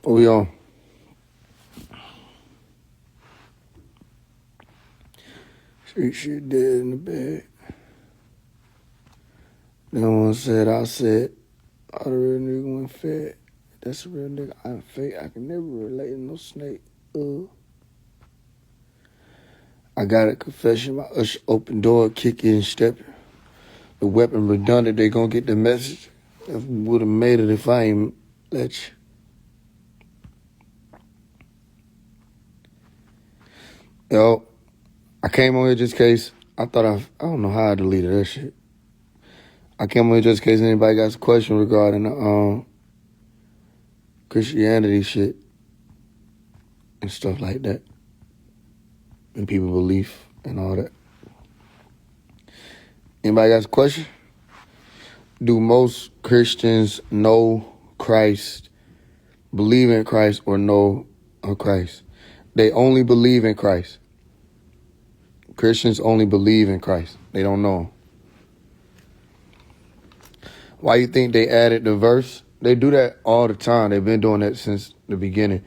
We on. Street shit dead in the bed. Then one said, I said, all the real nigga went fed. That's a real nigga. I'm fake. I can never relate to no snake. I got a confession. My usher open door, kicking and stepping. The weapon redundant. They gonna get the message. I would have made it if I ain't let you. Yo, I came on here just in case. I don't know how I deleted that shit. I came on here just in case anybody got a question regarding the Christianity shit and stuff like that, and people belief and all that. Anybody got a question? Do most Christians know Christ, believe in Christ, or know of Christ? They only believe in Christ. Christians only believe in Christ. They don't know him. Why you think they added the verse? They do that all the time. They've been doing that since the beginning.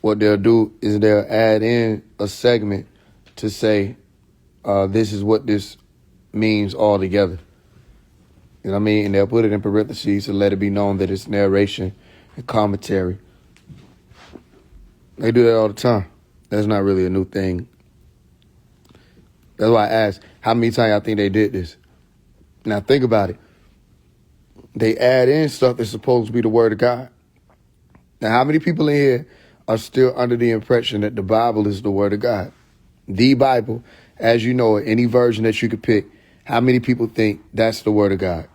What they'll do is they'll add in a segment to say, this is what this means altogether. You know what I mean? And they'll put it in parentheses to let it be known that it's narration and commentary. They do that all the time. That's not really a new thing. That's why I asked, how many times y'all think they did this? Now think about it. They add in stuff that's supposed to be the word of God. Now, how many people in here are still under the impression that the Bible is the word of God? The Bible, as you know it, any version that you could pick, how many people think that's the word of God?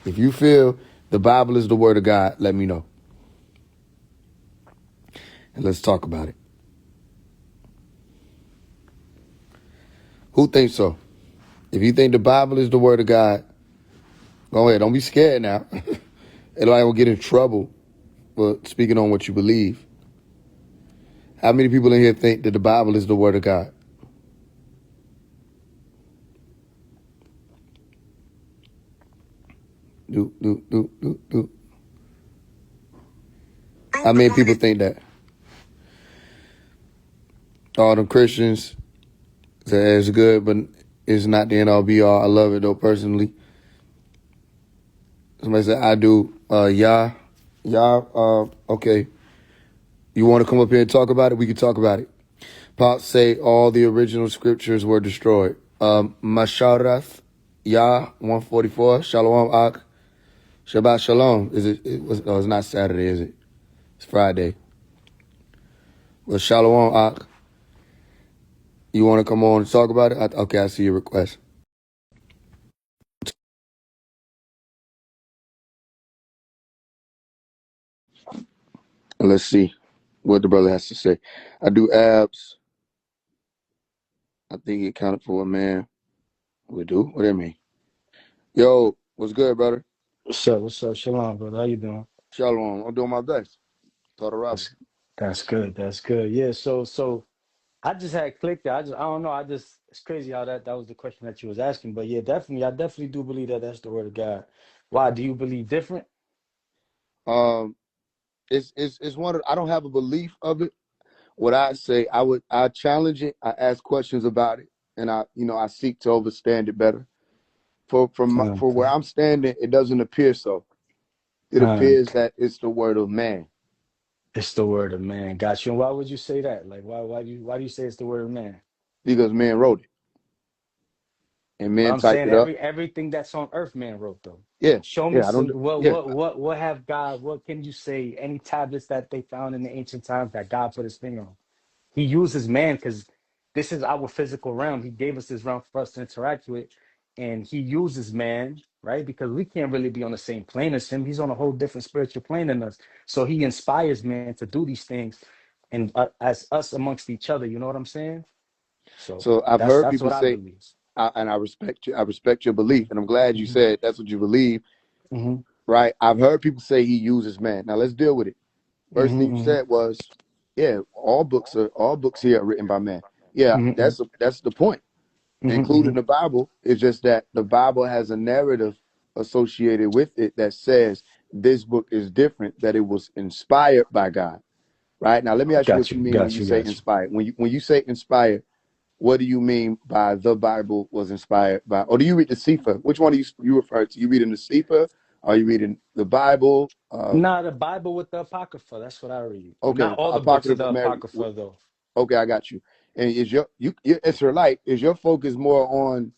If you feel the Bible is the word of God, let me know. And let's talk about it. Who thinks so? If you think the Bible is the word of God, go ahead. Don't be scared now. Everybody will get in trouble for speaking on what you believe. How many people in here think that the Bible is the word of God? Do. How many people think that? All them Christians say it's good, but it's not the end all be all. I love it though, personally. Somebody said, I do. Okay. You want to come up here and talk about it? We can talk about it. Pop say all the original scriptures were destroyed. Masharath, Yah, 144, Shalom Ak, Shabbat Shalom. It's not Saturday, is it? It's Friday. Well, Shalom Ak, you want to come on and talk about it? Okay, I see your request. Let's see what the brother has to say. I do abs. I think it counted for a man. We do? What do you mean? Yo, what's good, brother? What's up? What's up? Shalom, brother. How you doing? Shalom. I'm doing my best. Total Robert. That's that's good. That's good. Yeah. So I just had clicked it. I don't know. It's crazy how that was the question that you was asking. But yeah, definitely, I definitely do believe that that's the word of God. Why do you believe different? Um, it's one of, I don't have a belief of it. What I say, I challenge it. I ask questions about it, and I seek to understand it better. For where Okay. I'm standing, it doesn't appear so. It appears Okay. that it's the word of man It's the word of man. Got you. And why would you say that? Like, why do you say it's the word of man? because man wrote it and But men I'm typed saying it up. everything that's on earth, man wrote though. Yeah, Show me yeah. I don't. some Yeah. what have God, what can you say? Any tablets that they found in the ancient times that God put his finger on? He uses man because this is our physical realm. He gave us this realm for us to interact with. And he uses man, right? Because we can't really be on the same plane as him. He's on a whole different spiritual plane than us. So he inspires man to do these things and as us amongst each other. You know what I'm saying? So So I've that's heard that's people what I say, believe. and I respect you. I respect your belief, and I'm glad you Hmm. said that's what you believe. Hmm. Right? I've heard people say he uses man. Now let's deal with it. First thing you Hmm. said was, yeah, all books here are written by man. Yeah, Hmm. that's the point. Hmm. Including Hmm. the Bible. It's just that the Bible has a narrative associated with it that says this book is different, that it was inspired by God. Right? Now let me ask you Got what you, you mean when got you you, say got you. inspired. When you say inspired, what do you mean by the Bible was inspired by? Or do you read the Sefer? Which one do you refer to? You reading the Sefer? Are you reading the Bible? Nah, the Bible with the Apocrypha. That's what I read. Okay, Not all the books of Apocrypha the Mary. Apocrypha though. Okay, I got you. And is your Israelite, is your focus more on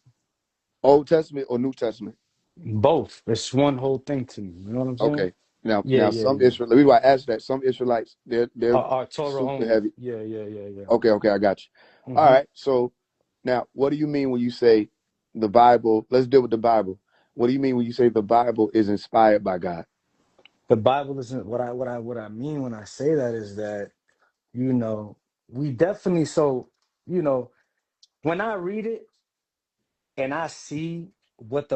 Old Testament or New Testament? Both. It's one whole thing to me. You know what I'm saying? Okay. Now Yeah, now yeah, some yeah. Israel, the reason why I asked that, some Israelites, they're Our Torah super only. heavy. Yeah, yeah, yeah, yeah. Okay, I got you. All Hmm. right. So now what do you mean when you say the Bible? Let's deal with the Bible. What do you mean when you say the Bible is inspired by God? The Bible isn't what I mean when I say that is that, you know, we definitely so, you know, when I read it and I see what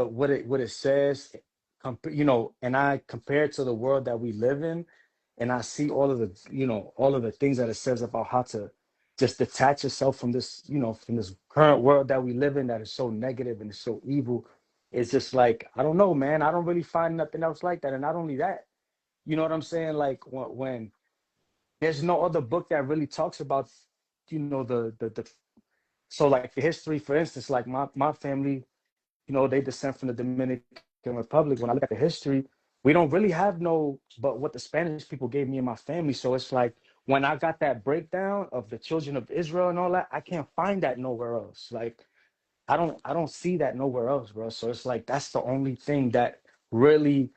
it says, you know, and I compare it to the world that we live in, and I see all of the, you know, all of the things that it says about how to just detach yourself from this, you know, from this current world that we live in that is so negative and so evil. It's just like, I don't know, man. I don't really find nothing else like that. And not only that, you know what I'm saying? Like when there's no other book that really talks about, you know, the so like the history, for instance, like my family, you know, they descend from the Dominican Republic. When I look at the history, we don't really have no but what the Spanish people gave me and my family. So it's like when I got that breakdown of the children of Israel and all that, I can't find that nowhere else. Like I don't see that nowhere else, bro. So it's like that's the only thing that really,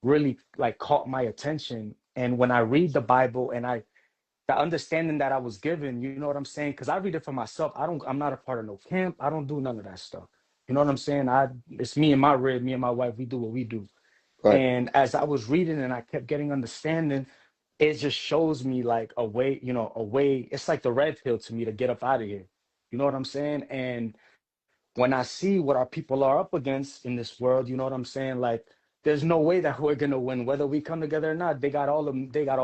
really like caught my attention. And when I read the Bible and the understanding that I was given, you know what I'm saying? Because I read it for myself. I'm not a part of no camp. I don't do none of that stuff. You know what I'm saying? It's me and my rib, me and my wife, we do what we do. Right. And as I was reading and I kept getting understanding, it just shows me like a way, you know, a way. It's like the red pill to me to get up out of here. You know what I'm saying? And when I see what our people are up against in this world, you know what I'm saying? Like, there's no way that we're gonna win, whether we come together or not. They got all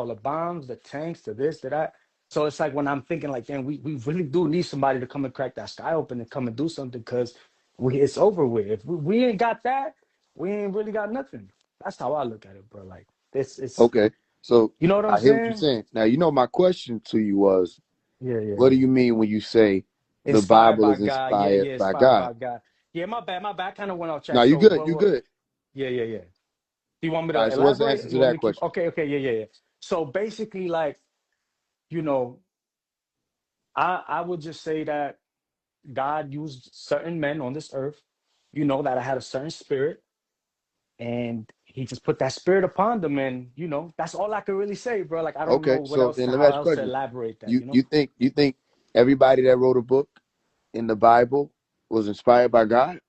the bombs, the tanks, the this, the that. So it's like when I'm thinking, like, damn, we really do need somebody to come and crack that sky open and come and do something because it's over with. If we ain't got that, we ain't really got nothing. That's how I look at it, bro. Like, it's Okay. So you know what I'm I hear what you're saying? saying. Now you know my question to you was, Yeah, yeah, what do yeah. you mean when you say the Inspired Bible by is God. Yeah, inspired yeah, by inspired God? by God. Yeah, my bad, my bad. I kind of went off Now track. you So good, you what? good. Yeah, yeah, yeah. Do you want me All to right, so what's the elaborate? answer You to want that me to keep? question? Okay, okay, yeah, yeah, yeah. So basically, like, you know, I would just say that God used certain men on this earth, you know, that I had a certain spirit, and He just put that spirit upon them, and you know, that's all I could really say, bro. Like, I don't know Okay, what so else then to let me how ask you a else to question. elaborate that, You you know. you think you think everybody that wrote a book in the Bible was inspired by God?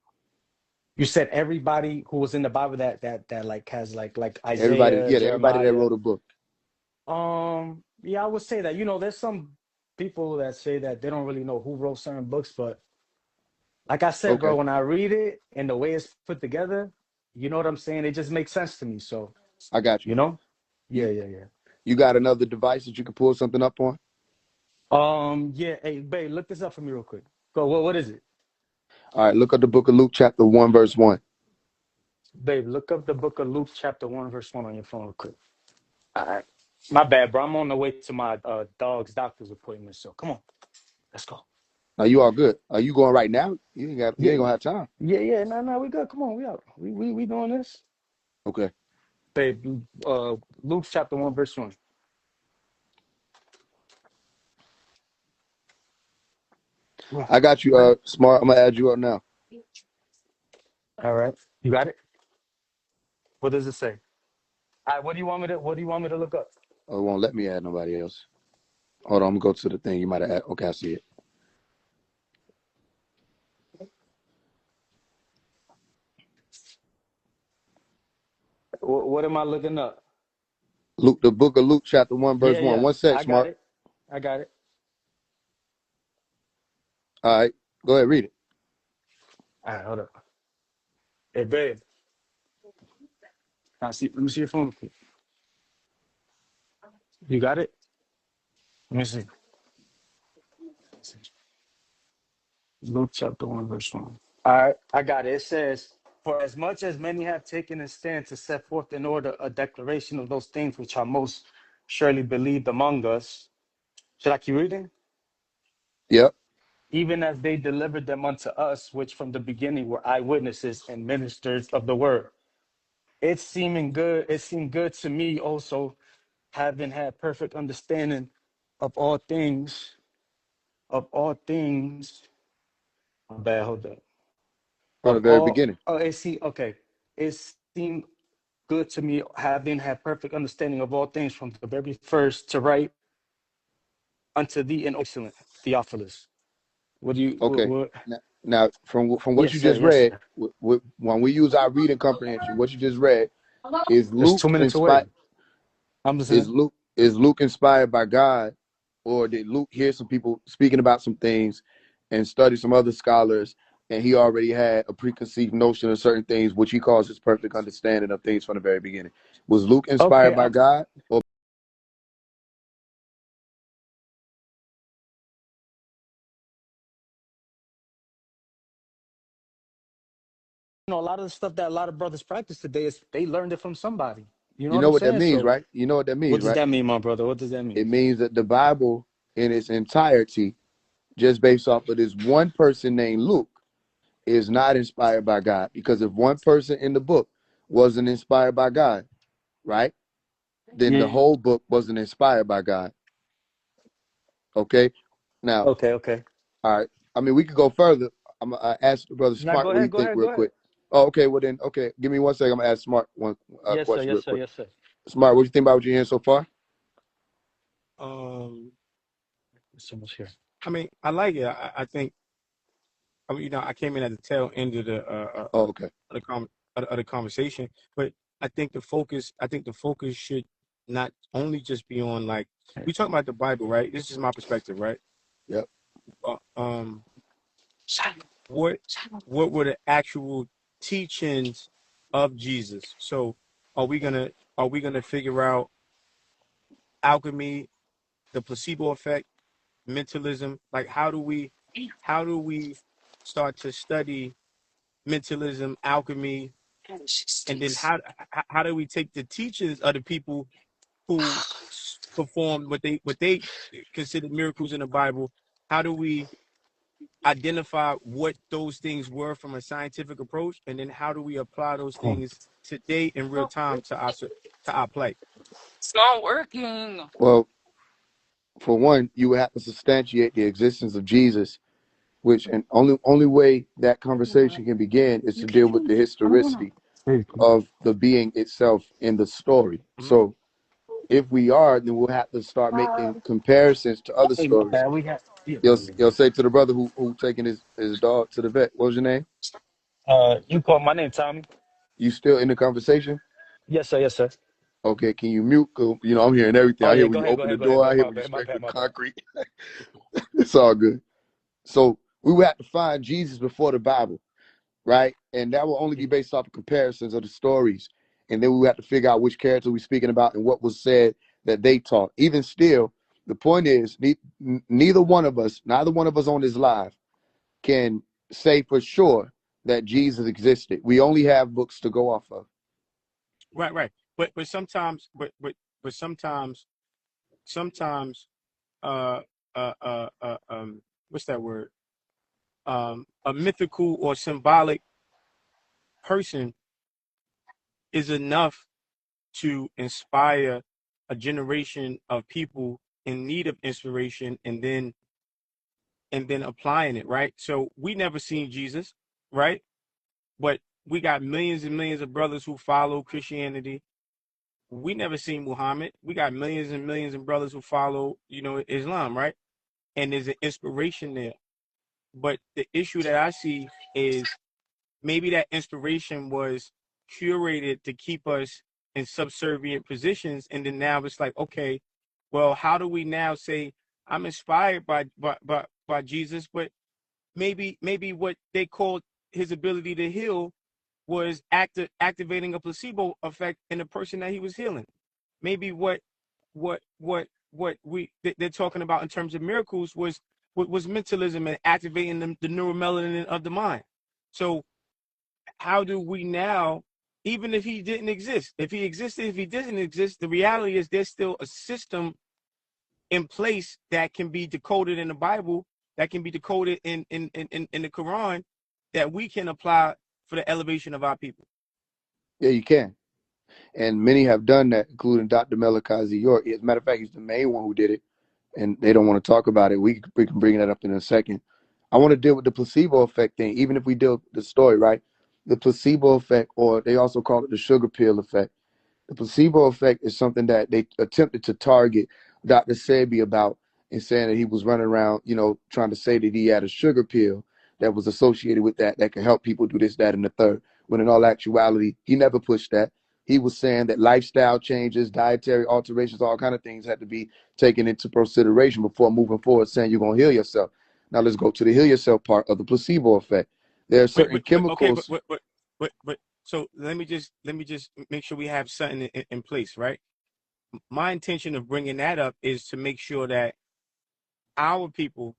You said everybody who was in the Bible that like has like Everybody, Isaiah, yeah, everybody that Jeremiah. wrote a book. Yeah, I would say that. You know, there's some people that say that they don't really know who wrote certain books, but like I said, bro, Okay, when I read it and the way it's put together, you know what I'm saying? It just makes sense to me. So, I got you. you know? Yeah, You yeah, yeah. you got another device that you can pull something up on? Yeah, hey, babe, look this up for me real quick. Go, what is it? All right, look at the book of Luke, chapter 1, verse 1. Babe, look up the book of Luke, chapter 1, verse 1 on your phone real quick. All right. My bad, bro. I'm on the way to my dog's doctor's appointment. So come on, let's go. Now you all good. Are you going right now? You Yeah, ain't gonna have time. yeah, yeah. No, no, we good. Come on, we out. We doing this. Okay. Babe, Luke chapter 1, verse 1. Right. I got you, smart. I'm gonna add you up now. All right. You got it? What does it say? All right, what do you want me to look up? Oh, it won't let me add nobody else. Hold on, I'm gonna go to the thing. You might have okay, I see it. What am I looking up? Luke, the book of Luke, chapter 1, verse Yeah, 1. yeah. One sec, I got smart. it. I got it. All right, go ahead, read it. All right, hold up. Hey, babe. Let me see your phone. You got it? Let me see. Luke chapter 1, verse 1. All right, I got it. It says, For as much as many have taken a stand to set forth in order a declaration of those things which are most surely believed among us. Should I keep reading? Yep. Even as they delivered them unto us, which from the beginning were eyewitnesses and ministers of the word. It seemed good to me also, having had perfect understanding of all things, of all things. My bad, hold up. From the Of very all, beginning. oh, okay. It seemed good to me, having had perfect understanding of all things from the very first to write unto thee in excellent Theophilus. What do you, Okay. what? Now, from what Yes, you sir. just Yes, read, sir. when we use our reading comprehension, what you just read is There's Luke 2 minutes away. inspired. I'm listening. Is Luke inspired by God, or did Luke hear some people speaking about some things and study some other scholars, and he already had a preconceived notion of certain things, which he calls his perfect understanding of things from the very beginning? Was Luke inspired Okay, by God, or a lot of the stuff that a lot of brothers practice today is they learned it from somebody. You know you what know I'm what that saying? means, So, right? You know what that what means, does right? that mean, my brother? What does that mean? It means that the Bible in its entirety, just based off of this one person named Luke, is not inspired by God. Because if one person in the book wasn't inspired by God, right, then the Yeah. whole book wasn't inspired by God. Okay. Now, Okay. Okay. all right. I mean, we could go further. I'm gonna ask the brother Now Smart go what he ahead. Go think ahead. real Go ahead. quick. Oh, okay. Well then, okay. Give me 1 second. I'm gonna ask Smart one Yes, sir. question real Yes, sir. quick. Yes, sir. Smart, what you think about what you hearing so far? Um, It's almost here. I mean, I like it. I think, I mean, I came in at the tail end of Oh, okay. the conversation, but I think the focus should not only just be on like we talking about the Bible, right? This is my perspective, right? Yep. Uh, um, what what were the actual teachings of Jesus? So, are we gonna figure out alchemy, the placebo effect, mentalism? Like, how do we start to study mentalism, alchemy, and then how do we take the teachings of the people who performed what they considered miracles in the Bible? How do we identify what those things were from a scientific approach, and then how do we apply those Oh. things today in real time to our play? It's not working. Well, for one, you would have to substantiate the existence of Jesus, which and only way that conversation can begin is to deal with the historicity of the being itself in the story. Mhm. So if we are, then we'll have to start making comparisons to other Hey, my stories. bad. We have. You'll say to the brother who taking his dog to the vet, what was your name? You call my name, Tommy. You still in the conversation? Yes, sir. Yes, sir. Okay, can you mute? 'Cause, I'm hearing everything. Oh I hear yeah. when Go you ahead. Go open the ahead. Go ahead. door. I hear My when you bad. My scrape bad. the My bad. concrete. It's all good. So we would have to find Jesus before the Bible, right? And that will only be based off of comparisons of the stories. And then we would have to figure out which character we're speaking about and what was said that they taught. Even still, the point is, neither one of us on this live can say for sure that Jesus existed. We only have books to go off of. Right, right. But sometimes, but sometimes, uh, what's that word? A mythical or symbolic person is enough to inspire a generation of people in need of inspiration, and then applying it, right? So we never seen Jesus, right? But we got millions and millions of brothers who follow Christianity. We never seen Muhammad. We got millions and millions of brothers who follow, Islam, right? And there's an inspiration there. But the issue that I see is maybe that inspiration was curated to keep us in subservient positions, and then now it's like, okay, well, how do we now say I'm inspired by Jesus, but maybe what they called his ability to heal was activating a placebo effect in the person that he was healing. Maybe what they're talking about in terms of miracles was mentalism and activating the neuromelanin of the mind. So how do we now, even if he didn't exist, if he existed, if he didn't exist, the reality is there's still a system in place that can be decoded in the Bible, that can be decoded in the Quran, that we can apply for the elevation of our people. Yeah, you can. And many have done that, including Dr. Melikazi York. As a matter of fact, he's the main one who did it, and they don't want to talk about it. We can bring that up in a second. I want to deal with the placebo effect thing, even if we deal with the story, right? The placebo effect, or they also call it the sugar pill effect. The placebo effect is something that they attempted to target Dr. Sebi about, and saying that he was running around, trying to say that he had a sugar pill that was associated with that could help people do this, that, and the third. When in all actuality, he never pushed that. He was saying that lifestyle changes, dietary alterations, all kind of things had to be taken into consideration before moving forward, saying you're going to heal yourself. Now let's go to the heal yourself part of the placebo effect. There are certain chemicals. But so let me just make sure we have something in place, right? My intention of bringing that up is to make sure that our people,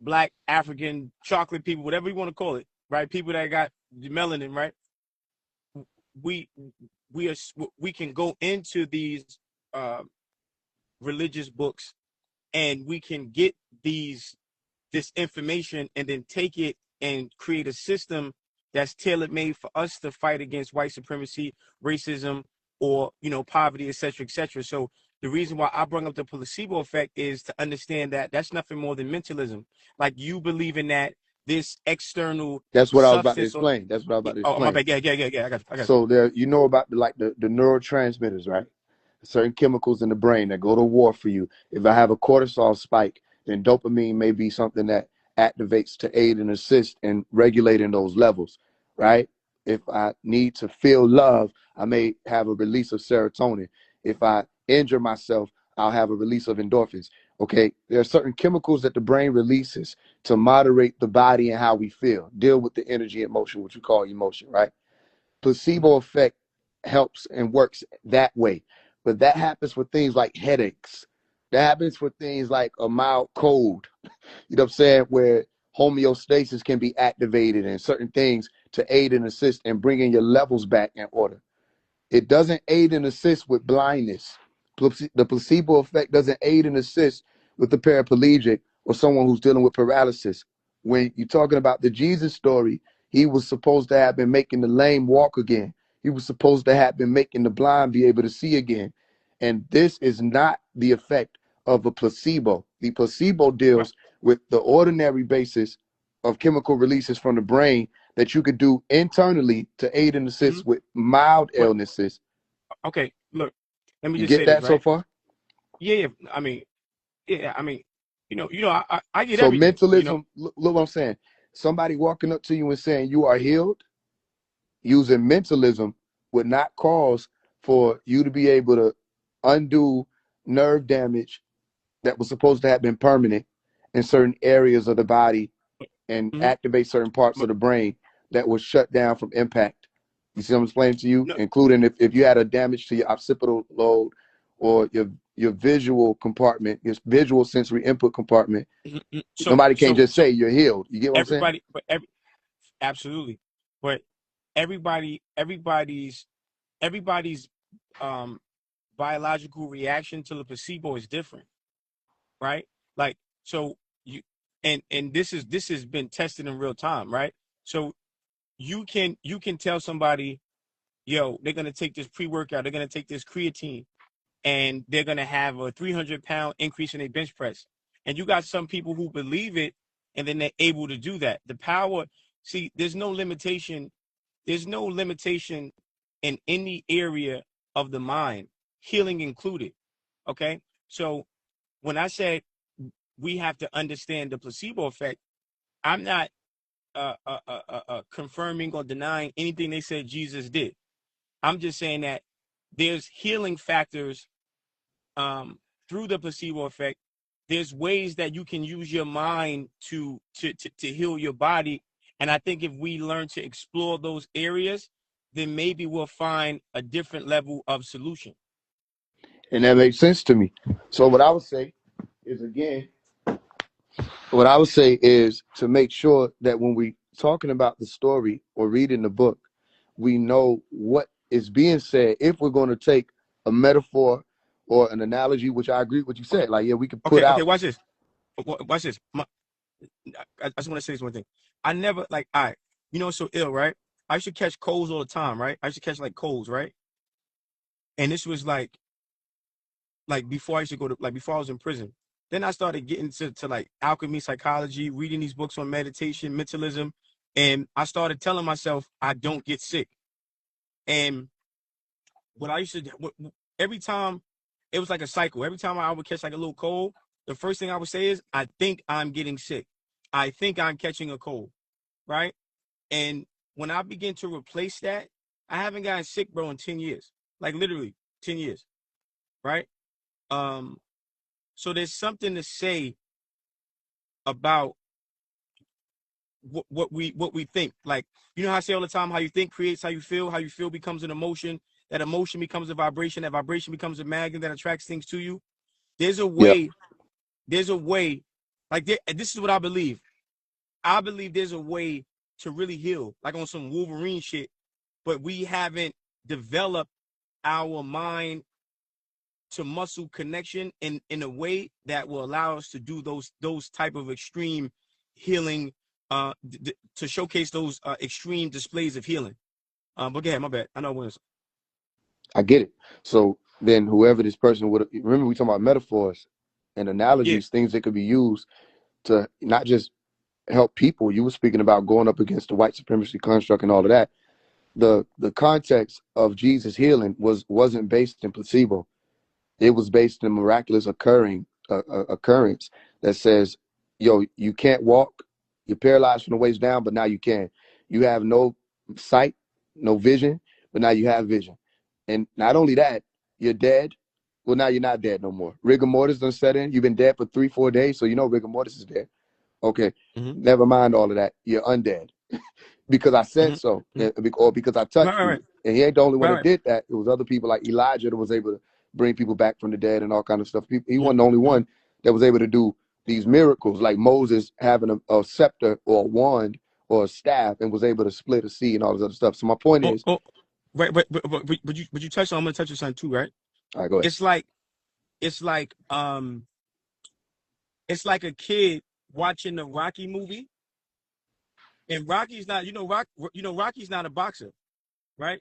Black, African, chocolate people, whatever you want to call it, right? People that got the melanin, right? We can go into these religious books, and we can get this information, and then take it and create a system that's tailor-made for us to fight against white supremacy, racism, or poverty, etc., etc. So the reason why I bring up the placebo effect is to understand that that's nothing more than mentalism. Like, you believe in that this external That's what I was about to substance. explain. That's what I was about to Oh, my explain. bad. Yeah. I got you. So there, about the neurotransmitters, right? Certain chemicals in the brain that go to war for you. If I have a cortisol spike, then dopamine may be something that activates to aid and assist in regulating those levels, right? If I need to feel love, I may have a release of serotonin. If I injure myself, I'll have a release of endorphins. Okay, there are certain chemicals that the brain releases to moderate the body and how we feel, deal with the energy and motion, which we call emotion, right? Placebo effect helps and works that way. But that happens for things like headaches. That happens for things like a mild cold, you know what I'm saying, where homeostasis can be activated and certain things to aid and assist in bringing your levels back in order. It doesn't aid and assist with blindness. The placebo effect doesn't aid and assist with the paraplegic or someone who's dealing with paralysis. When you're talking about the Jesus story, he was supposed to have been making the lame walk again. He was supposed to have been making the blind be able to see again. And this is not the effect of a placebo. The placebo deals with the ordinary basis of chemical releases from the brain that you could do internally to aid and assist with mild illnesses. Okay, look, let me You just get say that this, so right? far? Yeah. I mean, I get So everything. mentalism, look what I'm saying. Somebody walking up to you and saying you are healed, using mentalism would not cause for you to be able to undo nerve damage that was supposed to have been permanent in certain areas of the body and Mhm. activate certain parts of the brain that was shut down from impact. You see what I'm explaining to you? No, Including if you had a damage to your occipital lobe or your visual compartment, your visual sensory input compartment, nobody can't just say you're healed. You get what I'm saying? absolutely, but everybody's um biological reaction to the placebo is different, right? Like, so you and this has been tested in real time, right? So you can tell somebody, yo, they're gonna take this pre-workout, they're gonna take this creatine, and they're gonna have a 300-pound increase in their bench press. And you got some people who believe it, and then they're able to do that. The power, see, there's no limitation. There's no limitation in any area of the mind, healing included. Okay, so when I said we have to understand the placebo effect, I'm not confirming or denying anything they said Jesus did. I'm just saying that there's healing factors through the placebo effect. There's ways that you can use your mind to heal your body. And I think if we learn to explore those areas, then maybe we'll find a different level of solution. And that makes sense to me. So what I would say is, again, to make sure that when we talking about the story or reading the book, we know what is being said. If we're going to take a metaphor or an analogy, which I agree with what you Okay, said, like, yeah, we could put okay. out. Watch this. Watch this. I just want to say this one thing. I never like so ill, right? I used to catch colds all the time, right? I used to catch like colds, right? And this was like before I used to go to before I was in prison. Then I started getting to like alchemy, psychology, reading these books on meditation, mentalism, and I started telling myself I don't get sick. And what I used to do, every time it was like a cycle. Every time I would catch like a little cold, the first thing I would say is, I think I'm getting sick. I think I'm catching a cold, right? And when I begin to replace that, I haven't gotten sick, bro, in 10 years. Like literally 10 years, right? So there's something to say about what we think. Like, you know how I say all the time, how you think creates how you feel becomes an emotion, that emotion becomes a vibration, that vibration becomes a magnet that attracts things to you. There's a way, like this is what I believe. I believe there's a way to really heal, like on some Wolverine shit, but we haven't developed our mind to muscle connection in a way that will allow us to do those type of extreme healing, to showcase those extreme displays of healing. But go ahead, my bad. I know when it's... I get it. So then whoever this person would, remember we talking about metaphors and Yeah. analogies, things that could be used to not just help people. You were speaking about going up against the white supremacy construct and all of that. The context of Jesus healing wasn't based in placebo. It was based in miraculous occurrence that says, yo, you can't walk, you're paralyzed from the waist down, but now you can. You have no sight, no vision, but now you have vision. And not only that, you're dead. Well, now you're not dead no more. Rigor mortis done set in. You've been dead for 3-4 days, so you know rigor mortis is dead. Okay, never mind all of that. You're undead. Because I said so, or because I touched you. And he ain't the only one that did that. It was other people like Elijah that was able to bring people back from the dead and all kind of stuff. He wasn't the only one that was able to do these miracles, like Moses having a scepter or a wand or a staff and was able to split a sea and all this other stuff. So my point is, right, but you touched on, I'm gonna touch on something too, right? All right, go ahead. It's like a kid watching the Rocky movie. And Rocky's not, Rocky's not a boxer, right?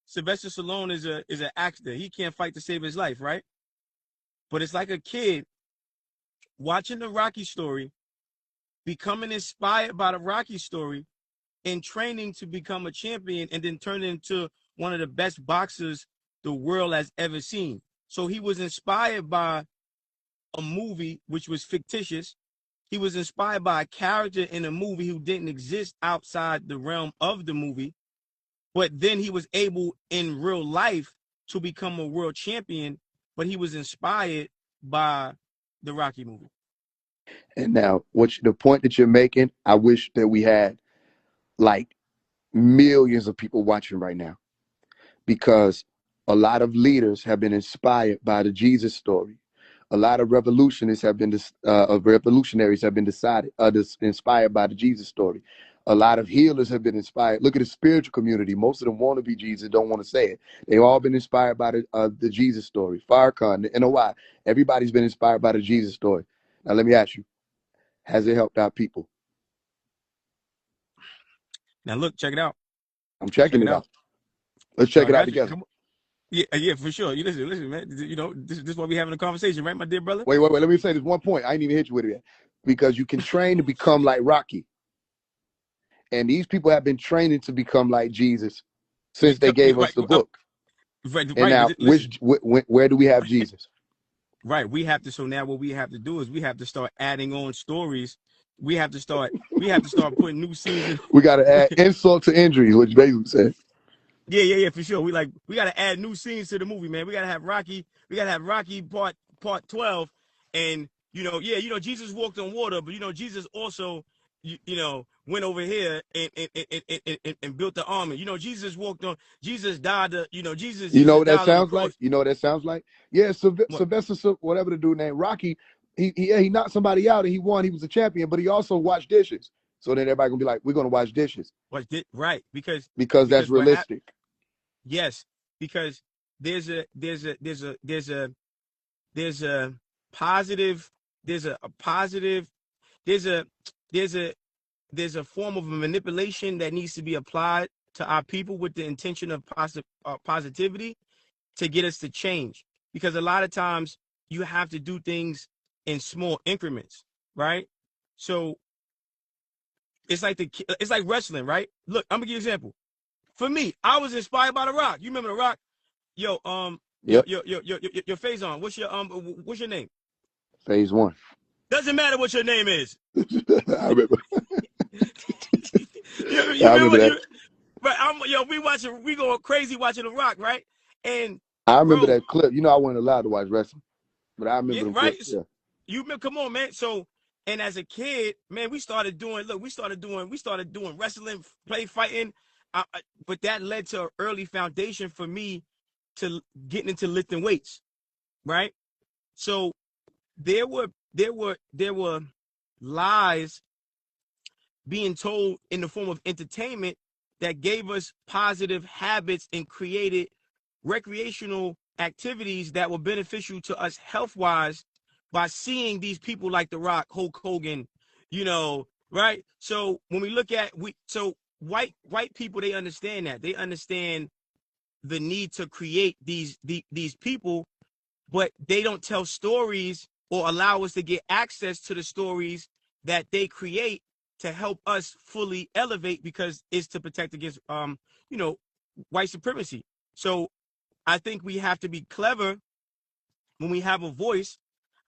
Sylvester Stallone is an actor. He can't fight to save his life, right? But it's like a kid watching the Rocky story, becoming inspired by the Rocky story, and training to become a champion, and then turning into one of the best boxers the world has ever seen. So he was inspired by a movie which was fictitious. He was inspired by a character in a movie who didn't exist outside the realm of the movie. But then he was able in real life to become a world champion, but he was inspired by the Rocky movie. And now, the point that you're making, I wish that we had like millions of people watching right now, because a lot of leaders have been inspired by the Jesus story. A lot of revolutionists have been inspired by the Jesus story. A lot of healers have been inspired. Look at the spiritual community. Most of them want to be Jesus, don't want to say it. They've all been inspired by the Jesus story. Farrakhan, the NOI, everybody's been inspired by the Jesus story. Now, let me ask you, has it helped out people? Now, look, check it out. I'm checking it out. Let's check it out together. Yeah, for sure. You listen, man. This is why we having a conversation, right, my dear brother? Wait. Let me say this one point. I ain't even hit you with it yet. Because you can train to become like Rocky. And these people have been training to become like Jesus since they gave us the book. And now, where do we have Jesus? Right. So now what we have to do is we have to start adding on stories. We have to start putting new scenes. We got to add insult to injury, which basically said. Yeah, for sure. We got to add new scenes to the movie, man. We got to have Rocky. We got to have Rocky part 12. And, Jesus walked on water, but, Jesus also, went over here and built the army. Jesus died. Jesus. You know what that sounds like? Yeah, Sylvester, whatever the dude named Rocky, he knocked somebody out and he won. He was a champion, but he also washed dishes. So then everybody gonna be like, we're gonna wash dishes Right, because because that's what happened? realistic. Yes, because there's a positive there's a positive there's a there's a there's a form of manipulation that needs to be applied to our people with the intention of positivity to get us to change. Because a lot of times you have to do things in small increments, right? So it's like wrestling, right? Look, I'm gonna give you an example. For me, I was inspired by The Rock. You remember The Rock? Yo, Yep. your face on. What's your name? Phase one. Doesn't matter what your name is. I remember. you I remember remember what that. you? But we going crazy watching The Rock, right? And I remember bro, that clip. You know, I wasn't allowed to watch wrestling, but I remember yeah, them right. clips. Yeah. Come on, man. So, and as a kid, man, we started doing wrestling, play fighting, but that led to an early foundation for me to getting into lifting weights, right? So there were lies being told in the form of entertainment that gave us positive habits and created recreational activities that were beneficial to us health-wise by seeing these people like The Rock, Hulk Hogan, right? So when we look at white people, they understand that. They understand the need to create these people, but they don't tell stories or allow us to get access to the stories that they create to help us fully elevate, because it's to protect against white supremacy. So I think we have to be clever when we have a voice.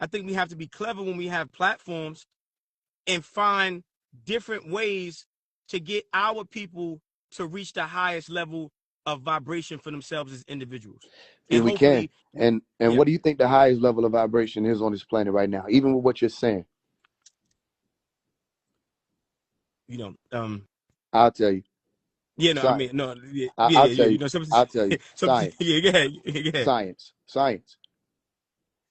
I think we have to be clever when we have platforms and find different ways to get our people to reach the highest level of vibration for themselves as individuals. Yeah, And we can. hopefully, And yeah, what do you think the highest level of vibration is on this planet right now? Even with what you're saying, you know, um, I'll tell you. I Science. mean, no, yeah, I'll yeah, tell you. some, I'll tell you. Science. yeah, go ahead, go ahead. Science.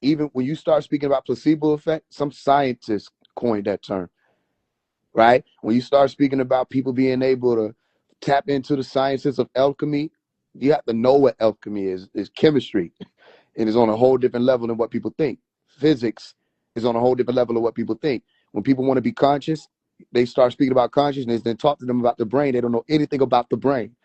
Even when you start speaking about placebo effect, some scientists coined that term, right? When you start speaking about people being able to tap into the sciences of alchemy, you have to know what alchemy is chemistry. It is on a whole different level than what people think. Physics is on a whole different level of what people think. When people want to be conscious, they start speaking about consciousness, then talk to them about the brain. They don't know anything about the brain,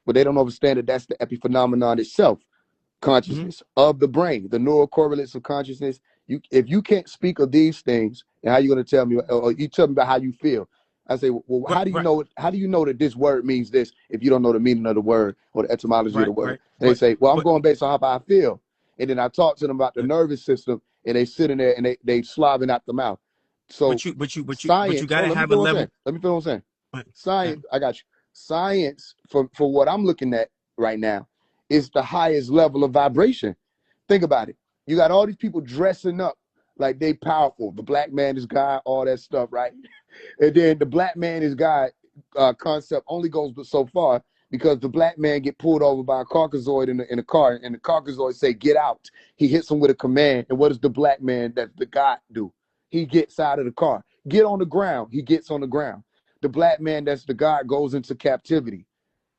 but they don't understand that that's the epiphenomenon itself. Mm-hmm. Consciousness of the brain, the neural correlates of consciousness. If you can't speak of these things, and how you going to tell me, or you tell me about how you feel? I say, well, Right, how do you right, know? How do you know that this word means this if you don't know the meaning of the word or the etymology of the word? right. And they say, well, I'm But, going based on how I feel, and then I talk to them about the nervous system, and they sit in there and they slobbing out the mouth. So but you science. got Oh, to let me have a feel what I'm level. saying. Let me feel what I'm saying. Uh, Science. I got you. Science for what I'm looking at right now is the highest level of vibration. Think about it. You got all these people dressing up like they powerful. The black man is God, all that stuff, right? And then the black man is God concept only goes but so far, because the black man get pulled over by a Caucasoid in a car, and the Caucasoid say, get out. He hits him with a command. And what does the black man, that the God, do? He gets out of the car. Get on the ground. He gets on the ground. The black man that's the God goes into captivity.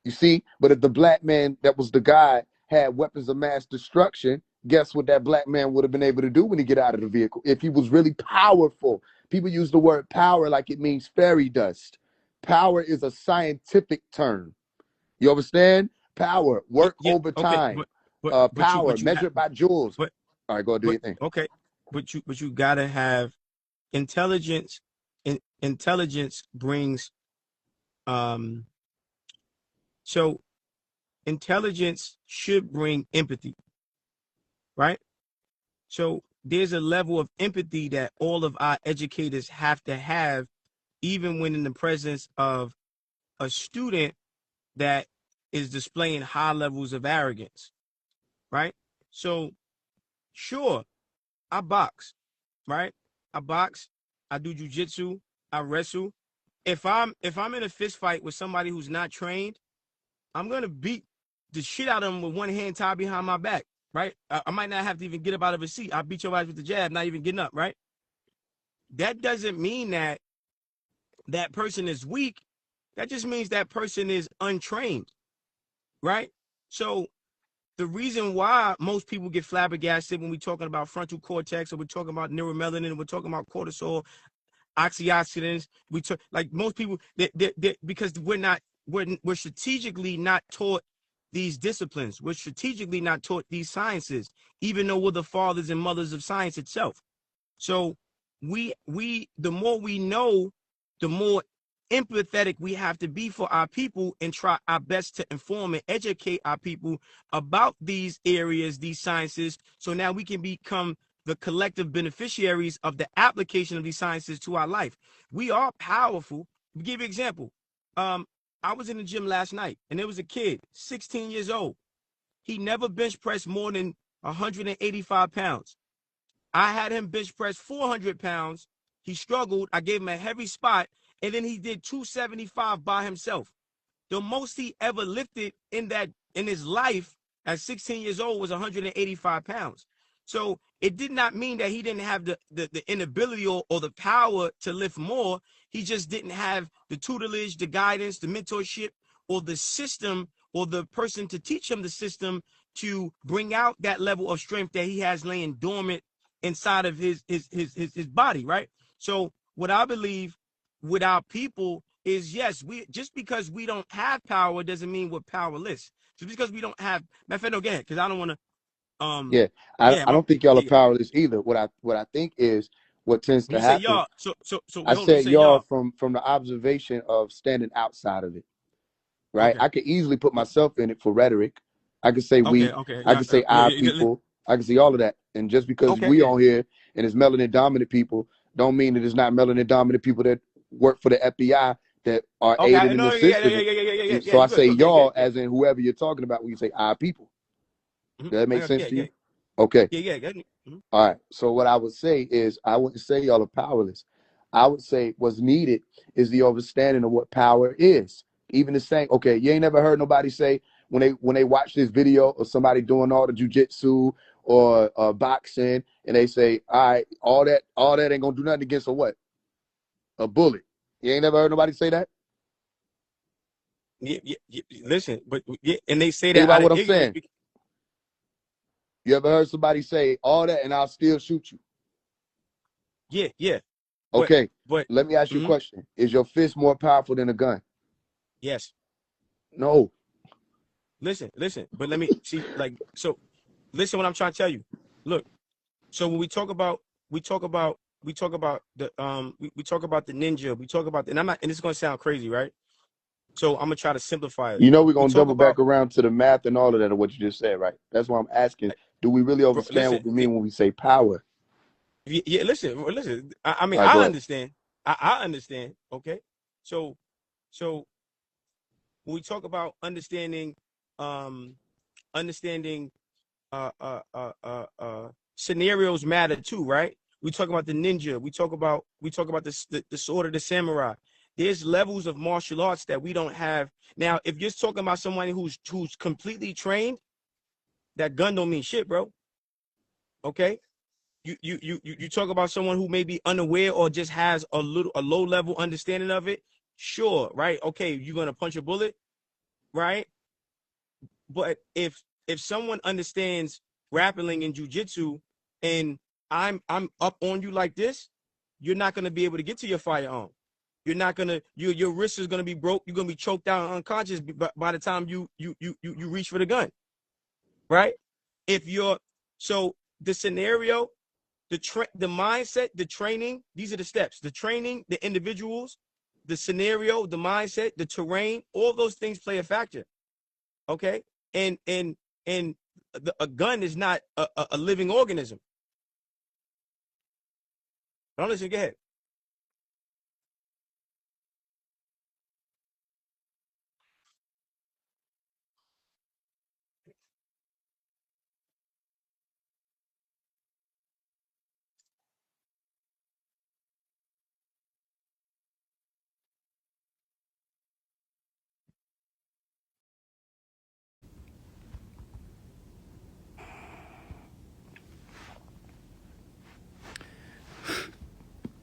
You see? But if the black man that was the guy had weapons of mass destruction, guess what that black man would have been able to do when he get out of the vehicle? If he was really powerful. People use the word power like it means fairy dust. Power is a scientific term. You understand? Power, yeah, work yeah, over okay, time. but Power, you have, measured by joules. but All right, go do but your thing. okay, but you gotta have intelligence. Intelligence brings um. So intelligence should bring empathy, right? So there's a level of empathy that all of our educators have to have, even when in the presence of a student that is displaying high levels of arrogance, right? So sure, I box, right? I box, I do jujitsu, I wrestle. If I'm in a fist fight with somebody who's not trained, I'm gonna beat the shit out of them with one hand tied behind my back, right? I might not have to even get up out of a seat. I beat your ass with the jab, not even getting up, right? That doesn't mean that that person is weak, that just means that person is untrained, right? So the reason why most people get flabbergasted when we're talking about frontal cortex, or we're talking about neuromelanin, we're talking about cortisol, antioxidants, we talk, like most people, because we're strategically not taught these disciplines. We're strategically not taught these sciences, even though we're the fathers and mothers of science itself. So the more we know, the more empathetic we have to be for our people, and try our best to inform and educate our people about these areas, these sciences, so now we can become the collective beneficiaries of the application of these sciences to our life. We are powerful. To give you an example, I was in the gym last night, and there was a kid, 16 years old. He never bench pressed more than 185 pounds. I had him bench press 400 pounds. He struggled. I gave him a heavy spot, and then he did 275 by himself. The most he ever lifted in his life at 16 years old was 185 pounds. So it did not mean that he didn't have the inability or the power to lift more. He just didn't have the tutelage, the guidance, the mentorship, or the system, or the person to teach him the system to bring out that level of strength that he has laying dormant inside of his body, right? So what I believe with our people is, yes, we, just because we don't have power doesn't mean we're powerless. Just because we don't have, matter of fact, no, go ahead, because I don't want to Yeah, yeah, I don't think y'all are yeah. powerless either. What I think is what tends When to you say happen. y'all, so I wait, hold on, you said say y'all y'all. from the observation of standing outside of it, right? Okay. I could easily put myself in it for rhetoric. I could say Okay, we. okay. I Yeah, could say our people. I can say all of that. And just because okay, we yeah. on here and it's melanin dominant people, don't mean that it's not melanin dominant people that work for the FBI that are Okay, aiding and no, yeah, yeah, assisting yeah, it. yeah, yeah, yeah, yeah, So I you good. say Okay, yeah, y'all yeah. as in whoever you're talking about when you say our people. Does that I make got you. sense Yeah, to yeah. you? Okay. Yeah, yeah. Mm-hmm. All right. So what I would say is I wouldn't say y'all are powerless. I would say what's needed is the understanding of what power is. Even the saying, okay, you ain't never heard nobody say when they watch this video of somebody doing all the jujitsu or boxing, and they say, all right, all that ain't gonna do nothing against a what? A bullet. You ain't never heard nobody say that? Yeah, yeah, yeah. Listen, but yeah, and they say Think that about out of what I'm ignorance. saying. You ever heard somebody say all that and I'll still shoot you? Yeah, yeah. But Okay, but let me ask you a mhm, question. Is your fist more powerful than a gun? yes. No. Listen. But let me see, like, so listen what I'm trying to tell you. Look, so when we talk about the we talk about the ninja, we talk about, and I'm not, and it's gonna sound crazy, right? So I'm gonna try to simplify it. You know we're We gonna talk double back about, around to the math and all of that of what you just said, right? That's why I'm asking, do we really bro, understand listen, what we mean when we say power? yeah, listen. I mean, All right, go I ahead. understand. I understand. Okay. So so when we talk about um understanding scenarios matter too, right? We talk about the ninja. We talk about the sword of the samurai. There's levels of martial arts that we don't have. Now, if you're talking about someone who's completely trained, that gun don't mean shit, bro. Okay? You talk about someone who may be unaware or just has a low level understanding of it. Sure, right? Okay, you're gonna punch a bullet, right? But if someone understands grappling and jujitsu, and I'm up on you like this, you're not gonna be able to get to your firearm. You're not gonna your wrist is gonna be broke. You're gonna be choked out unconscious by the time you reach for the gun, right? If you're so the scenario, the mindset, the training, these are the steps. The training, the individuals, the scenario, the mindset, the terrain, all those things play a factor. Okay, and a gun is not a living organism. Don't listen. Go ahead.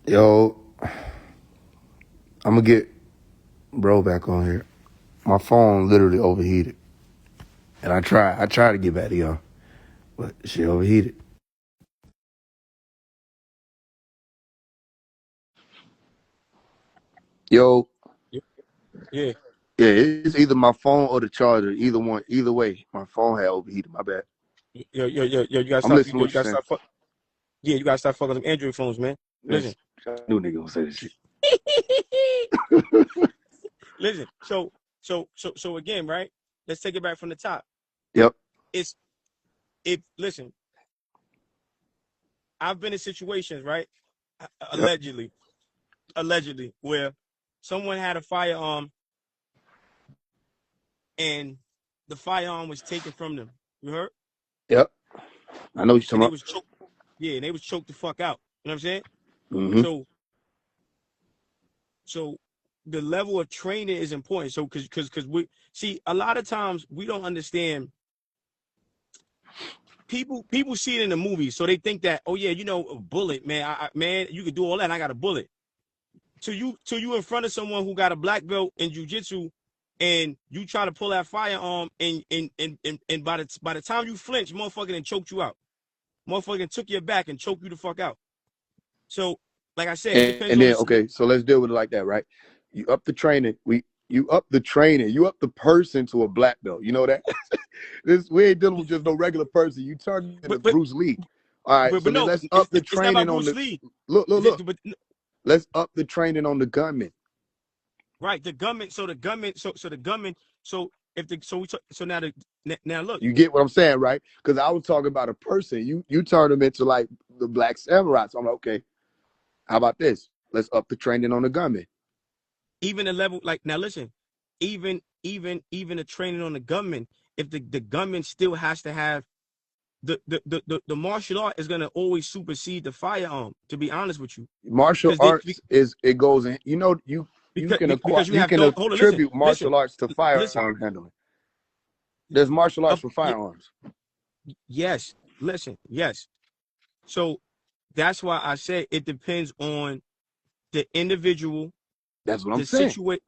Yo, I'm gonna get bro back on here. My phone literally overheated, and I try to get back to y'all, but she overheated. Yo, Yeah. yeah, it's either my phone or the charger. Either one, either way, my phone had overheated. My bad. Yo, you gotta I'm stop. listening to You what you're gotta saying. stop. Yeah, you gotta stop fucking them Android phones, man. Listen. I knew nigga gonna say this shit. Listen. So again, right? Let's take it back from the top. Yep. Listen. I've been in situations, right? Yep. Allegedly, where someone had a firearm and the firearm was taken from them. You heard? Yep. I know what you're And talking they about. was choked. Yeah, and they was choked the fuck out. You know what I'm saying? Mm-hmm. So the level of training is important. So because we see a lot of times we don't understand. People see it in the movies, so they think that, oh yeah, you know, a bullet, man, man, you could do all that. And I got a bullet. Till you in front of someone who got a black belt in jujitsu, and you try to pull that firearm, and by the time you flinch, motherfucker then choked you out. Motherfucker took your back and choked you the fuck out. So, like I said, it depends And on then the. okay, so let's deal with it like that, right? You up the training. You up the training. You up the person to a black belt. You know that? We ain't dealing with just no regular person. You turn into But Bruce Lee. All right, so but then no, let's up the it's not about training on Bruce the Lee. look. But Let's up the training on the gunman. right, the gunman. So the gunman. So the gunman. So if the so now look. You get what I'm saying, right? Because I was talking about a person. You turn them into like the black samurai. So I'm like, okay, how about this? Let's up the training on the gunman. Even the level, like, now listen, even the training on the gunman, if the gunman still has to have the martial art is gonna always supersede the firearm. To be honest with you, Martial because arts is it goes in. You know, you can acquire, because you you have can hold on, listen, attribute martial arts to listen. firearm handling. There's martial arts for Yeah, firearms. yes, listen, yes. So that's why I say it depends on the individual, That's what I'm the saying. situation.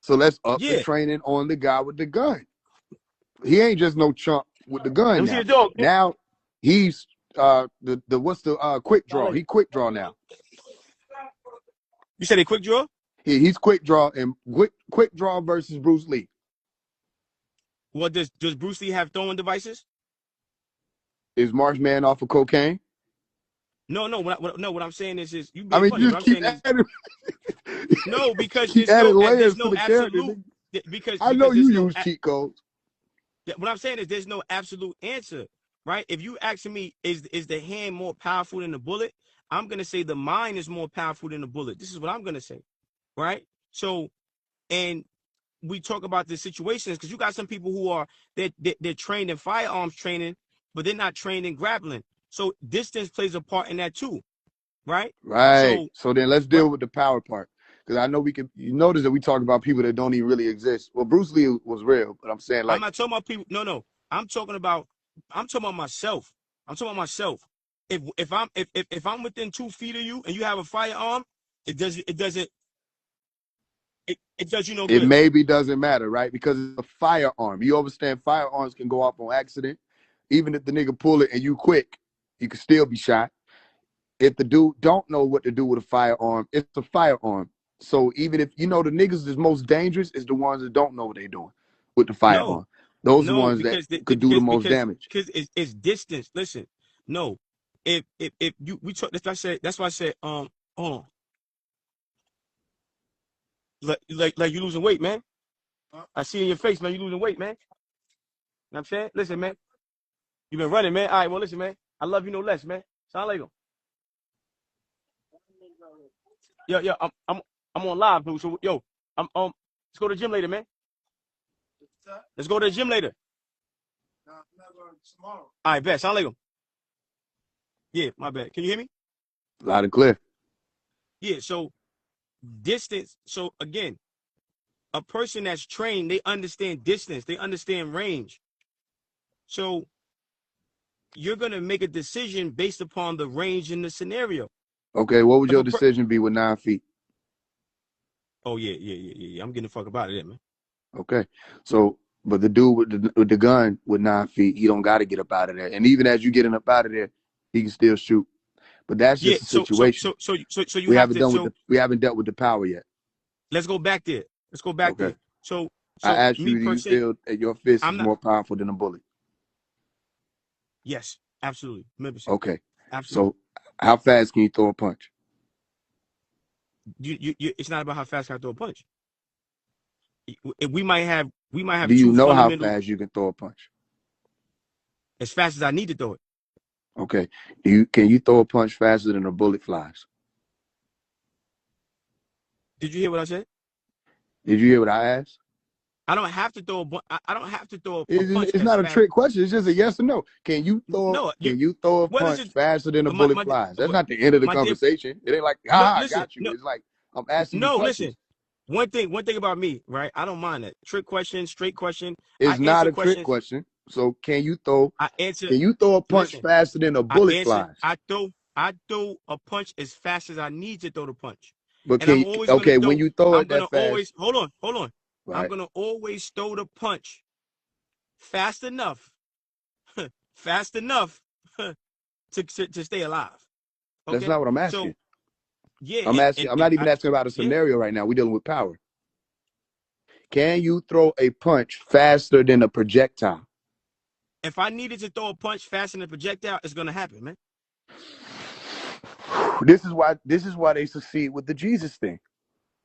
So let's up the Yeah. training on the guy with the gun. He ain't just no chump with the gun Let me see now. the dog. Now he's the what's the quick draw. He quick draw now. You said a quick draw? He's quick draw and quick draw versus Bruce Lee. What does Bruce Lee have throwing devices? Is Marshman off of cocaine? No. What I'm saying is you I being mean, funny. you What I'm just keep saying is adding, no, because keep adding there's layers to no the character. absolute I know there's you no use cheat codes. what I'm saying is there's no absolute answer, right? If you asking me, is the hand more powerful than the bullet? I'm gonna say the mind is more powerful than the bullet. This is what I'm gonna say, right? So, and we talk about the situations because you got some people who are they're trained in firearms training, but they're not trained in grappling. So distance plays a part in that too, right? Right. So, So then let's right, deal with the power part. Because I know we can, you notice that we talk about people that don't even really exist. Well, Bruce Lee was real, but I'm saying I'm like, not talking about people. No. I'm talking about myself. I'm talking about myself. If I'm within 2 feet of you and you have a firearm, it does you no it good. maybe doesn't matter, right? Because it's a firearm. You understand firearms can go off on accident. Even if the nigga pull it and you quick, you can still be shot. If the dude don't know what to do with a firearm, it's a firearm. So even if, you know, the niggas that's most dangerous is the ones that don't know what they're doing with the No, firearm. Those are the no, ones that because could do the most damage. it's distance. Listen, no, if you we talk. That's why I said hold on, like you losing weight, man. I see in your face, man, you losing weight, man. You know what I'm saying? Listen, man, you been running, man. All right, well, listen, man, I love you no less, man. Sound like him. Yo, I'm on live, dude. So yo, I'm let's go to the gym later, man. Let's go to the gym later. All right, bet. Sound like him. Yeah, my bad. Can you hear me? Loud and clear. Yeah. So distance. So again, a person that's trained, they understand distance. They understand range. So you're gonna make a decision based upon the range in the scenario. Okay, what would If your decision be with 9 feet? Oh yeah. I'm getting the fuck about it, man. Okay. So, but the dude with the gun with 9 feet, he don't got to get up out of there. And even as you getting up out of there, he can still shoot. But that's Yeah. just a situation. So you have to. So We haven't dealt with the power yet. let's go back there. Let's go back Okay. there. So I asked me you, do per you se, feel that your fist is I'm not. more powerful than a bullet? Yes, absolutely, 100%. Okay. Absolutely. So, how fast can you throw a punch? You. It's not about how fast I throw a punch. We might have Do you two know how fundamental fast you can throw a punch? as fast as I need to throw it. Okay. Can you throw a punch faster than a bullet flies? Did you hear what I said? Did you hear what I asked? I don't have to throw I don't have to throw a punch It's as not a fast. trick question. It's just a yes or no. Can you No, throw a what is punch it? faster than a My bullet my flies? That's not the end of the my dear. conversation. It ain't like, No, I listen. got you. It's like I'm asking you No, listen. questions. One thing about me, right? I don't mind that. Trick question, straight question. I It's not answer a trick questions. question. So can you I answer. throw a punch Listen, faster than a I bullet answer. flies? I throw a punch as fast as I need to throw the punch, But and I'm always gonna throw. when you throw I'm it gonna that fast, always hold on. I'm right? gonna always throw the punch fast enough, fast enough to stay alive. That's Okay, not what I'm so asking. yeah, I'm not even asking about a yeah. scenario right now. We're dealing with power. Can you throw a punch faster than a projectile? If I needed to throw a punch faster than a projectile, it's gonna happen, man. This is why they succeed with the Jesus thing.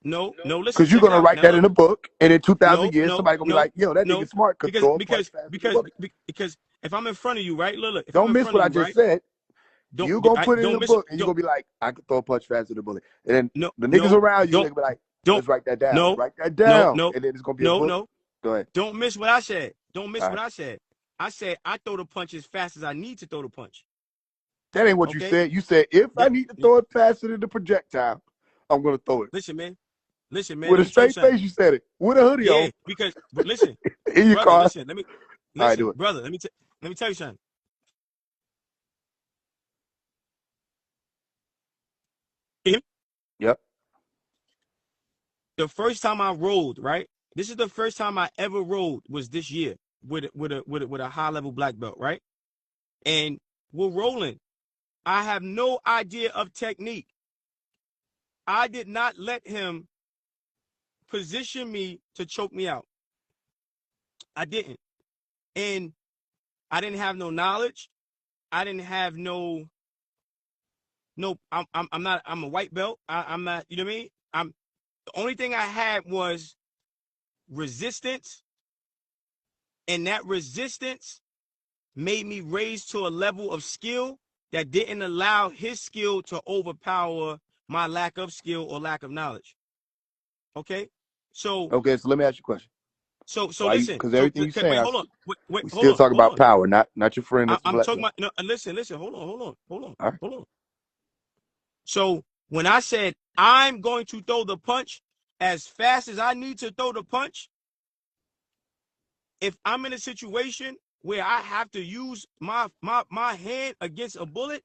No, listen, Because you're check it gonna out. write Now that in look, a book, and in 2,000 years, no, somebody gonna be like, "Yo, that nigga smart could because throw a punch faster than a bullet." if I'm in front of you, right? Look, if I'm Don't in miss front what of I you, just right? said. You gonna put it in Don't a miss it. book, and you're gonna be like, "I could throw a punch faster than a bullet." And then No, the niggas around you, they don't, gonna be like, don't, "Let's write that down. no, Write that no, down." no, And then it's gonna be a book. no. Go ahead. Don't miss what I said. Don't miss All what right. I said. I said I throw the punch as fast as I need to throw the punch. That ain't what you Okay. said. You said if I That, need to throw it faster than the projectile, I'm gonna throw it. listen, man. Listen, man. With Let a me tell you straight something. face, you said it. With a hoodie Yeah, on. because but listen, In your brother. car. Listen. All right, do it. Brother. Let me tell you something. Yep. The first time I rolled, right? This is the first time I ever rolled was this year with a high level black belt, right? And we're rolling. I have no idea of technique. I did not let him position me to choke me out. I didn't. And I didn't have no knowledge. I didn't have no I'm not I'm a white belt. I'm not, you know what I mean? The only thing I had was resistance, and that resistance made me raise to a level of skill that didn't allow his skill to overpower my lack of skill or lack of knowledge. Okay? So Okay, so let me ask you a question. so Why? listen. Because So everything you wait, saying, hold on. Wait, we hold still on. talk Hold about on. power, not your friend that's a I'm black talking belt. about no, listen. Hold on. All right. Hold on. So when I said I'm going to throw the punch as fast as I need to throw the punch, if I'm in a situation where I have to use my hand against a bullet,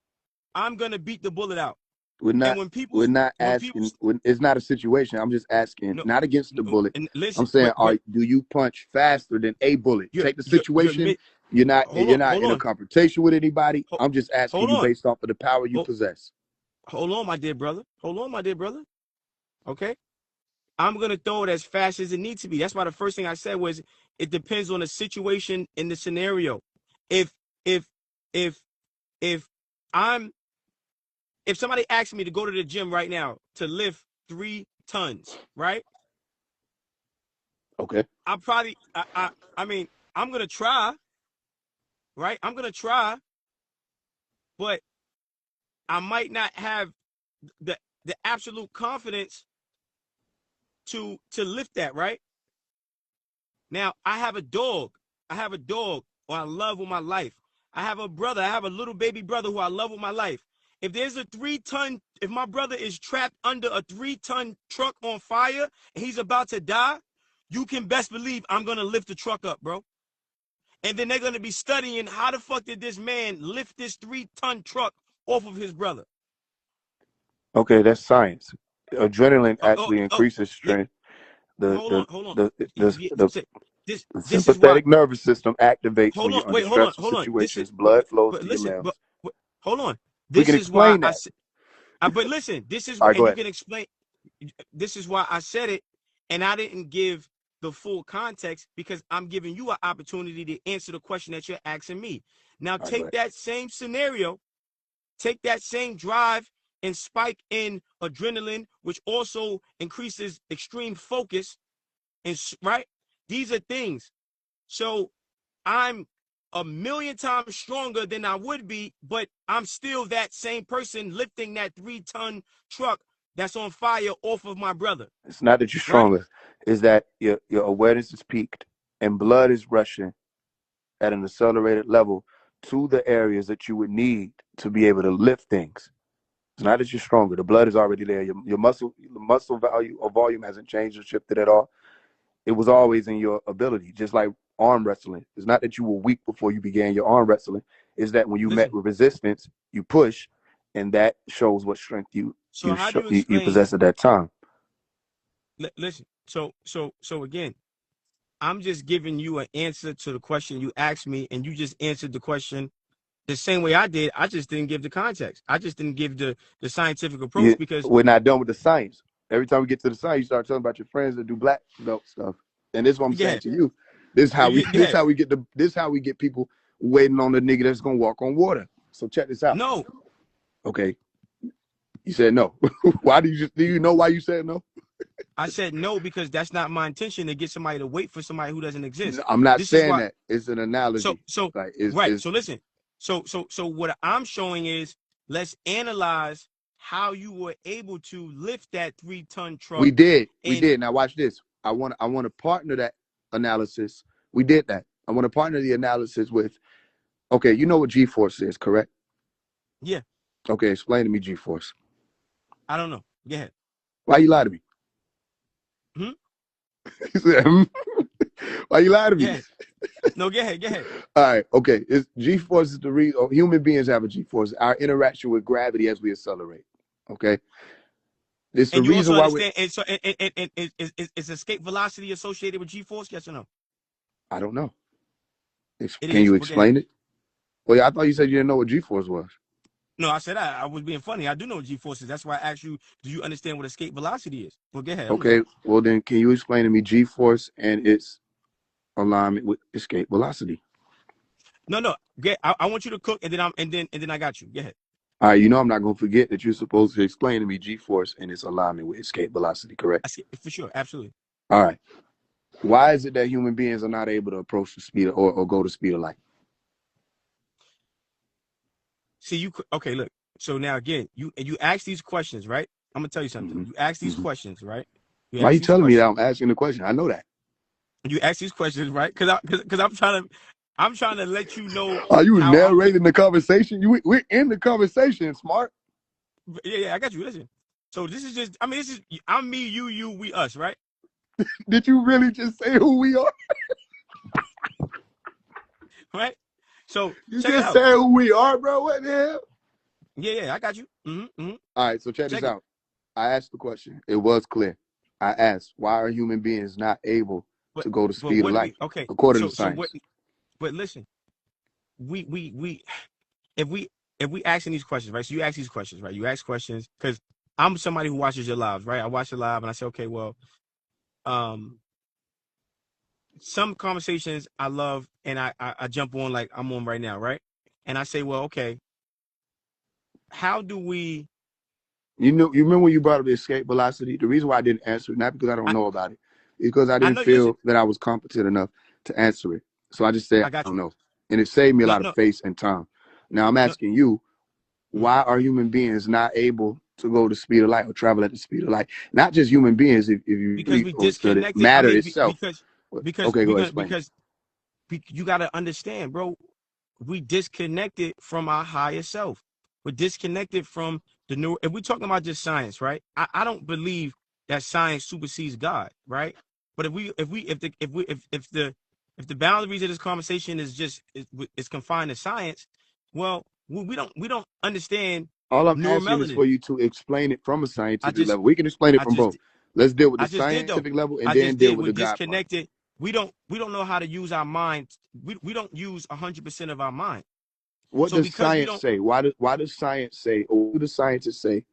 I'm gonna beat the bullet out. We're And not when people asking. It's not a situation. I'm just asking, no, not against the bullet. and I'm listen, saying, do you punch faster than a bullet? Take the situation. You're not hold in a on, confrontation with anybody. I'm just asking hold you on, based off of the power you possess. hold on, my dear brother. Hold on, my dear brother. Okay, I'm gonna throw it as fast as it needs to be. That's why the first thing I said was it depends on the situation in the scenario. If if if if I'm if somebody asks me to go to the gym right now to lift 3 tons, right? Okay. I mean, I'm gonna try, right? I'm gonna try, but I might not have the absolute confidence to lift that, right? Now, I have a dog. Who I love with my life. I have a brother. I have a little baby brother who I love with my life. If my brother is trapped under a 3-ton truck on fire and he's about to die, you can best believe I'm gonna lift the truck up, bro. And then they're gonna be studying how the fuck did this man lift this 3-ton truck off of his brother. Okay, that's science. Adrenaline Oh, actually oh, increases yeah. strength. The Hold on, the hold on. the the, Yeah, the, the this is why. sympathetic nervous system activates when Hold on, you're under wait, hold on, stressful hold on. This is, situations. Blood flows but to your listen, limbs. but hold on. We This can is why explain I that. said. But listen, this is All why, right, and go you ahead. can explain. This is why I said it, and I didn't give the full context because I'm giving you an opportunity to answer the question that you're asking me. Now, All right, go take ahead. that same scenario, take that same drive and spike in adrenaline, which also increases extreme focus, and right. These are things. So I'm a million times stronger than I would be, but I'm still that same person lifting that 3-ton truck that's on fire off of my brother, It's not that you're right? stronger. It's that your awareness is peaked and blood is rushing at an accelerated level to the areas that you would need to be able to lift things. It's not that you're stronger. The blood is already there. Your muscle value or volume hasn't changed or shifted at all. It was always in your ability, just like arm wrestling. It's not that you were weak before you began your arm wrestling. It's that when you met Listen, with resistance, you push, and that shows what strength so how do you you explain? possess at that time. Listen, so again, I'm just giving you an answer to the question you asked me, and you just answered the question the same way I did. I just didn't give the context. I just didn't give the scientific approach because We're not done with the science. Every time we get to the science, you start talking about your friends that do black belt stuff. And this is what I'm saying yeah, to you. This is how we yeah, this is how we get people waiting on the nigga that's gonna walk on water. So check this out. no. Okay. You said no. Why do you know why you said no? I said no because that's not my intention to get somebody to wait for somebody who doesn't exist. I'm not This is saying why. that. It's an So analogy. so Like right. is So listen. So what I'm showing is let's analyze how you were able to lift that 3-ton truck. we did. We And did. Now watch this. I want to partner that analysis. We did that. I want to partner the analysis with, okay, you know what G force is, correct? yeah, Okay, explain to me G force. I don't know. Go ahead. Why you lie to me? Hmm? He said, why you lie to me? Yeah. No, go ahead. Go ahead. All right, okay. It's G force is the reason human beings have a G force. Our interaction with gravity as we accelerate. Okay, it's the And you reason also why we. understand. And so, is escape velocity associated with G-force? Yes or no? I don't know. It Can is. you But go ahead. explain it? Well, yeah, I thought you said you didn't know what G force was. No, I said I was being funny. I do know what G-force is. That's why I asked you, do you understand what escape velocity is? Well, go ahead. I'm Okay, listening. well then, can you explain to me G force and its alignment with escape velocity? No. I want you to cook, and then I got you. Go ahead. All right, you know I'm not gonna forget that you're supposed to explain to me G force and its alignment with escape velocity, correct? I see, for sure, absolutely. All right. Why is it that human beings are not able to approach the speed or go to speed of light? See, okay? Look. So now again, you ask these questions, right? I'm gonna tell you something. Mm-hmm. You ask these Mm-hmm. questions, right? You Why are ask you these telling me that questions. I'm asking the question? I know that. You ask these questions, right? Because I'm trying to let you know Are you how I'm. narrating the conversation? We're in the conversation, smart. Yeah, I got you. Listen. So this is just. I mean, this is. I'm me, you, we, us, right? Did you really just say who we are? Right. So You check it just out. said who we are, bro. What the hell? Yeah, I got you. All right, so check this Check it. out. I asked the question. It was clear. I asked, why are human beings not able But to go to but speed of what do light, we? Okay. according to So what? science? But listen, we if we asking these questions, right? So you ask these questions, right? You ask questions because I'm somebody who watches your lives, right? I watch the live and I say, okay, well, um, some conversations I love and I jump on like I'm on right now, right? And I say, well, okay, how do we? You remember when you brought up the escape velocity? The reason why I didn't answer it, not because I don't I, know about it, because I I didn't know. Listen, feel that I was competent enough to answer it. So I just said, I I got don't you. know. And it saved me a No, lot of no, face and time. Now I'm no. asking you, Mhm. why are human beings not able to go the speed of light or travel at the speed of light? Not just human beings, if you Because really we go into the disconnected. I matter mean, itself. because Okay, we're go ahead, gonna explain it. because you got to understand, bro. We disconnected from our higher self. We're disconnected from the new. If we're talking about just science, right? I don't believe that science supersedes God, right? But if the boundaries of this conversation is confined to science, well, we don't understand All I'm asking is Neuromelanin. for you to explain it from a I scientific just level. We can explain it I from just both. Let's deal with the I just did though. scientific level and I then just deal did. with We're the God part. disconnected. We don't know how to use our mind. We don't use 100% of our mind. What So does because we science don't, say? Why does science say, or what do the scientists say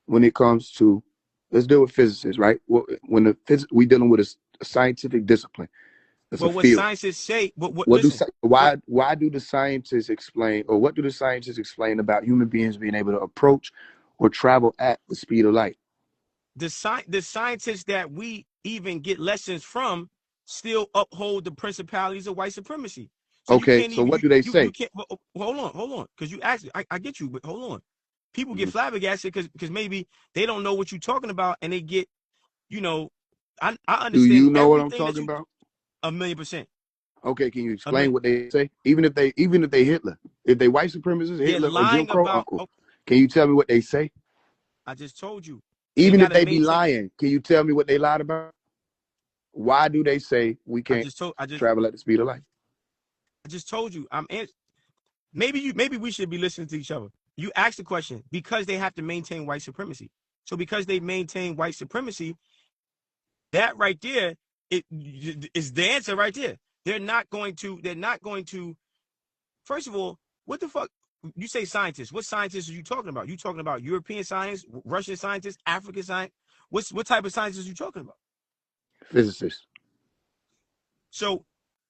when it comes to, let's deal with physicists, right? When we dealing with a scientific discipline, it's a well, what field. scientists say, what What do listen, what why do the scientists explain, or what do the scientists explain about human beings being able to approach or travel at the speed of light? the scientists that we even get lessons from still uphold the principalities of white supremacy. So you Okay, can't so even what do they you say? can't hold on, because you asked, I get you, but hold on. People get Mhm. flabbergasted because maybe they don't know what you're talking about, and they get, you know, I Do understand you know what I'm everything that talking you about? 1,000,000%. Okay, can you A million. explain what they say? Even if they Hitler, if they white supremacists, They're Hitler or Jim lying Crow about. uncle, Oh, can you tell me what they say? I just told you, they Even got if to they be maintain. lying, can you tell me what they lied about? Why do they say we I can't just told. travel at the speed of light? I just told you. Maybe we should be listening to each other. You asked the question because they have to maintain white supremacy. So because they maintain white supremacy, that right there, it is the answer right there. They're not going to. They're not going to. First of all, what the fuck? You say scientists. What scientists are you talking about? You talking about European science, Russian scientists, African science? What type of scientists are you talking about? Physicists. So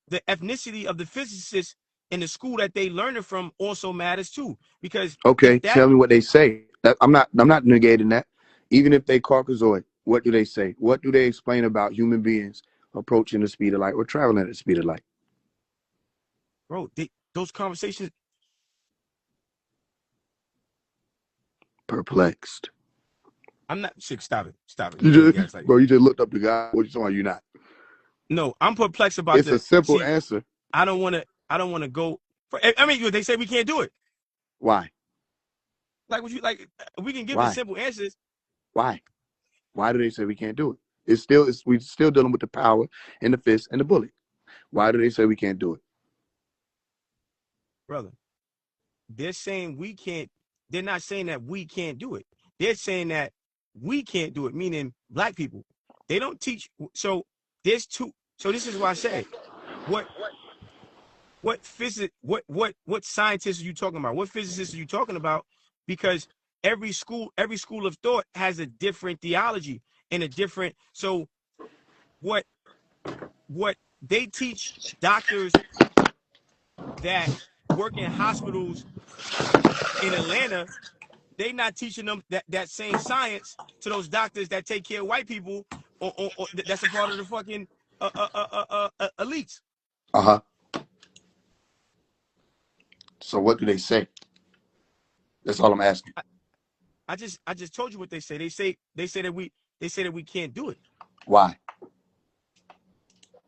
the ethnicity of the physicists in the school that they learn it from also matters too. Because if Okay, that, tell me what they say. I'm not negating that. Even if they Caucasoid, what do they say? What do they explain about human beings approaching the speed of light or traveling at the speed of light? bro, those conversations, Perplexed. I'm not sick. Stop it. Stop it. You You better just, gaslight. bro, you just looked up the guy. What you talking about? You not? No, I'm perplexed about It's a the. simple See, answer. I don't want to. I don't want to go. I mean, they say we can't do it. Why? Like, what you like? We can give the Why? simple answers, Why? Why do they say we can't do it? We still dealing with the power and the fist and the bullet. Why do they say we can't do it? brother. They're saying we can't. They're not saying that we can't do it. They're saying that we can't do it, meaning black people. They don't teach. So there's two. So this is why I say what what scientists are you talking about? What physicists are you talking about? Because every school of thought has a different theology and a different. So what what they teach doctors that work in hospitals in Atlanta, they not teaching them that same science to those doctors that take care of white people, or that's a part of the fucking elites. Uh-huh. So what do they say? That's all I'm asking. I just told you what they say. They say that we can't do it. Why?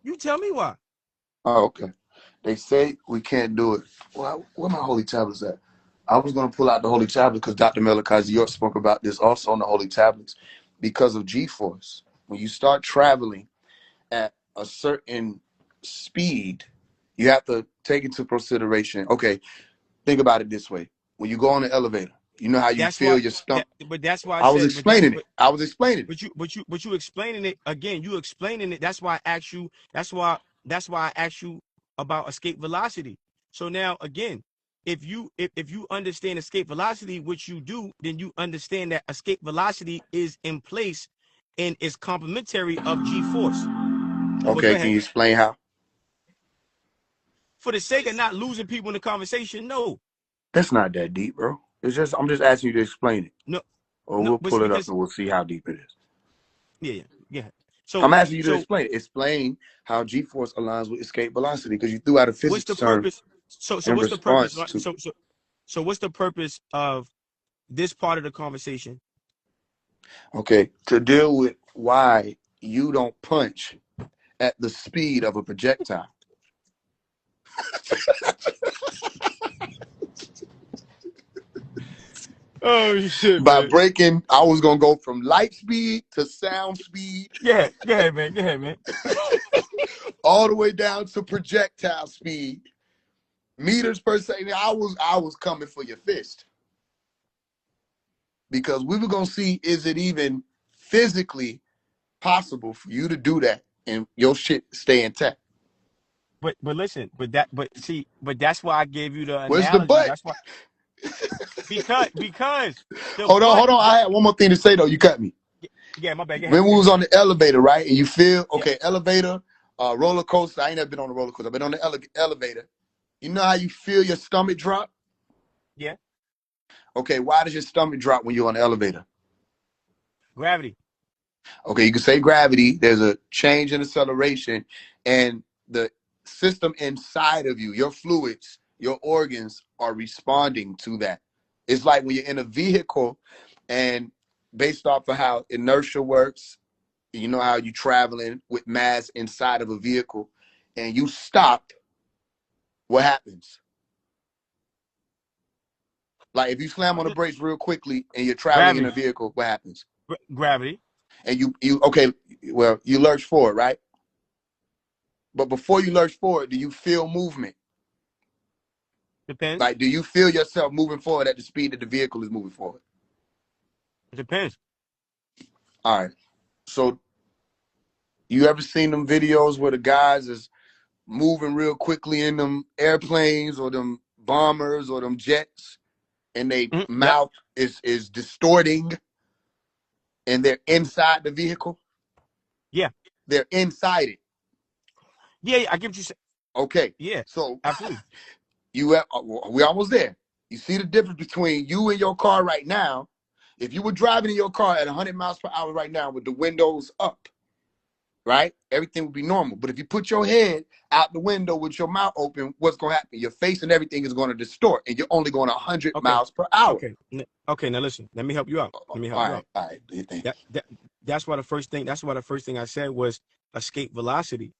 You tell me why. Oh, okay. They say we can't do it. Well, where my holy tablets at? I was going to pull out the holy tablets because Dr. Malachi York spoke about this also on the holy tablets because of G-force. When you start traveling at a certain speed, you have to take into consideration. Okay, think about it this way. When you go on the elevator, you know how you That's feel why. your stomach. But that's why I I was said. explaining it. I was explaining it. But you explaining it again. You explaining it. That's why I asked you. That's why I asked you about escape velocity. So now again, if you understand escape velocity, which you do, then you understand that escape velocity is in place and is complementary of G force. But go Okay, can ahead. you explain how? For the sake of not losing people in the conversation, no, That's not that deep, bro. It's just I'm just asking you to explain it. no, Or no. we'll But pull it up because and we'll see how deep it is. yeah. I'm So asking you to so explain it. Explain how G-force aligns with escape velocity because you threw out a what's the physics term purpose? So in what's the purpose? response to. So what's the purpose of this part of the conversation? Okay, to deal with why you don't punch at the speed of a projectile. Oh shit, By man. breaking, I was gonna go from light speed to sound speed, Go ahead, man. Go ahead, man. all the way down to projectile speed, meters per second. I was coming for your fist. because we were gonna see, is it even physically possible for you to do that and your shit stay intact? But listen, but that's why I gave you the Where's the analogy. butt? That's why because the Hold on, butt. hold on. I had one more thing to say though. You cut me. Yeah, my bad. Go ahead. When we was on the elevator, right? And you feel Yeah, okay, elevator, roller coaster. I ain't never been on a roller coaster. I've been on the elevator. You know how you feel your stomach drop? yeah. Okay, why does your stomach drop when you're on the elevator? Gravity. Okay, you can say gravity. There's a change in acceleration, and the system inside of you, your fluids, your organs are responding to that. It's like when you're in a vehicle, and based off of how inertia works, you know how you traveling with mass inside of a vehicle, and you stop. What happens? Like if you slam on the brakes real quickly and you're traveling in a Gravity. vehicle, what happens? Gravity. And you okay, well, you lurch forward, right? But before you lurch forward, do you feel movement? Depends. Like, do you feel yourself moving forward at the speed that the vehicle is moving forward? It depends. All right. So, you ever seen them videos where the guys is moving real quickly in them airplanes or them bombers or them jets, and they Yep. mouth is distorting, and they're inside the vehicle? Yeah. They're inside it. Yeah. I get what you say. Okay. Yeah. So Absolutely. we almost there. You see the difference between you and your car right now. If you were driving in your car at 100 miles per hour right now with the windows up, right, everything would be normal. But if you put your head out the window with your mouth open, what's going to happen? Your face and everything is going to distort, and you're only going 100 Okay. miles per hour. Okay. Okay. Now listen. Let me help you out. Let me help you out. All right. Do you think? That's why the first thing. That's why the first thing I said was escape velocity.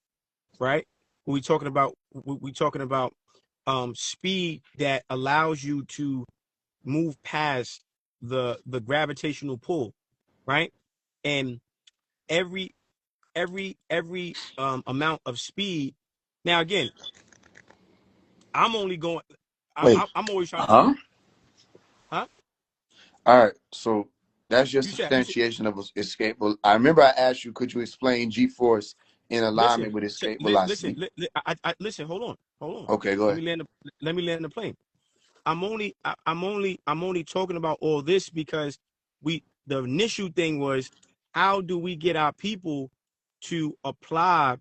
Right. We talking about. We talking about speed that allows you to move past the gravitational pull, right? And every amount of speed. Now again, I'm only going. Wait. I'm always trying. Huh? Huh? All right. So that's your You said. substantiation of escape. I remember I asked you, could you explain G-force in alignment Listen. with escape Listen. velocity? Listen. Hold on. Okay, go Let ahead. me land. Let me land the plane. I'm only talking about all this because the initial thing was how do we get our people to apply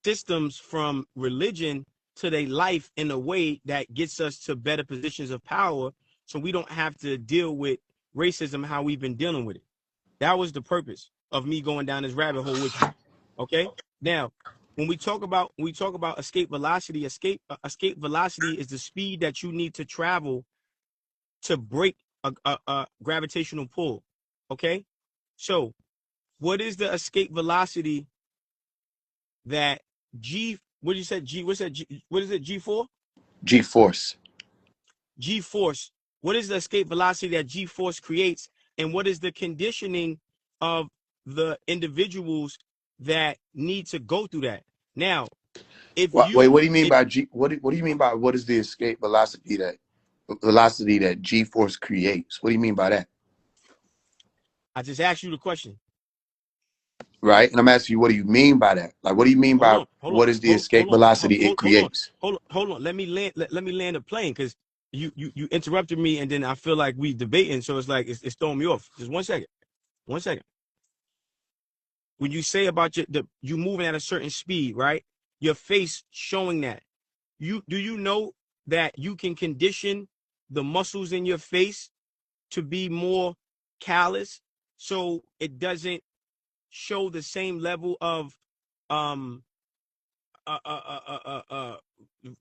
systems from religion to their life in a way that gets us to better positions of power so we don't have to deal with racism how we've been dealing with it. That was the purpose of me going down this rabbit hole with you. Okay? Now, when we talk about escape velocity, escape velocity is the speed that you need to travel to break a gravitational pull. Okay, so what is the escape velocity that G? What did you say? G? What's that? G, what is it? G4? G-force. G force. What is the escape velocity that G force creates, and what is the conditioning of the individuals that need to go through that? Now, Wait, what do you mean if by G? What do you mean by what is the escape velocity that G-force creates? What do you mean by that? I just asked you the question. Right, and I'm asking you, what do you mean by that? Like, what do you mean by what is the escape velocity it creates? Hold on. Let me land a plane because you interrupted me and then I feel like we debating, so it's like it's throwing me off. Just 1 second. 1 second. When you say about you moving at a certain speed, right? Your face showing that. Do you know that you can condition the muscles in your face to be more callous so it doesn't show the same level of um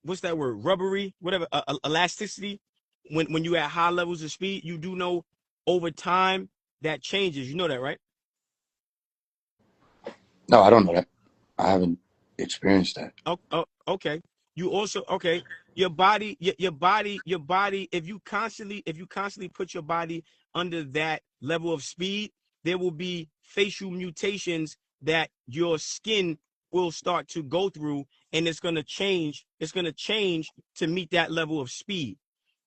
what's that word, rubbery, whatever, elasticity when you at high levels of speed. You do know over time that changes, you know that, right? No, I don't know that. I haven't experienced that. Okay. You also, okay, your body, your body, if you constantly put your body under that level of speed, there will be facial mutations that your skin will start to go through, and it's going to change to meet that level of speed.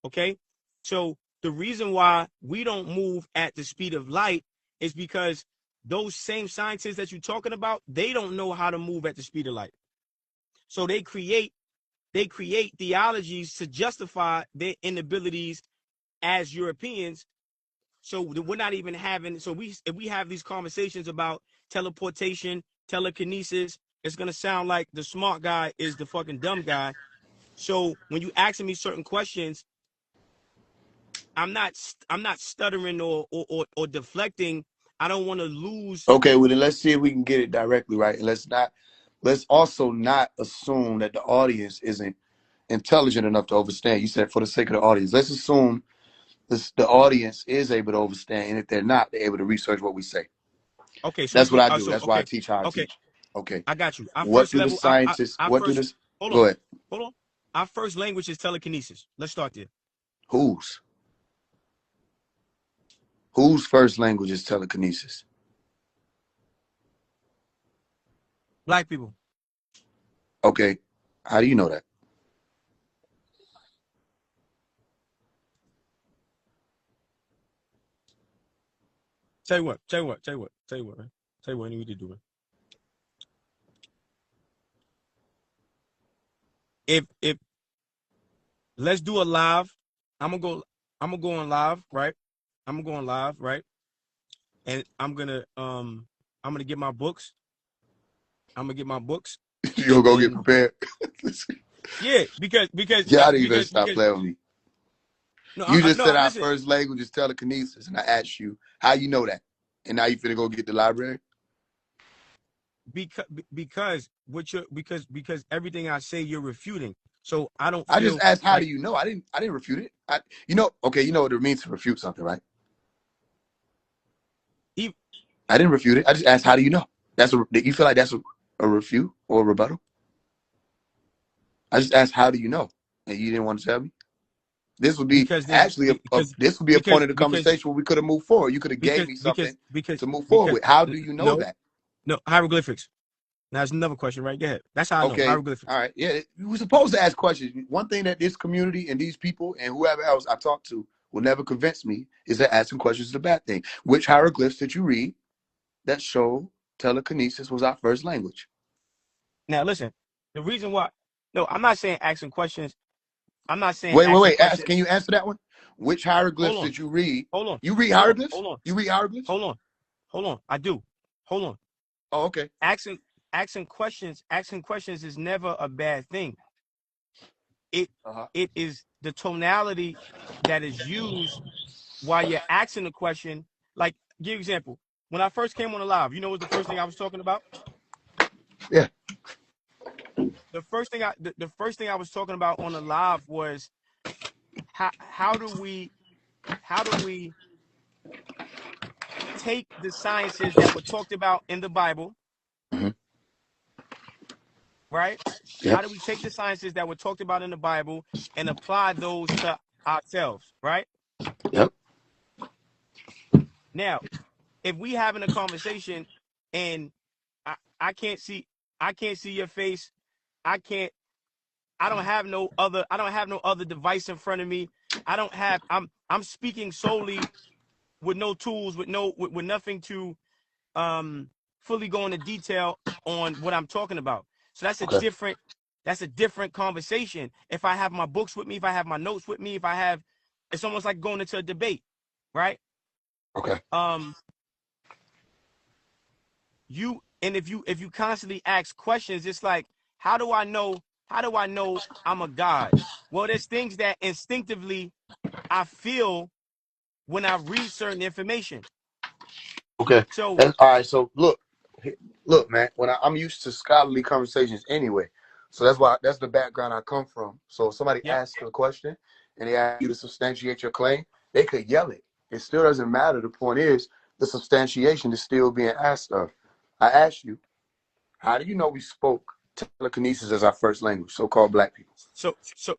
Okay, so the reason why we don't move at the speed of light is because those same scientists that you're talking about, they don't know how to move at the speed of light. So they create theologies to justify their inabilities as Europeans. So we're not even having, if we have these conversations about teleportation, telekinesis, it's going to sound like the smart guy is the fucking dumb guy. So when you asking me certain questions, I'm not stuttering or deflecting. I don't want to lose. Okay, well then let's see if we can get it directly right. And let's also not assume that the audience isn't intelligent enough to understand. You said for the sake of the audience. Let's assume the audience is able to understand, and if they're not, they're able to research what we say. Okay, so that's what I do. That's why I teach how I teach. Okay, I got you. What do the scientists? What do this? Go ahead. Hold on. Our first language is telekinesis. Let's start there. Whose first language is telekinesis? Black people. Okay, how do you know that? Tell you what, man. Tell you what you need to do, man. If let's do a live, I'm gonna go on live, right? I'm gonna go on live, right? And I'm gonna get my books. I'm gonna get my books. You'll go get prepared. Yeah, because y'all didn't even stop playing with me. No, you just said our first language is telekinesis, and I asked you how you know that, and now you finna go get the library. Because everything I say you're refuting. So I don't. I just asked how do you know? I didn't refute it. Okay, you know what it means to refute something, right? I didn't refute it. I just asked how do you know? You feel like that's a refute or a rebuttal? I just asked how do you know, and you didn't want to tell me. This would be this would be a point of the conversation where we could have moved forward. You could have gave me something to move forward with. How do you know that? No, hieroglyphics. Now that's another question, right? Go ahead. That's how I know. Hieroglyphics. All right. Yeah, we're supposed to ask questions. One thing that this community and these people and whoever else I talk to will never convince me is that asking questions is a bad thing. Which hieroglyphs did you read that show telekinesis was our first language? Now listen, the reason why. No, I'm not saying asking questions. I'm not saying. Wait. Can you answer that one? Which hieroglyphs did you read? Hold on. You read hieroglyphs? Hold on. You read hieroglyphs? Hold on. I do. Hold on. Oh, okay. Asking questions is never a bad thing. It is the tonality that is used while you're asking the question. Like, give you example. When I first came on the live, you know what the first thing I was talking about? Yeah. The first thing I was talking about on the live was how do we take the sciences that were talked about in the Bible, right? Yep. How do we take the sciences that were talked about in the Bible and apply those to ourselves, right? Yep. Now, if we having a conversation and I can't see your face, I don't have no other device in front of me. I'm speaking solely with no tools, with nothing to fully go into detail on what I'm talking about. So that's a different conversation. If I have my books with me, if I have my notes with me, it's almost like going into a debate, right? Okay. If you constantly ask questions, it's like, how do I know I'm a god? Well, there's things that instinctively I feel when I read certain information. Okay. So all right. So look, man. When I'm used to scholarly conversations anyway, so that's the background I come from. So if somebody asks a question and they ask you to substantiate your claim, they could yell it. It still doesn't matter. The point is the substantiation is still being asked of. I asked you, how do you know we spoke telekinesis as our first language, so-called black people?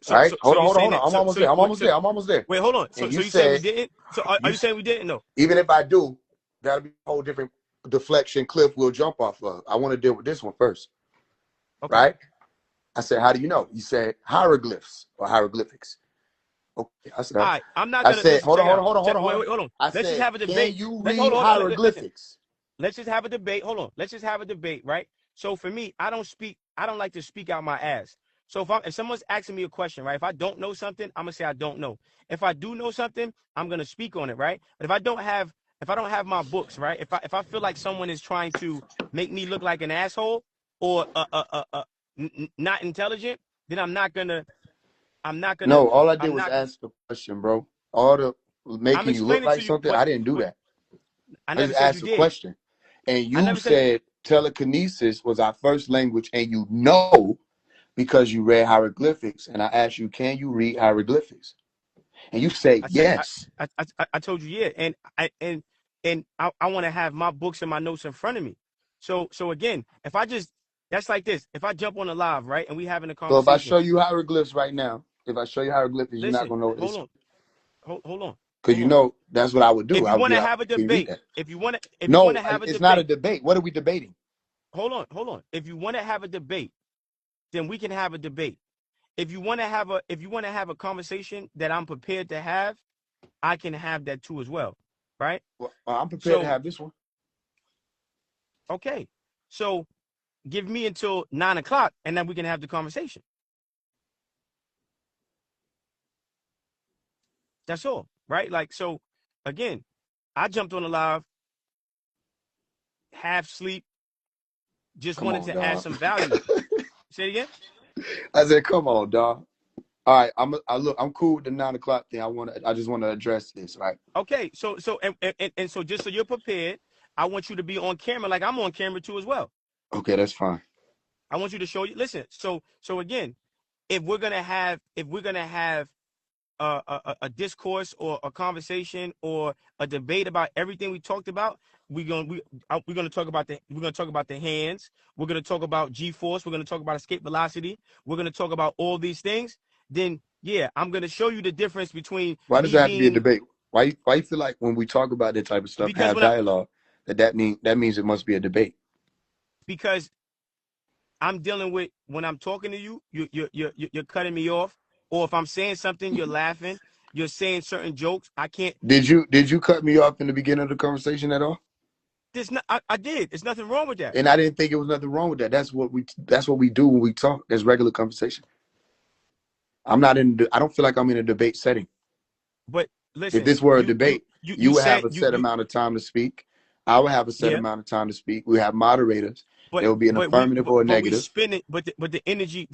Right? Hold on. I'm almost there. Wait, hold on. So you saying we didn't? So are you saying we didn't? No. Even if I do, that'll be a whole different deflection cliff we'll jump off of. I want to deal with this one first. Okay. Right? I said, how do you know? You said hieroglyphs or hieroglyphics. Okay, I said, All right, I'm not I gonna said, listen. hold Check on, it hold out. on, hold on, hold on, hold on. Wait, hold on. I Let's just said, have a can debate. you Let's hold read on. Listen. hieroglyphics? Let's just have a debate. Hold on. Let's just have a debate, right? So for me, I don't like to speak out my ass. So if someone's asking me a question, right? If I don't know something, I'm gonna say I don't know. If I do know something, I'm gonna speak on it, right? But if I don't have my books, right? If I feel like someone is trying to make me look like an asshole or not intelligent, then I'm not gonna No, all I did I'm was not ask the question, bro. All the I'm making you look explaining like to you something, I didn't do what that. I I never just said you asked a did. question. And I you never said said telekinesis was our first language, and you know because you read hieroglyphics. And I asked you, can you read hieroglyphics? And you said I said yes. I told you yeah, and I want to have my books and my notes in front of me. So again, if I just that's like this. If I jump on the live, right, and we having a So if I conversation, show you hieroglyphs right now, if I show you hieroglyphics, you're not listen, gonna know what hold this on, hold on, because hold you on. know that's what I would do. If I you would want be to like, have a can you read debate, that? if you want No, to have a it's not a debate, debate. What are we debating? hold on. If you want to have a debate, then we can have a debate. If you want to have a conversation that I'm prepared to have, I can have that too as well, right? Well, I'm prepared to So have this one. okay, so give me until 9 o'clock, and then we can have the conversation. That's all, right? Like so, again, I jumped on the live, half sleep, just Come wanted on, to add dog. some value. Say it again. I said, come on, dog. All right, I'm cool with the 9 o'clock thing. I just want to address this, right? Okay, and so just so you're prepared, I want you to be on camera, like I'm on camera too as well. Okay, that's fine. I want you to show you. Listen, so again, if we're gonna have a discourse or a conversation or a debate about everything we talked about, we're gonna talk about the hands. We're gonna talk about G-force. We're gonna talk about escape velocity. We're gonna talk about all these things. Then yeah, I'm gonna show you the difference between Why does me it have to be a being debate? Why you feel like when we talk about that type of stuff, because have when I dialogue, that means it must be a debate? because I'm dealing with when I'm talking to you, you're cutting me off, or if I'm saying something, you're laughing. You're saying certain jokes. I can't. Did you cut me off in the beginning of the conversation at all? This not. I did. There's nothing wrong with that. And I didn't think it was nothing wrong with that. That's what we do when we talk. There's regular conversation. I don't feel like I'm in a debate setting. But If listen, this were a debate, you you would have said a set amount of time to speak. I would have a set yeah. amount of time to speak. We have moderators. But There will be an affirmative or a but we negative. spin it. But the energy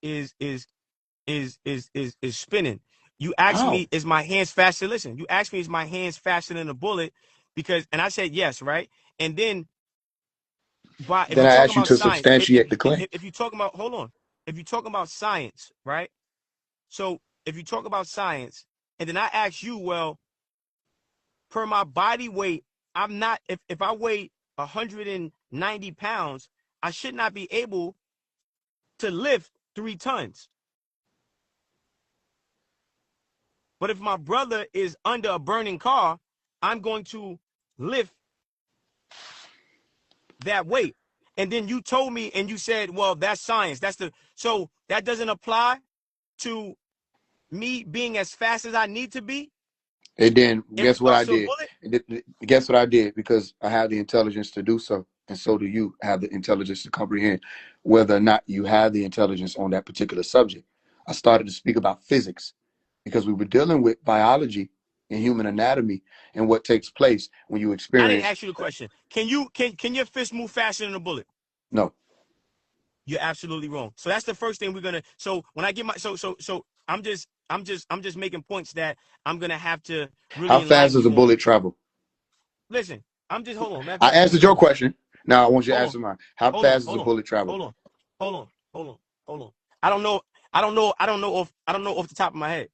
is spinning. You asked How? me, is my hands faster? Listen, you asked me, is my hands faster than a bullet? And I said yes, right? And then if Then you're I talking asked you about to science, substantiate the claim. if you're talking about hold on, if you're talking about science, right? So if you talk about science, and then I ask you, well, per my body weight, I'm not. If I weigh 190 pounds, I should not be able to lift 3 tons. But if my brother is under a burning car, I'm going to lift that weight. And then you told me and you said, well, that's science. So that doesn't apply to me being as fast as I need to be And then in guess what I regards to a did? bullet. Guess what I did? Because I have the intelligence to do so, and so do you have the intelligence to comprehend whether or not you have the intelligence on that particular subject. I started to speak about physics because we were dealing with biology and human anatomy and what takes place when you I didn't experience. ask you the question. Can your fist move faster than a bullet? No. You're absolutely wrong. So that's the first thing we're gonna. So when I get my so I'm just making points that I'm gonna have to How really fast enlighten does a you on. bullet travel? Listen, I'm just hold on. Matter of I fact, answered your question. Now I want you to hold on, answer mine. How hold on, fast does a hold on, bullet travel? hold on, hold on, hold on, hold on. I don't know off the top of my head.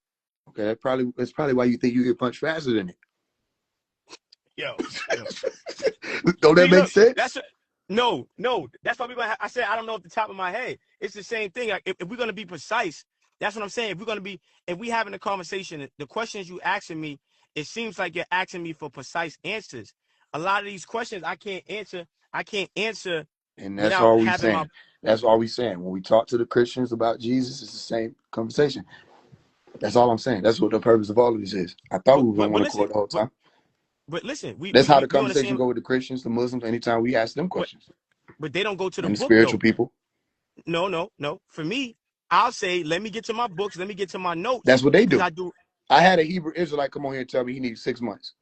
Okay, that's probably why you think you get punched faster than it. Yo. Don't that See, make look, sense? no. That's why I said I don't know off the top of my head. It's the same thing. Like if we're gonna be precise, that's what I'm saying. If we having a conversation, the questions you asking me, it seems like you're asking me for precise answers. A lot of these questions I can't answer. I can't answer And that's without all we having my. saying. That's all we saying. When we talk to the Christians about Jesus, it's the same conversation. That's all I'm saying. That's what the purpose of all of this is. I thought But we was on but one listen, accord the whole time. but listen, That's how the we on the conversation same. go with the Christians, the Muslims, anytime we ask them But questions. they don't go to the And the book spiritual though. people. No. For me, I'll say, let me get to my books, let me get to my notes, That's what they because do. I had a Hebrew Israelite come on here and tell me he needs 6 months.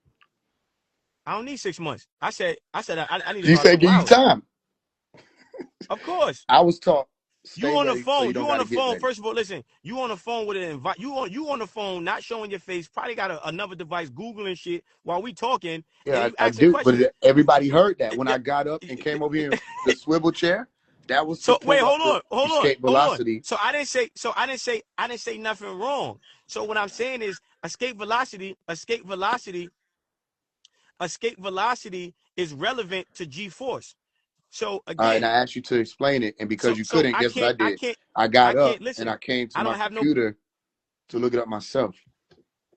I don't need 6 months. I said I need He about a said couple give you hours. time. Of course. I was taught You stay on the ready so you phone. don't You on gotta the get phone. ready. First of all, listen. You on the phone with an invite. You on the phone, not showing your face. Probably got another device, googling shit while we talking, and Yeah, you I asking do, questions. but everybody heard that when Yeah. I got up and came over here in the swivel chair. That was to So wait, pull up the escape hold on. velocity. So I didn't say nothing wrong. So what I'm saying is escape velocity is relevant to G-force. So All right, and again, I asked you to explain it, and because you so couldn't, guess what I I did? can't I got up and listen. I came to I my don't have no computer to look it up myself.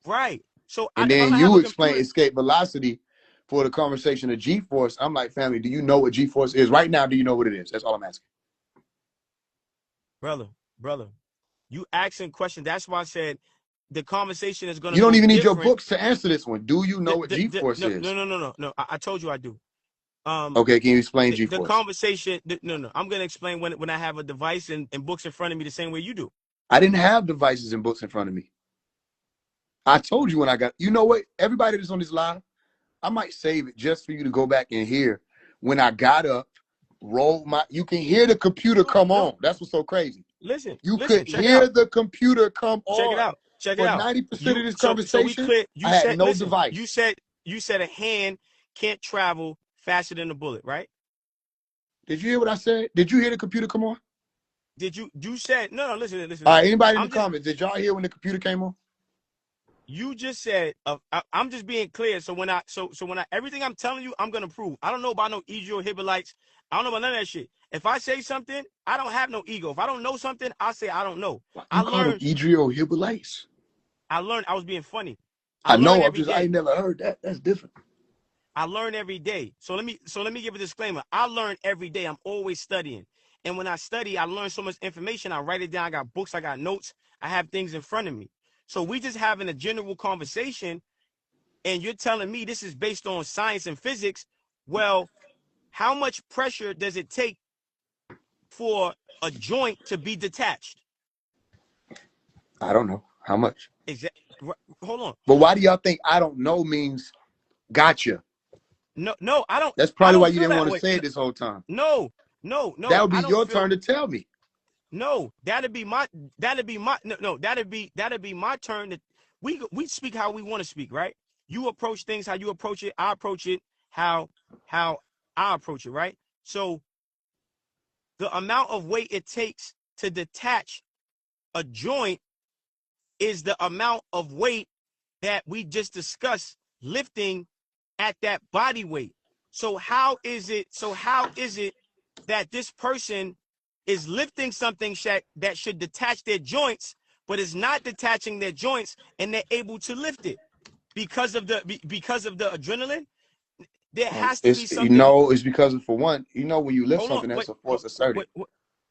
right. So And if I then don't have you a explain computer, escape velocity for the conversation of G-force. I'm like, family, do you know what G-force is? Right now, do you know what it is? That's all I'm asking. brother, you asking questions. That's why I said the conversation is going to You don't go even need your different. books to answer this one. Do you know what G-force No, is? I told you I do. Okay, can you explain The G-force? conversation. No. I'm going to explain when I have a device and books in front of me the same way you do. I didn't have devices and books in front of me. I told you when I got, you know what? Everybody that's on this live, I might save it just for you to go back and hear when I got up, rolled you can hear the computer come No. on. That's what's so crazy. Listen. You could Check it hear out. the computer come Check it on. out. Check it For out. 90% of this So we conversation, clear. I You had said, no listen. device. You said a hand can't travel faster than a bullet, right? Did you hear what I said? Did you hear the computer come on? Did you said no? Listen. All right, anybody in the I'm just comments, did y'all hear when the computer came on? You just said I'm just being clear. So when I everything I'm telling you, I'm gonna prove. I don't know about no ego Hebrides. I don't know about none of that shit. If I say something, I don't have no ego. If I don't know something, I say I don't know. You called him Idrio Hibberlites. I learned. I was being funny. I I learn know. every I day. ain't never heard that. That's different. I learn every day. So let me give a disclaimer. I learn every day. I'm always studying. And when I study, I learn so much information. I write it down. I got books, I got notes, I have things in front of me. So we just having a general conversation, and you're telling me this is based on science and physics. Well, how much pressure does it take for a joint to be detached? I don't know how much. Exactly. Hold on. But why do y'all think I don't know means gotcha? No, I don't. That's I probably why don't you feel didn't that want to way. say it this whole time. No, That would be I don't your feel. turn to tell me. No, that'd be my that'd be my turn. To, we speak how we want to speak, right? You approach things how you approach it. I approach it how I approach it, right? So the amount of weight it takes to detach a joint is the amount of weight that we just discussed lifting at that body weight. So how is it that this person is lifting something that should detach their joints, but is not detaching their joints, and they're able to lift it because of the adrenaline? There has to be It's something. it's because for one, when you lift Hold on, something, that's wait, a force asserted.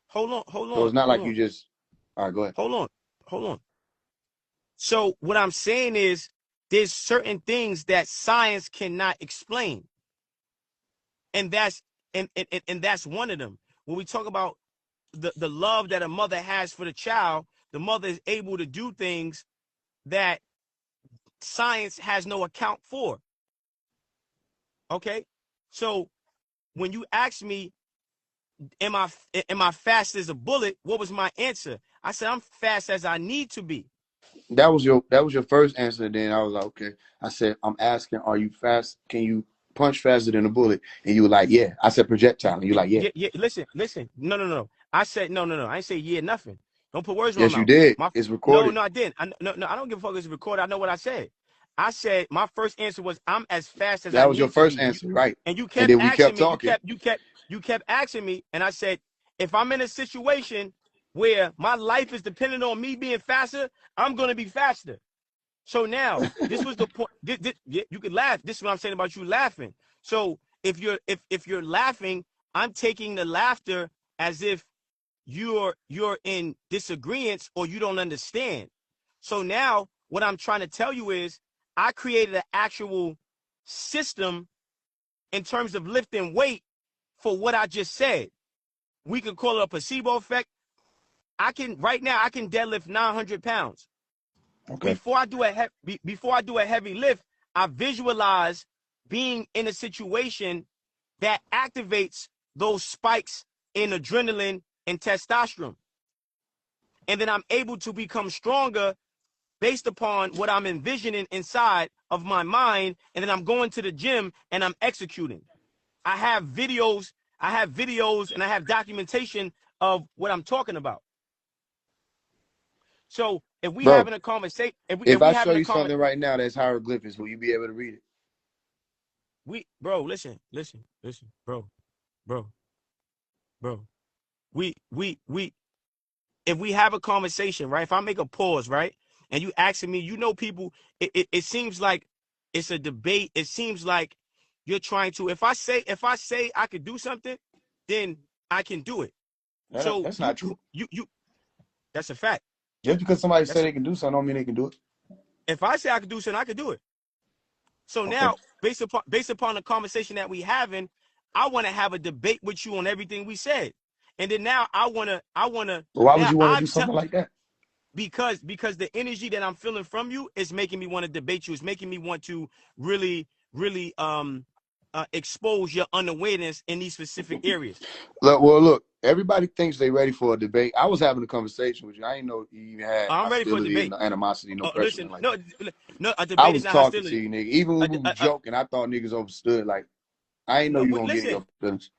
hold So it's not like on, you just. All right, go ahead. hold on. So what I'm saying is there's certain things that science cannot explain. And that's and that's one of them. When we talk about the love that a mother has for the child, the mother is able to do things that science has no account for. Okay? So when you ask me, am I fast as a bullet? What was my answer? I said I'm fast as I need to be. That was your first answer. Then I was like, okay. I said, I'm asking, are you fast? Can you punch faster than a bullet? And you were like, yeah. I said projectile, and you like, yeah. Yeah. Listen. No. I said no. I ain't say yeah nothing. Don't put words in my Yes, you mouth. did. It's recorded. No, I didn't. No, I don't give a fuck if it's recorded. I know what I said. I said my first answer was I'm as fast as I That was your need to first be. answer, right? And you And kept then we asking kept me. talking. You kept asking me, and I said if I'm in a situation where my life is dependent on me being faster, I'm gonna be faster. So now this was the point. You could laugh. This is what I'm saying about you laughing. So if you're laughing, I'm taking the laughter as if you're in disagreement or you don't understand. So now what I'm trying to tell you is I created an actual system in terms of lifting weight for what I just said. We could call it a placebo effect. Right now I can deadlift 900 pounds. Okay. Before I do a heavy lift, I visualize being in a situation that activates those spikes in adrenaline and testosterone. And then I'm able to become stronger based upon what I'm envisioning inside of my mind. And then I'm going to the gym and I'm executing. I have videos and I have documentation of what I'm talking about. So if we Bro, having a conversation, if I show you something right now that's hieroglyphics, will you be able to read it? Bro, listen, bro. If we have a conversation, right? If I make a pause, right, and you asking me, you know, people, it seems like it's a debate. It seems like you're trying to. If I say I could do something, then I can do it. So That's not true. You that's a fact. Just because somebody say they can do something, don't mean they can do it. If I say I can do something, I can do it. So now, based upon the conversation that we having, I want to have a debate with you on everything we said. And then now I wanna. But why would you want to do something like that? Because the energy that I'm feeling from you is making me want to debate you. It's making me want to really expose your unawareness in these specific areas. Look, everybody thinks they ready for a debate. I was having a conversation with you. I didn't know you even had I'm ready for a debate. No animosity, no pressure. Listen, like no, a debate I was is not talking hostility. to you, nigga. Even when we were joking, I thought niggas understood. Like, I ain't know you gonna get your feelings.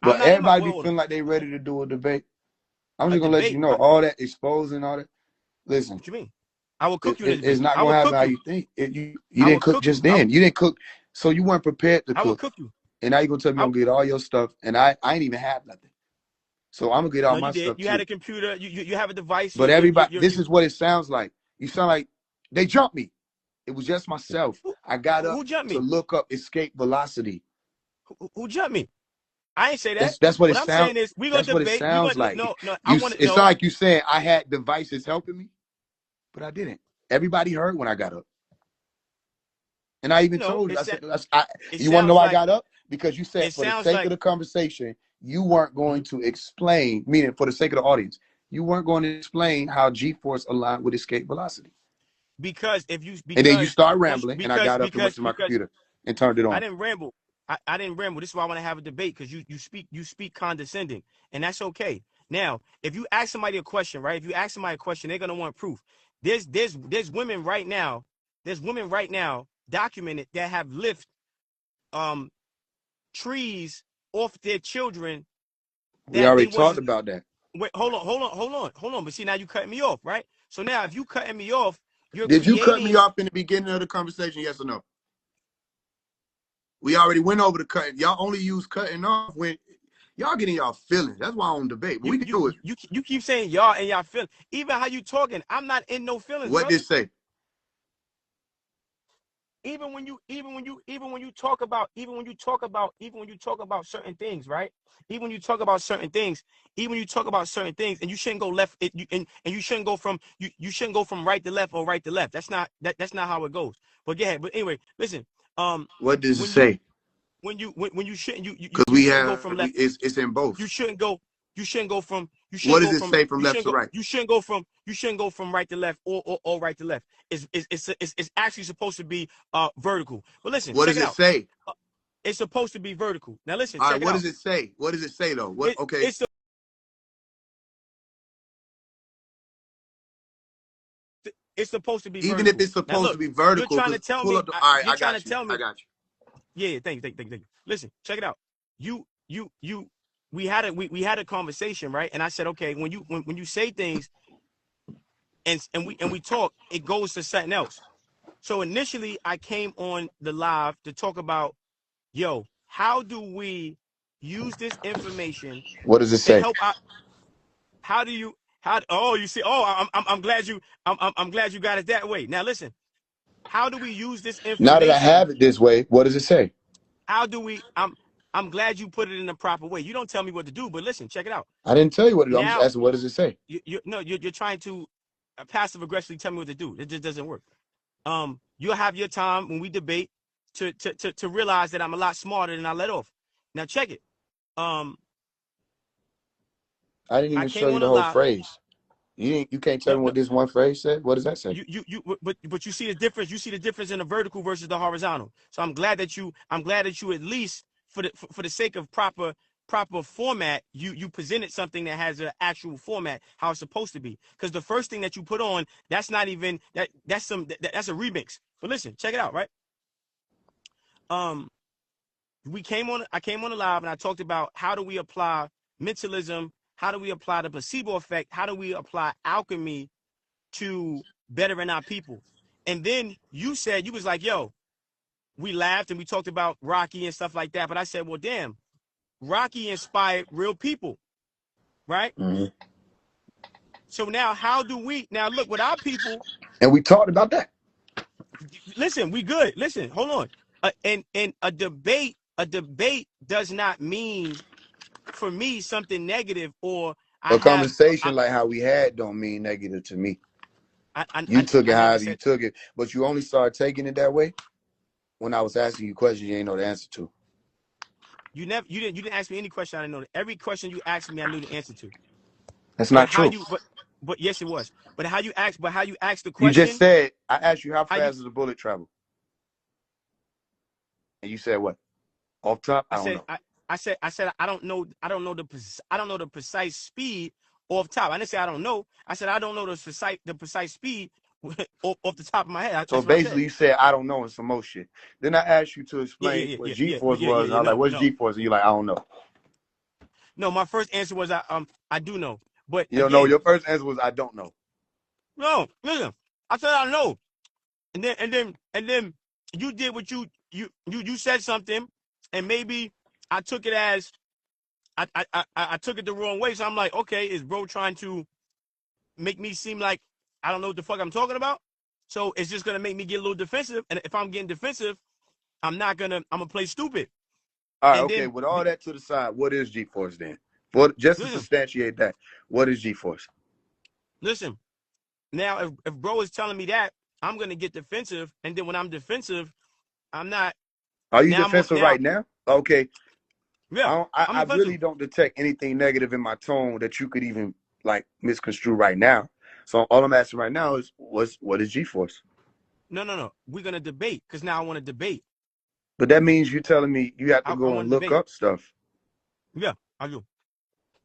But everybody be feeling like they ready to do a debate. I'm just gonna let you know, all that exposing, all that. Listen. What you mean? I will cook you. It's not gonna happen how you think. You didn't cook just then. You didn't cook, so you weren't prepared to cook. I will cook you. And now you're gonna tell me I'm gonna get all your stuff, and I ain't even have nothing. So I'm gonna get all my stuff. You had a computer. You have a device. But everybody, this is what it sounds like. You sound like they jumped me. It was just myself. I got up to look up escape velocity. Who jumped me? I ain't say that. That's what it sounds. What I'm saying is we gonna that's debate. What it sounds like. No, it's like you saying I had devices helping me, but I didn't. Everybody heard when I got up. And I even told you, I said, you want to know why I got up? Because you said for the sake of the conversation, you weren't going to explain, meaning for the sake of the audience, you weren't going to explain how G-force aligned with escape velocity. And then you start rambling, and I got up and went to my computer and turned it on. I didn't ramble. I didn't ramble. This is why I want to have a debate, because you speak condescending, and that's okay. Now, if you ask somebody a question, right? If you ask somebody a question, they're gonna want proof. There's women right now. There's women right now documented that have lifted trees off their children. We already talked about that. Wait, hold on. But see, now you cutting me off, right? So now, if you cutting me off, Did you cut me off in the beginning of the conversation? Yes or no? We already went over the cutting. Y'all only use cutting off when y'all getting y'all feelings. That's why I don't debate. But we can do it. You keep saying y'all and y'all feeling. Even how you talking, I'm not in no feelings. What did it say? Even when you talk about certain things, right? Even when you talk about certain things, and you shouldn't go left, and you shouldn't go from you shouldn't go from right to left or right to left. That's not how it goes. But go ahead. But anyway, listen. What does it say? When you shouldn't because we have go from left. It's in both. You shouldn't go from. What does it say from left to right? You shouldn't go from right to left or right to left. It's actually supposed to be vertical. But listen, what does it say? It's supposed to be vertical. Now listen. All right, what does it say? What does it say though? What? Okay. It's supposed to be even vertical. if it's supposed to be vertical. You're trying to tell me. All right, I got you. I got you. Yeah, thank you. Listen, check it out. We had a conversation, right? And I said, okay, when you say things and we talk, it goes to something else. So initially I came on the live to talk about, how do we use this information? What does it say? Help out? I'm glad you got it that way. Now listen, how do we use this information? Now that I have it this way, what does it say? How do we? I'm glad you put it in the proper way. You don't tell me what to do, but listen, check it out. I didn't tell you what to do. I'm just asking, what does it say? You're trying to passive aggressively tell me what to do. It just doesn't work. You'll have your time when we debate to realize that I'm a lot smarter than I let off. Now check it. I didn't I even show came you on the a whole live. phrase. You can't tell No, me no, what this one phrase said. What does that say? but you see the difference. You see the difference in the vertical versus the horizontal. So I'm glad that you at least for the sake of proper format, you presented something that has an actual format, how it's supposed to be. Because the first thing that you put on, that's not even that's a remix. But listen, check it out, right? I came on the live and I talked about how do we apply mentalism, how do we apply the placebo effect, how do we apply alchemy to bettering our people. And then you said, you was like, yo, we laughed and we talked about Rocky and stuff like that. But I said, well, damn, Rocky inspired real people, right? Mm-hmm. So now how do we now look with our people? And we talked about that. Listen, we good. Listen, hold on. And a debate does not mean for me something negative or I A have conversation like how we had don't mean negative to me. You I took it never however you said took it, but you only started taking it that way when I was asking you questions you ain't know the answer to. you didn't ask me any question I didn't know. Every question you asked me I knew the answer to. That's But not how true. you but yes it was. But how you asked the You just question, said, I asked you how how you fast does a bullet travel? And you said what? Off top? I don't know. I said I don't know the precise speed off top. I didn't say I don't know. I said I don't know the precise speed off the top of my head. So That's what I said. basically you said, I don't know, and some more shit. Then I asked you to explain what G-force was, and I was like, what's No, G-force? And you're like, I don't know. no. My first answer was I do know, but You don't know. again, Your first answer was, I don't know. no. Listen, I said I know, and then you did what you said something, and maybe I took it as I took it the wrong way. So I'm like, okay, is bro trying to make me seem like I don't know what the fuck I'm talking about? So it's just gonna make me get a little defensive. And if I'm getting defensive, I'm gonna play stupid. All right, And okay. then With all that to the side, what is G-force then? What, just to listen, substantiate that, what is G-force? listen. Now if bro is telling me that, I'm gonna get defensive. And then when I'm defensive, I'm not Are you now defensive right now? Okay. yeah, I'm I really defensive. don't detect anything negative in my tone that you could even like misconstrue right now. So all I'm asking right now is, what is G-force? No. We're gonna debate because now I want to debate. But that means you're telling me you have to I go want and to look debate. up stuff. Yeah, I do.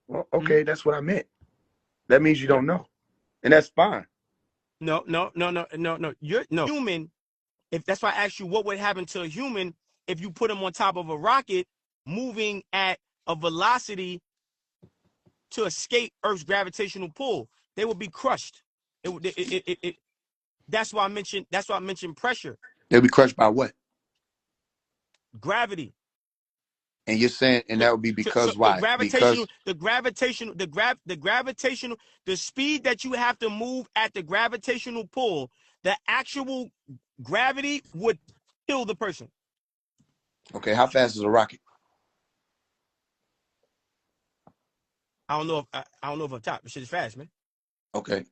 Well, Mm-hmm. okay, that's what I meant. That means you Yeah. don't know, and that's fine. No. You're no human. If that's why I asked you what would happen to a human if you put him on top of a rocket moving at a velocity to escape Earth's gravitational pull, they would be crushed. That's why I mentioned pressure, They'll be crushed by what? gravity. And you're saying, and So, that would be so because why? Because the speed that you have to move at the gravitational pull, the actual gravity would kill the person. okay, how fast is a rocket? I don't know if on top. This shit is fast, man. Okay,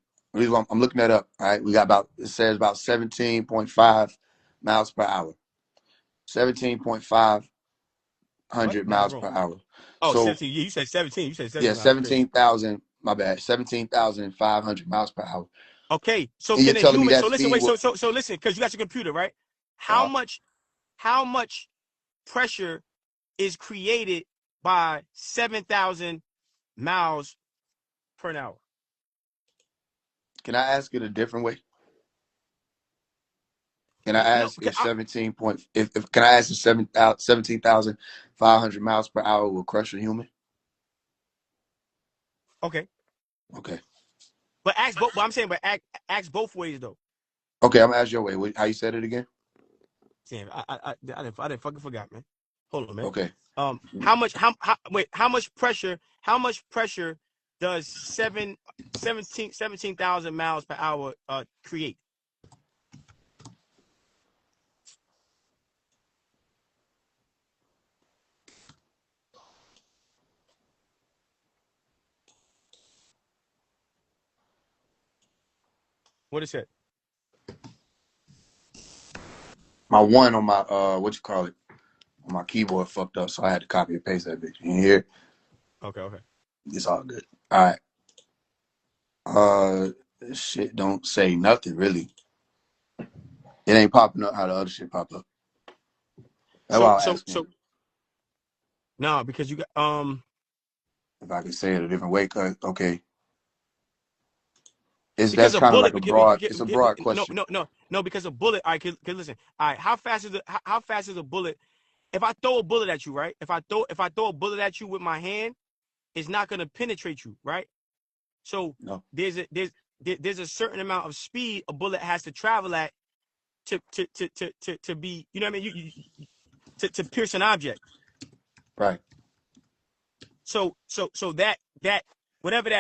I'm looking that up. All right, we got about, it says about 17.5 miles per hour, 17.5 What? hundred No, that's miles wrong. per hour. Oh, So 17. Yeah, you said 17. You said yeah, 17. That's crazy. 17,000. My bad, 17,500 miles per hour. Okay, so And you're can a telling me human? that So listen, speed wait. will. So listen, because you got your computer, right? How Uh, much? How much pressure is created by 7,000 miles per hour? can I ask it a different way? Can I No, ask okay, if 17 point if can I ask if 17,500 miles per hour will crush a human? okay. Okay. But ask both. But I'm saying, but ask both ways though. Okay, I'm gonna ask your way. How you said it again? Damn, I didn't fucking forgot, man. Hold on, man. Okay. How much? Wait, how much pressure? How much pressure does 17,000 miles per hour create? What it said? My one on my what you call it on my keyboard fucked up, so I had to copy and paste that bitch. You hear? Okay, okay. It's all good. All right. This shit don't say nothing really. It ain't popping up how the other shit pop up. That's why So I was so asking so no, because you got if I could say it a different way. Cause okay, because that's a kind of bullet like a broad. It's a broad no question. no no no because a bullet. I can listen. All right, how fast is how fast is a bullet? If I throw a bullet at you, right? If I throw a bullet at you with my hand, it's not gonna penetrate you, right? So No. there's a certain amount of speed a bullet has to travel at to be, you know what I mean? To pierce an object. Right. So that whatever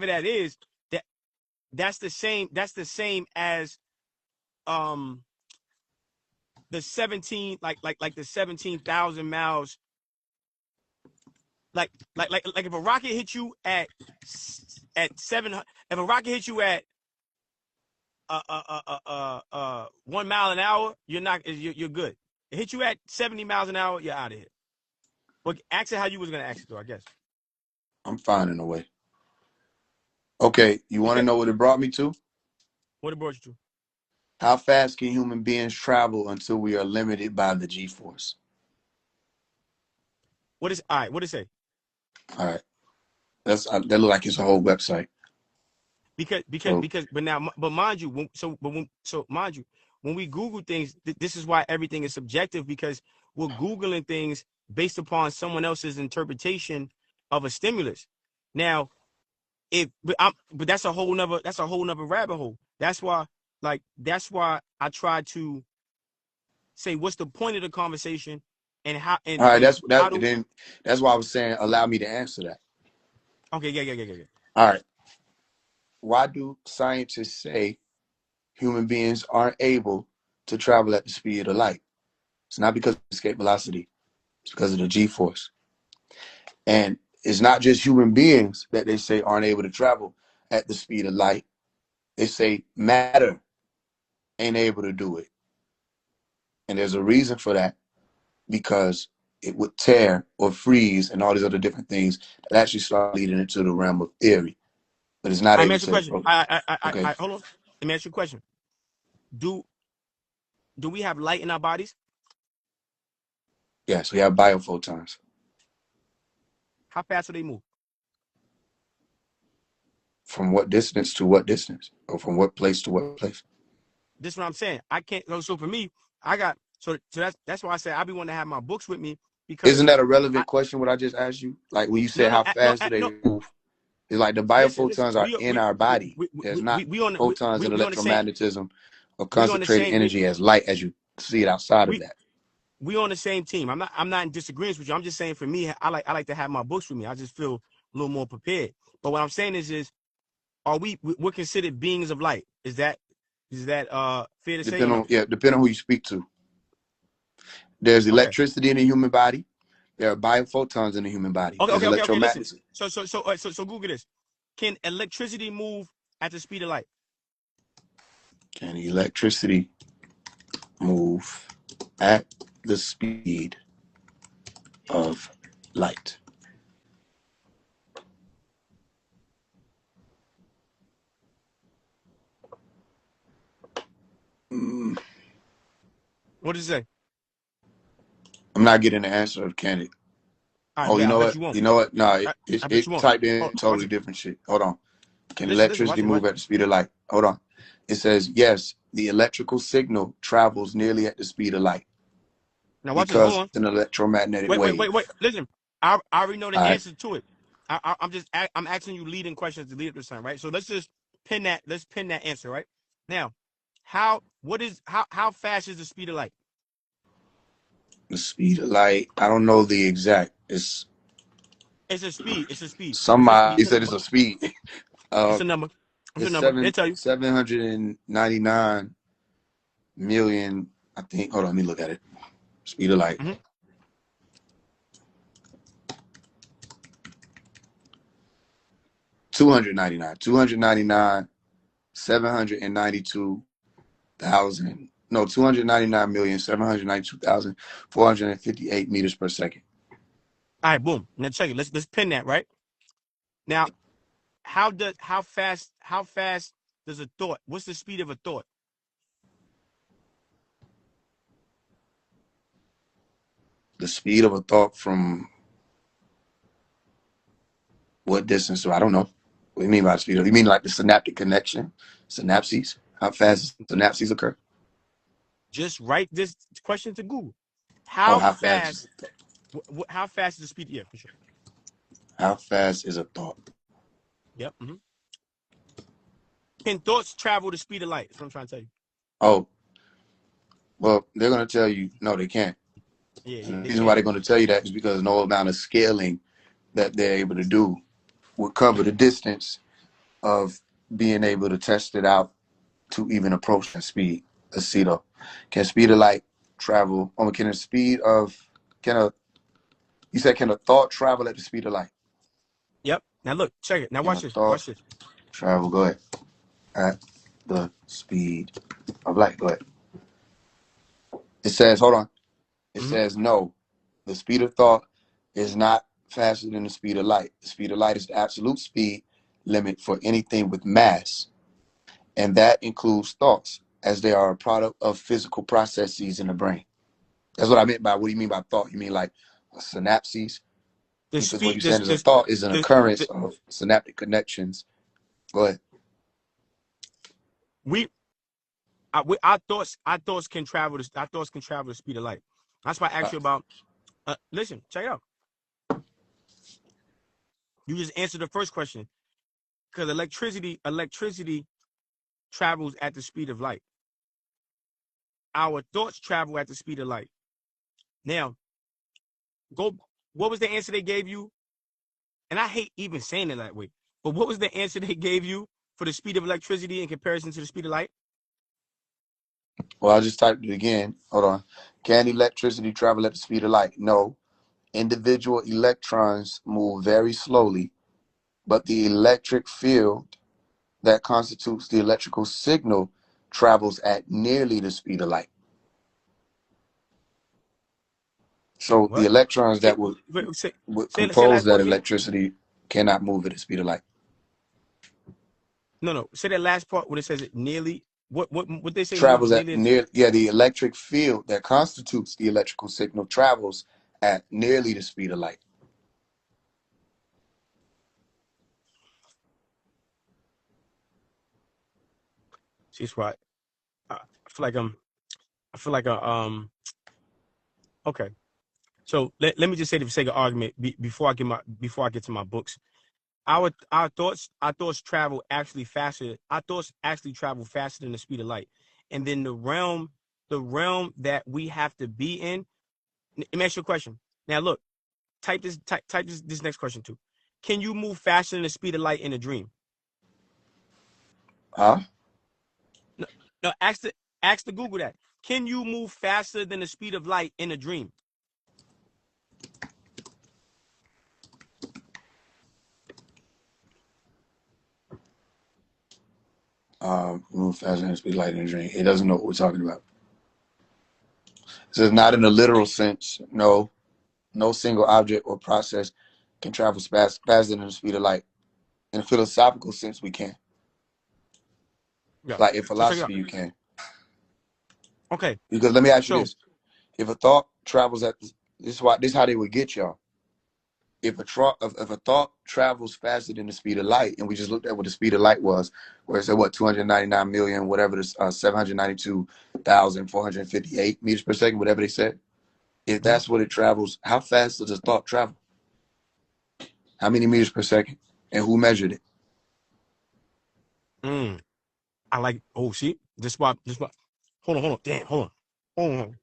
that is, that's the same as um the 17 like the 17,000 miles, like if a rocket hit you at 700, if a rocket hits you at 1 mile an hour, you're good. It hit you at 70 miles an hour, you're out of here. But ask it how you was gonna ask it though, I guess. I'm finding a way. Okay, you want to Okay, know what it brought me to? what it brought you to? How fast can human beings travel until we are limited by the G-force? All right, what it say? All right, that look like it's a whole website. So But mind you, mind you, when we Google things, this is why everything is subjective, because we're Googling things based upon someone else's interpretation of a stimulus. Now, but that's a whole nother rabbit hole. That's why I try to say what's the point of the conversation, and how all right, and how do that's why I was saying allow me to answer that. okay, yeah. All right, why do scientists say human beings aren't able to travel at the speed of light? It's not because of escape velocity. It's because of the G-force. And it's not just human beings that they say aren't able to travel at the speed of light. They say matter ain't able to do it. And there's a reason for that, because it would tear or freeze and all these other different things that actually start leading into the realm of theory. But it's not I able ask you a to. question. Okay. I hold on. Let me ask you a question. Do we have light in our bodies? Yes, we have biophotons. How fast do they move? From what distance to what distance? Or from what place to what place? This is what I'm saying. I can't. So for me, I got that's why I say I be wanting to have my books with me, because Isn't that a I relevant question, what I just asked you? Like when you no said no how fast do they no. move? It's like the Listen. biophotons are in our body. There's not We on photons and we on the same electromagnetism or we on the concentrated same energy as light as you see it outside of we that. we on the same team. I'm not in disagreement with you. I'm just saying for me, I like to have my books with me. I just feel a little more prepared. But what I'm saying is are we're considered beings of light? Is that fair to say or no? Depending on who you speak to. There's Okay. electricity in the human body. There are biophotons in the human body. There's Okay. Listen. electromagnetism. So Google this. Can electricity move at the speed of light? Can electricity move at the speed of light? Mm, What does it say? I'm not getting the answer of can it. All right, Oh, you bet. I know bet what? you won't. You know what? No, I bet you it won't. typed in Oh, watch totally it. different shit. Hold on. Can Listen. electricity Watch it. move at the speed of light? Hold on. It says, yes, the electrical signal travels nearly at the speed of light Now watch this. Hold because on. it's an electromagnetic wave. Wait. Listen. I already know the All right. answer to it. I'm asking you leading questions to lead up this time, right? So let's just pin that. Let's pin that answer, right? Now, how fast is the speed of light? The speed of light. I don't know the exact. It's It's a speed. It's a speed. It's a speed. somebody It's a said it's number. a speed. It's Uh, a number. It's a it's number. They tell you. 799 million. I think. Hold on, let me look at it. Speed of light. Mm-hmm. 299. 299 792,000. No, 299,792,458 meters per second. All right, boom. Now check it. Let's pin that right now. How fast does a thought? What's the speed of a thought? The speed of a thought from what distance? So I don't know. What do you mean by the speed of? You mean like the synaptic connection, synapses? How fast synapses occur? Just write this question to Google. Oh, How how fast is fast? a thought? How fast is the speed? Yeah, for sure. How fast is a thought? Yep. Can thoughts travel the speed of light? That's what I'm trying to tell you. Oh, well, they're going to tell you no, they can't. Yeah, And the they reason why can't. they're going to tell you that is because no amount of scaling that they're able to do will cover the distance of being able to test it out to even approach that speed. Let's see though. Can speed of light travel? Can the speed of can a you said can a thought travel at the speed of light? Yep. Now look, check it. Now Can watch a this. thought Watch this. travel? Go ahead. At the speed of light. Go ahead. It says, hold on. It says no. The speed of thought is not faster than the speed of light. The speed of light is the absolute speed limit for anything with mass, and that includes thoughts, as they are a product of physical processes in the brain. That's what I meant by what do you mean by thought? You mean like synapses? The Because what speed. you're saying is a thought is an occurrence The of synaptic connections. Go ahead. our thoughts can travel. Our thoughts can travel the speed of light. That's why I asked you about. Listen, check it out. You just answered the first question because electricity travels at the speed of light. Our thoughts travel at the speed of light. Now, what was the answer they gave you? And I hate even saying it that way. But what was the answer they gave you for the speed of electricity in comparison to the speed of light? Well, I just typed it again. Hold on. Can electricity travel at the speed of light? No. Individual electrons move very slowly, but the electric field that constitutes the electrical signal travels at nearly the speed of light. So the What? electrons that would Say that compose last that part again. electricity cannot move at the speed of light. No. Say that last part when it says it nearly. What they say moves Travels at nearly. the electric field that constitutes the electrical signal travels at nearly the speed of light. See, it's right. I feel like okay. So let me just say for sake of argument before I get to my books. Our thoughts travel actually faster. Our thoughts actually travel faster than the speed of light. And then the realm that we have to be in. Let me ask you a question. Now look, type this next question too. Can you move faster than the speed of light in a dream? Huh? No, no, ask the Google that. Can you move faster than the speed of light in a dream? Move faster than the speed of light in a dream. It doesn't know what we're talking about. It says not in a literal sense. No single object or process can travel faster than the speed of light. In a philosophical sense, we can. Yeah. Like in So check it out. philosophy, you can. Okay. Because let me ask you So this: if a thought travels at this is how they would get y'all. If a thought travels faster than the speed of light, and we just looked at what the speed of light was, where it said what 299 million, whatever this 792,458 meters per second, whatever they said. If that's what it travels, how fast does a thought travel? How many meters per second? And who measured it? I like. Oh, see, this why. Hold on. Damn, hold on.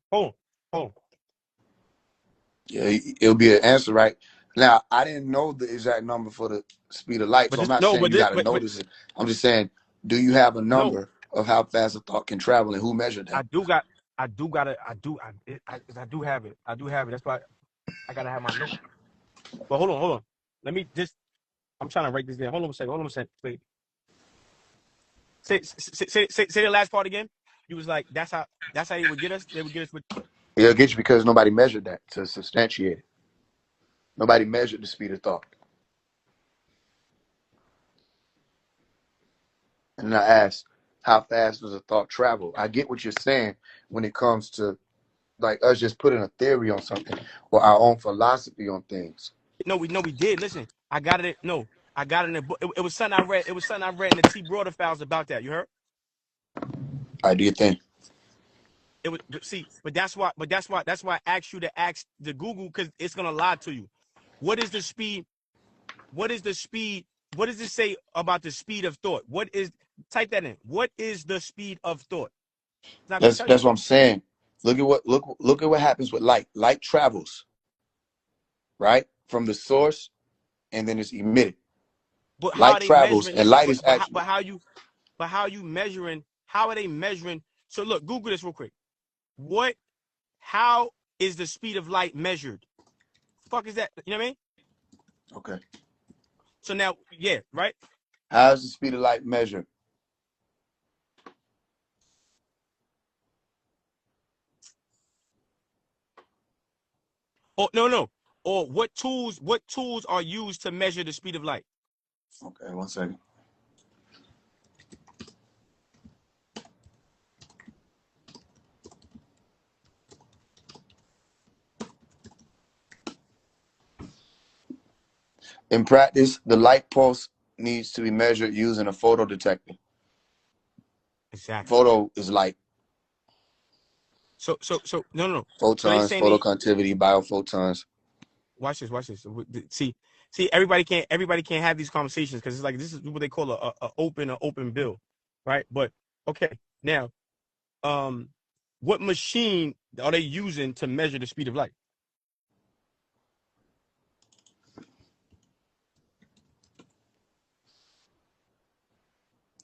Yeah, it'll be an answer, right? Now, I didn't know the exact number for the speed of light, But so I'm this not no, saying but you this, got to notice it. I'm just saying, do you have a no. number of how fast a thought can travel and who measured that? I do have it. I do have it. That's why I gotta have my note. But hold on. Let me just. I'm trying to write this down. Hold on a second. Wait. Say the last part again. You was like, that's how they would get us. They would get us with. It'll get you because nobody measured that to substantiate it. Nobody measured the speed of thought. And I asked, how fast does a thought travel? I get what you're saying when it comes to like us just putting a theory on something or our own philosophy on things. No, we did. Listen, I got it. No, I got it in the book. It was something I read. It was something I read in the T. Broader files about that. You heard? I do your thing. It was but that's why I asked you to ask the Google, because it's gonna lie to you. What is the speed? What is the speed? What does it say about the speed of thought? Type that in. What is the speed of thought? It's not gonna tell That's you. what I'm saying. Look at what happens with light. Light travels, right? From the source and then it's emitted. But how Light are they travels measuring? and Listen, light is actually how you measuring? How are they measuring? So look, Google this real quick. How is the speed of light measured? Fuck is that? You know what I mean? okay. So now, yeah, right? How is the speed of light measured? Oh, no. Or what tools are used to measure the speed of light? Okay, 1 second. In practice, the light pulse needs to be measured using a photo detector. Exactly. Photo is light. So no. So they Photons, saying photoconductivity, biophotons. watch this. See, everybody can't have these conversations because it's like this is what they call a open bill, right? But okay, now, what machine are they using to measure the speed of light?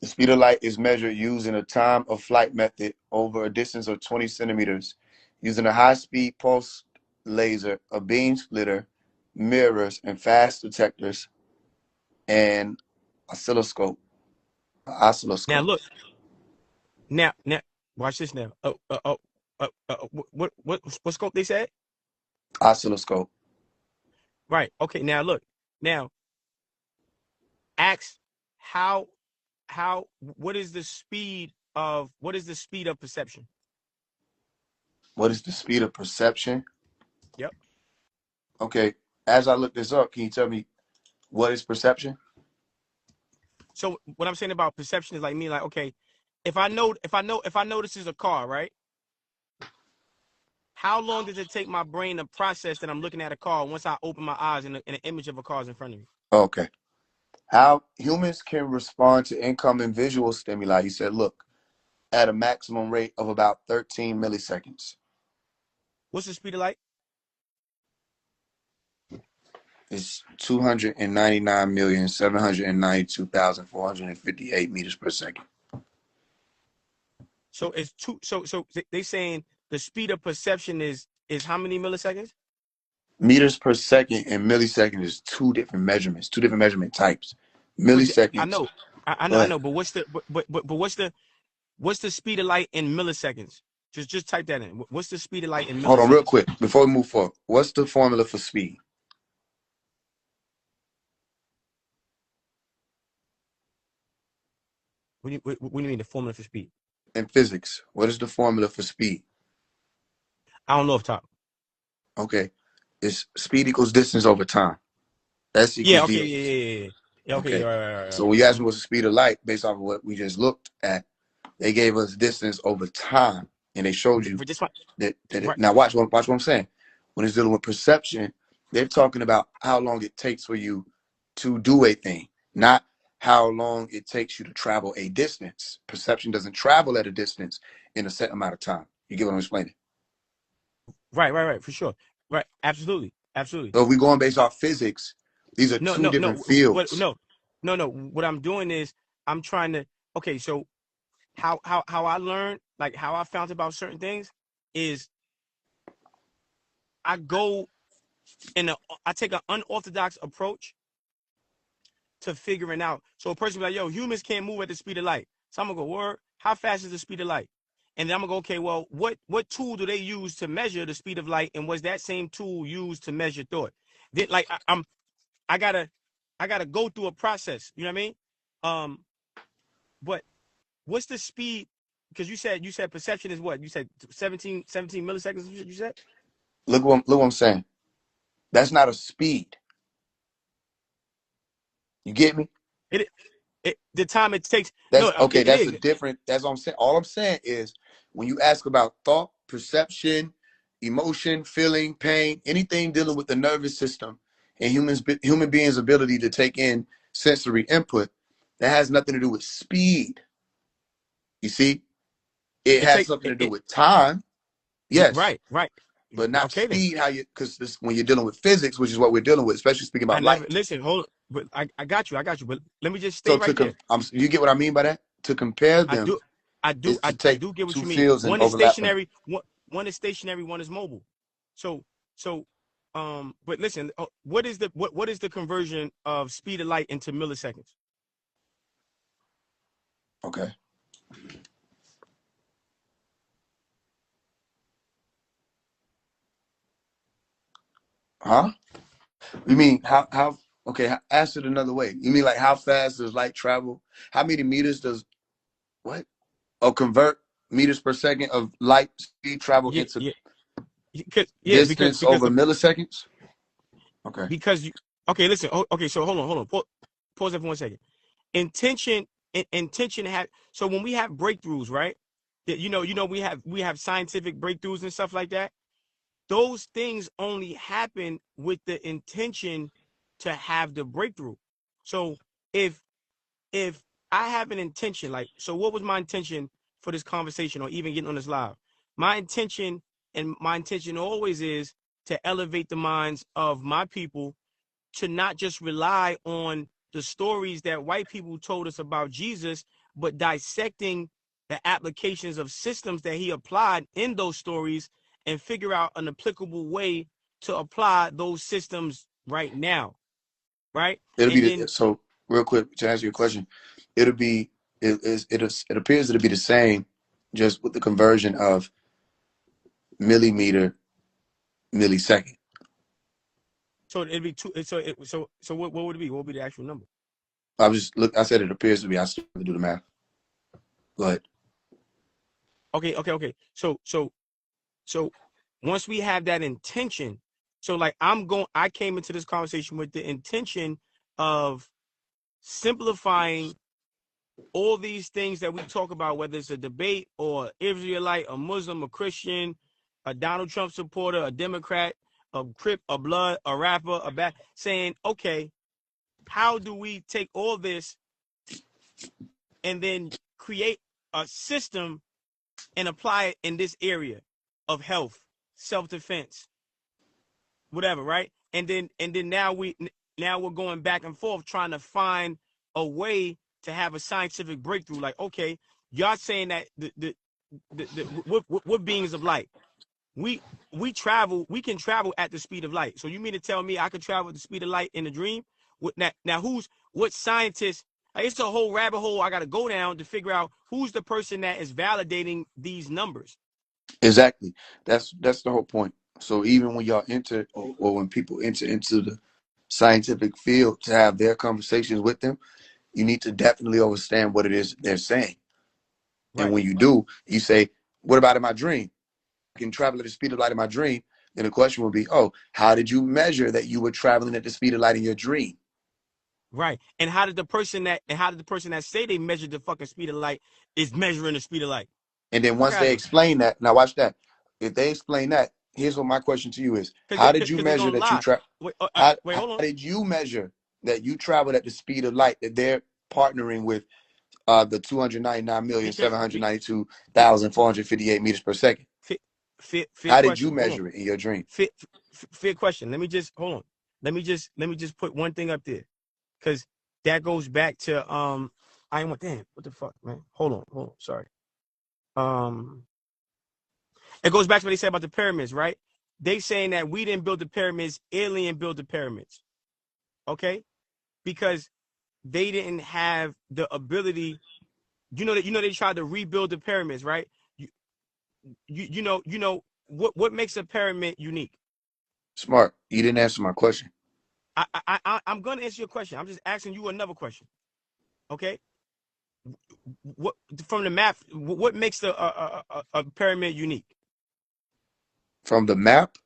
The speed of light is measured using a time of flight method over a distance of 20 centimeters, using a high-speed pulse laser, a beam splitter, mirrors, and fast detectors, and oscilloscope. Now look, now watch this now. What scope they said? Oscilloscope. Right. Okay. Now look. Now ask how what is the speed of perception? What is the speed of perception? Yep. Okay, as I look this up, can you tell me what is perception? So what I'm saying about perception is like me, like, okay, if I know this is a car, right? How long does it take my brain to process that I'm looking at a car once I open my eyes and an image of a car is in front of me? Okay. How humans can respond to incoming visual stimuli, he said, look, at a maximum rate of about 13 milliseconds. What's the speed of light? It's 299,792,458 meters per second. So it's they saying the speed of perception is how many milliseconds? Meters per second and millisecond is two different measurement types. Milliseconds. I know, I know, but what's the speed of light in milliseconds? Just type that in. What's the speed of light in milliseconds? Hold on, real quick before we move forward. What's the formula for speed? What do you mean the formula for speed? In physics, what is the formula for speed? I don't know off top. Okay, it's speed equals distance over time. S equals Yeah. Okay. d. Yeah. Okay. Okay, Right. so when you ask me what's the speed of light, based off of what we just looked at, they gave us distance over time, and they showed you For this one, that right. now watch what I'm saying. When it's dealing with perception, they're talking about how long it takes for you to do a thing, not how long it takes you to travel a distance. Perception doesn't travel at a distance in a set amount of time. You get what I'm explaining? Right. For sure. Right. Absolutely. So if we're going based off physics, these are two different fields. No. What I'm doing is I'm trying to. Okay. So how I learned, like how I found about certain things, is I take an unorthodox approach to figuring out. So a person be like, yo, humans can't move at the speed of light. So I'm gonna go, word, how fast is the speed of light? And then I'm gonna go, okay, well, what tool do they use to measure the speed of light? And was that same tool used to measure thought? Then like I gotta go through a process. You know what I mean? But what's the speed? Because you said perception is what? You said 17 milliseconds, you said? Look what I'm saying. That's not a speed. You get me? The time it takes. No, That's okay. it That's a is. different. That's what I'm saying. All I'm saying is when you ask about thought, perception, emotion, feeling, pain, anything dealing with the nervous system and human beings' ability to take in sensory input, that has nothing to do with speed. You see, it It has take something to do it. with time, yes, Right, right. but not Okay then. speed. How you? Because when you're dealing with physics, which is what we're dealing with, especially speaking I about never light. listen. Hold. But I got you. I got you. But let me just stay So right there. you get what I mean by that? To compare I them do. I do. is to I take do get what two you mean. fields and One is overlap them. stationary. One is stationary. One is mobile. So so But listen. What is the conversion of speed of light into milliseconds? Okay. Huh? You mean how okay, ask it another way. You mean like how fast does light travel? How many meters does what? Oh, convert meters per second of light speed travel Yeah, into yeah. distance Because over the milliseconds? Okay. because you okay. Listen. Okay. So hold on. Pause it for 1 second. Intention had so when we have breakthroughs, right? We have scientific breakthroughs and stuff like that. Those things only happen with the intention to have the breakthrough. So if if I have an intention, like, so what was my intention for this conversation or even getting on this live? My intention always is to elevate the minds of my people to not just rely on the stories that white people told us about Jesus, but dissecting the applications of systems that he applied in those stories and figure out an applicable way to apply those systems right now, right? It'll And be then so real quick to answer your question. It'll be it appears to be the same, just with the conversion of millimeter millisecond. so it'd be two. So what would it be? What would be the actual number? I said it appears to be. I still have to do the math. Go ahead. Okay. So once we have that intention, so like I came into this conversation with the intention of simplifying all these things that we talk about, whether it's a debate or Israelite, a Muslim, a Christian, a Donald Trump supporter, a Democrat, a Crip, a Blood, a rapper, a bat, saying, okay, how do we take all this and then create a system and apply it in this area of health, self-defense, whatever, right? And then now we're going back and forth trying to find a way to have a scientific breakthrough. Like, okay, y'all saying that what beings of light? We we can travel at the speed of light. So you mean to tell me I could travel at the speed of light in a dream? Now what scientists? Like, it's a whole rabbit hole I got to go down to figure out who's the person that is validating these numbers. Exactly. That's the whole point. So even when y'all enter or when people enter into the scientific field to have their conversations with them, you need to definitely understand what it is they're saying. And Right. when you do, you say, what about in my dream? I can travel at the speed of light in my dream. Then the question will be, oh, how did you measure that you were traveling at the speed of light in your dream? Right. And how did the person that say they measured the fucking speed of light is measuring the speed of light? And then Fuck once out they of explain that, now watch that. If they explain that, here's what my question to you is: how did you because they're measure gonna that you lie. Wait, how hold on. did you measure that you traveled at the speed of light that they're partnering with the Because 299,792,458 meters per second? fair How did you question. Hold on. measure it in your dream? Fair question. Let me just hold on. Let me just put one thing up there, because that goes back to I ain't want damn what the fuck, man. Hold on. Sorry. Um, it goes back to what they said about the pyramids, right? They saying that we didn't build the pyramids, alien built the pyramids. Okay, because they didn't have the ability you know they tried to rebuild the pyramids, right? You know what makes a pyramid unique? Smart. You didn't answer my question. I'm gonna answer your question. I'm just asking you another question. Okay. What from the map? What makes a pyramid unique? From the map,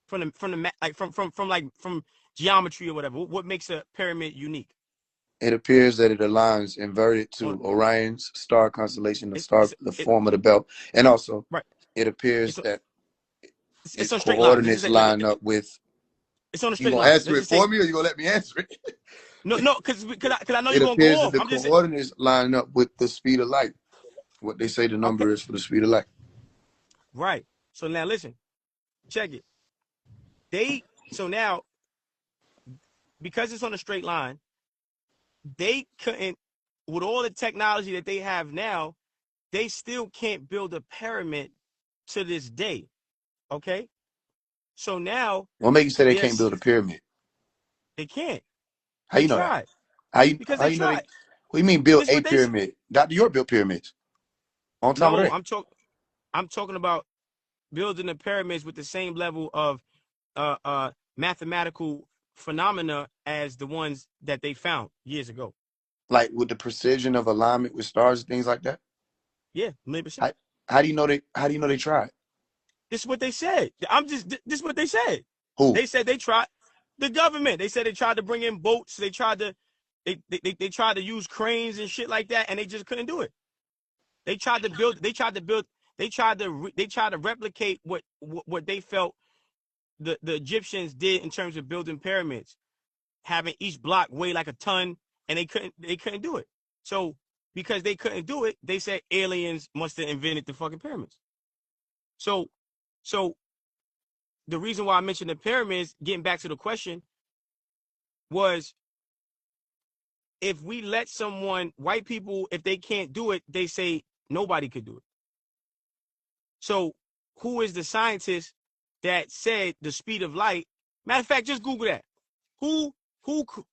From the map, like from geometry or whatever. What makes a pyramid unique? it appears that it aligns inverted On to Orion's star constellation, it, the form of the belt, and also right. it appears It's that it's its on a straight line. Let's just coordinates say line up with. it's on a You straight gonna line. answer Let's it just say for me, or you gonna let me answer it? no, because I know you're It gonna go appears that off. the I'm just coordinates line up with the speed of light. What they say the okay. number is for the speed of light. Right. So now listen, check it. So now because it's on a straight line, they couldn't with all the technology that they have now, they still can't build a pyramid to this day. Okay. So now What make you say they can't yes, build a pyramid? they can't. How They you know that? tried because How they you know they? tried. What do you mean build This is a what they said. pyramid? Dr. York built pyramids on top of No, that. I'm talking about building the pyramids with the same level of mathematical phenomena as the ones that they found years ago. Like with the precision of alignment with stars and things like that. Yeah, 100%. How, how do you know they? How do you know they tried? This is what they said. This is what they said. Who? They said they tried the government. They said they tried to bring in boats. They tried to they tried to use cranes and shit like that, and they just couldn't do it. They tried to build. They tried to build. They tried to replicate what they felt the Egyptians did in terms of building pyramids, having each block weigh like a ton, and they couldn't do it. So because they couldn't do it, they said aliens must have invented the fucking pyramids. So so the reason why I mentioned the pyramids, getting back to the question, was if we let someone, white people, if they can't do it, they say nobody could do it. So who is the scientist that said the speed of light? Matter of fact, just Google that. Who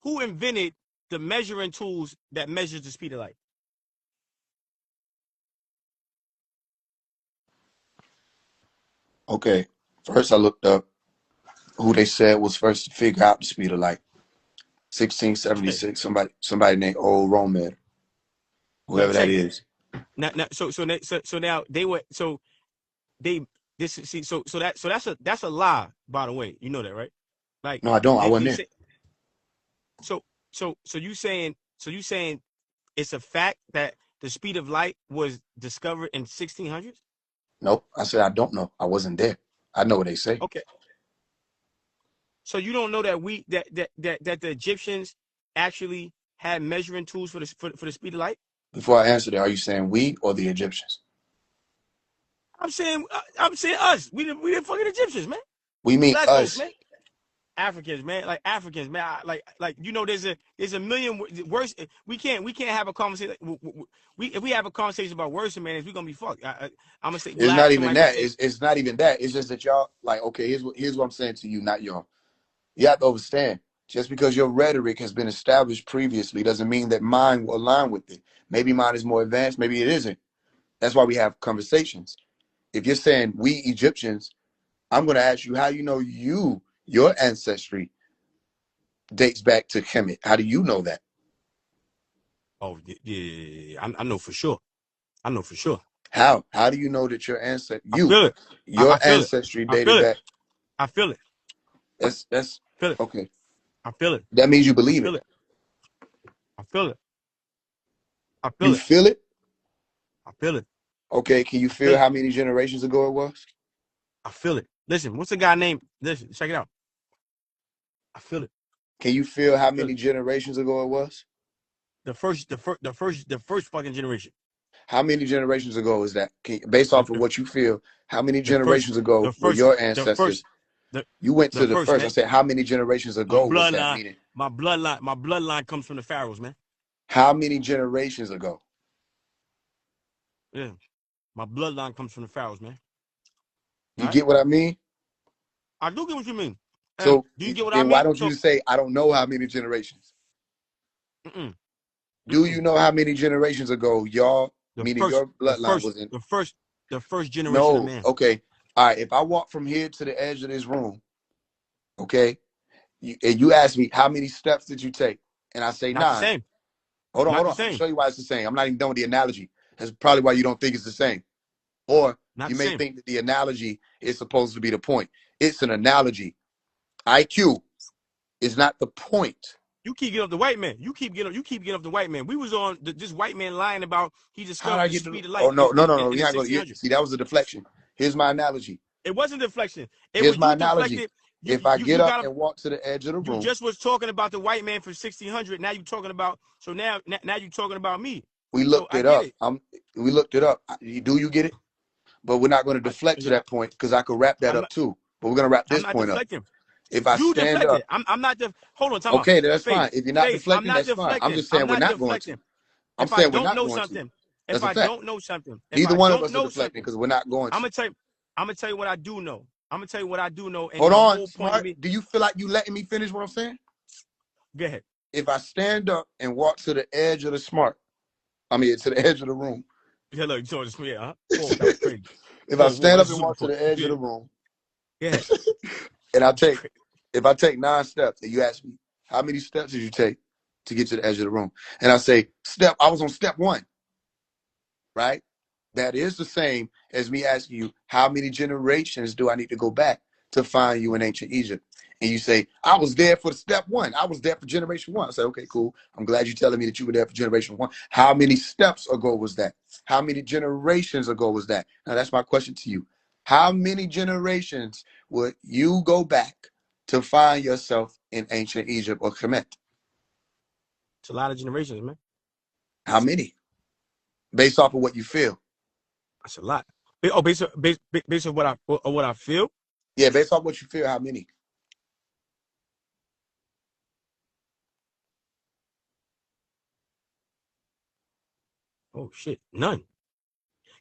who invented the measuring tools that measures the speed of light? Okay. First, I looked up who they said was first to figure out the speed of light. Okay. 1676. Somebody named Old Roman, Now whoever that check it. is. So now they were they this see that's a lie, by the way. You know that, right? Like No, I don't. I wasn't they there. say so you saying it's a fact that the speed of light was discovered in 1600s? Nope. I said I don't know. I wasn't there. I know what they say. Okay. So you don't know that that the Egyptians actually had measuring tools for the speed of light? Before I answer that, are you saying we or the Egyptians? I'm saying us. We the fucking Egyptians, man. We mean Black folks, us. man. Africans, man. Like Africans, man. Like you know, there's a million worse. We can't have a conversation. If we have a conversation about worse humanity, we're gonna be fucked. I'm gonna say It's black. not even Somebody gonna that. say It's not even that. It's just that y'all like, okay, here's what I'm saying to you, not y'all. You have to understand. Just because your rhetoric has been established previously doesn't mean that mine will align with it. Maybe mine is more advanced, maybe it isn't. That's why we have conversations. If you're saying we Egyptians, I'm gonna ask you how you know your ancestry dates back to Kemet. How do you know that? oh yeah. I know for sure. I know for sure. How? How do you know that your ancestry I feel it. I your feel it. ancestry I feel dated it. back? I feel it. That's I feel it. okay. I feel it. That means you I believe feel it. it. I feel it. I feel You it. feel it? I feel it. Okay, can you I feel feel it. how many generations ago it was? I feel it. Listen, what's the guy named? Listen, check it out. I feel it. Can you feel how I feel many it. generations ago it was? The first fucking generation. How many generations ago is that? Based The off of the, what you feel, how many the first generations ago the were first your the ancestors? first the You went the to the first first. I man. said, how many generations My ago was that? bloodline, Meaning, my bloodline comes from the pharaohs, man. how many generations ago? Yeah, my bloodline comes from the pharaohs, man. All You right, get what I mean? I do get what you mean. So Do you get what I then why mean? don't you just say, I don't know how many generations? Mm-mm. Do you know how many generations ago y'all, The meaning first, your bloodline, was in? the first generation of No. man. Okay. All right. If I walk from here to the edge of this room, okay, and you ask me how many steps did you take, and I say Not the 9. same. Hold on, Not hold the on. I'm gonna same. show you why it's the same. I'm not even done with the analogy. That's probably why you don't think it's the same. Or Not you the may same. think that the analogy is supposed to be the point. It's an analogy. IQ is not the point. You keep getting up the white man. You keep getting up the white man. We was on this white man lying about he How did I discovered the get to? speed of Oh light no, no, no, in no. the You're not going to 1600s. see. That was a deflection. Here's my analogy. It wasn't deflection. It Here's was my you analogy. deflected. If I get You up got and walk to the edge of the you room, just was talking about the white man for 1600. Now you talking about now you talking about me. we So looked I it get up. it. We looked it up. Do you get it? But we're not going to deflect to Yeah, that point because I could wrap that I'm up not. too. But we're going to wrap I'm this not point up. deflecting. If I You stand deflected. up, I'm not. Hold on. Time out. okay, then that's Faith. fine. If you're not Faith. I'm deflecting, not that's fine. I'm deflecting. just I'm saying we're not not going to. deflecting. I'm If I saying we're don't not know going to. something. If That's a I fact. don't know something. If Neither I one of don't us are know deflecting something. because we're not going I'm to. gonna tell you. I'm gonna tell you what I do know. I'm gonna tell you what I do know. And Hold the on, whole point of smart. me. Do you feel like you letting me finish what I'm saying? Go ahead. If I stand up and walk to the edge of the to the edge of the room. Yeah, look, so it's yeah, huh? Whoa, that was crazy. If I Whoa, stand up that's and super walk to cool. the edge of Yeah, the room, yeah. and That was crazy. if I take 9 steps, and you ask me how many steps did you take to get to the edge of the room, and I say I was on step 1, right? That is the same as me asking you how many generations do I need to go back to find you in ancient Egypt. And you say, I was there for step 1. I was there for generation 1. I say, okay, cool. I'm glad you're telling me that you were there for generation 1. How many steps ago was that? How many generations ago was that? Now, that's my question to you. How many generations would you go back to find yourself in ancient Egypt or Kemet? It's a lot of generations, man. How many? Based off of what you feel. That's a lot. Oh, based on what I feel. Yeah, based off what you feel, how many? Oh shit, none.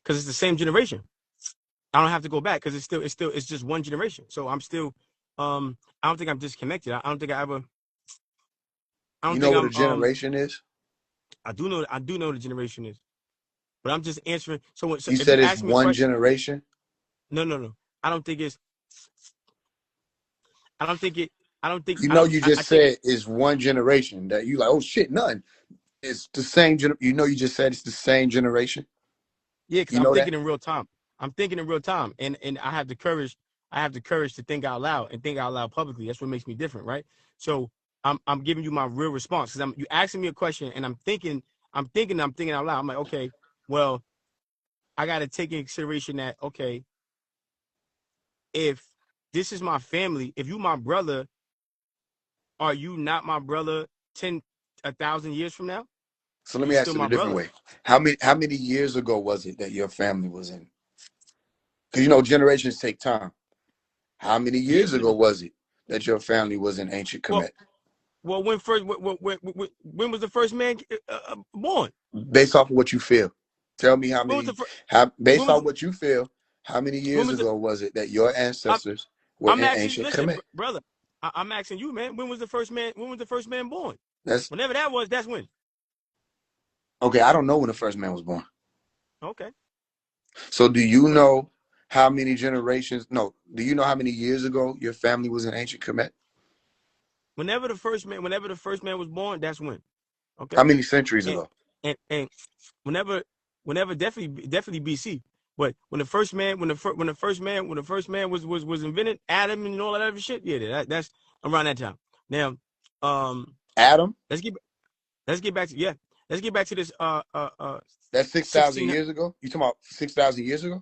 Because it's the same generation. I don't have to go back because it's just one generation. So I'm still, I don't think I'm disconnected. I don't think I ever. I You don't know think what a I'm. generation is? I do know. I do know what the generation is, but I'm just answering. So You if you said it's ask me a one question, generation. no. I don't think it's. I don't think it. I don't think. You I know, don't. you I just think. said it's one generation that you like. Oh shit, none. It's the same. You know, you just said it's the same generation. Yeah, because You I'm know that. thinking in real time. I'm thinking in real time, and I have the courage. I have the courage to think out loud and think out loud publicly. That's what makes me different, right? So I'm giving you my real response because you asking me a question and I'm thinking out loud. I'm like, okay, well, I got to take in consideration that okay, if this is my family, if you my brother, are you not my brother 1,000 years from now? So let You me ask still it a my different brother. way. How many years ago was it that your family was in? Because you know generations take time. How many years Years. ago was it that your family was in ancient Well, Kemet? when was the first man born? Based off of what you feel, tell me how When was the many. first? When Based was off what you feel, how many when years was the? ago was it that your I'm, ancestors were I'm in asking. ancient Listen, Kemet? brother. I'm asking you, man. When was the first man? When was the first man born? That's Whenever that was, that's when. okay. I don't know when the first man was born. Okay. So do you know how many generations? No. Do you know how many years ago your family was in ancient Kemet? Whenever the first man was born, that's when. How Okay. many centuries And ago? and whenever definitely BC. But when the first man was invented, Adam and all that other shit, yeah, that's around that time. Now, Adam? let's get back to let's get back to this That's 6,000 16. years ago? You talking about 6,000 years ago?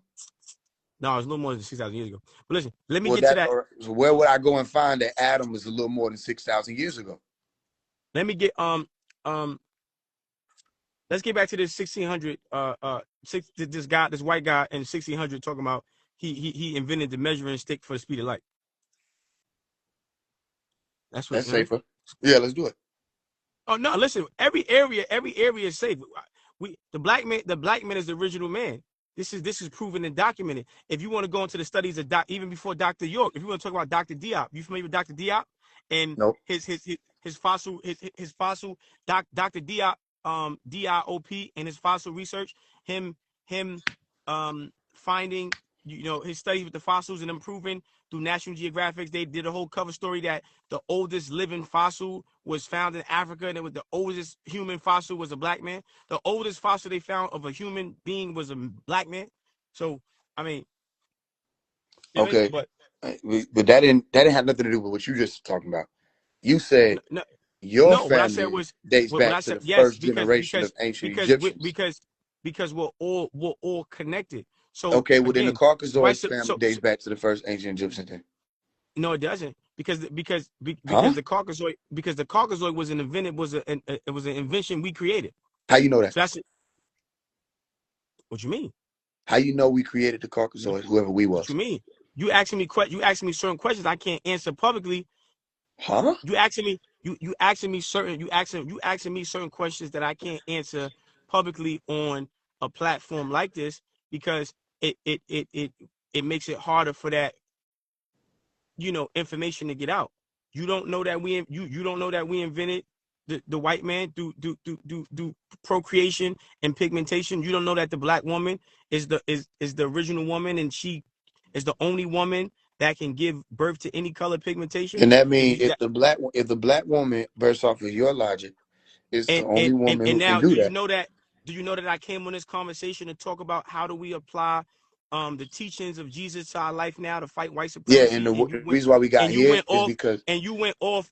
No, it's a little more than 6,000 years ago. But listen, let me Well, get to that. so where would I go and find that Adam was a little more than 6,000 years ago? Let me get let's get back to this 1600 this white guy in 1600 talking about he invented the measuring stick for the speed of light. That's what That's you know what I mean? safer. Yeah, let's do it. Oh no, listen, every area is safe. The black man is the original man. This is proven and documented. If you want to go into the studies of even before Dr. York, if you want to talk about Dr. Diop, you familiar with Dr. Diop and Nope. his fossil Dr. Diop DIOP in his fossil research, him finding, his studies with the fossils and improving through National Geographic. They did a whole cover story that the oldest living fossil was found in Africa, and it was the oldest human fossil was a black man. The oldest fossil they found of a human being was a black man. So, I mean, Okay, but but that didn't have nothing to do with what you just talking about. You said no, your what I said family was dates what I back to said. the Yes, first generation of ancient Egyptians. because we're all connected. So Okay, well then the again, right? Caucasoid family dates back to the first ancient Egyptians. Then. No, it doesn't, because Huh? the Caucasoid was an invention we created. How you know that? So that's it. What you mean? How you know we created the Caucasoid, whoever we What was? you mean? You asking me certain questions I can't answer publicly. Huh? You asking me certain questions that I can't answer publicly on a platform like this, because it makes it harder for that information to get out. You don't know that we invented the white man through procreation and pigmentation. You don't know that the black woman is the original woman, and she is the only woman that can give birth to any color pigmentation. And that means if the black woman, based off of your logic, is the only woman who now, can do that. do you know that I came on this conversation to talk about how do we apply the teachings of Jesus to our life now to fight white supremacy? Yeah, and the reason why we got here is because you went off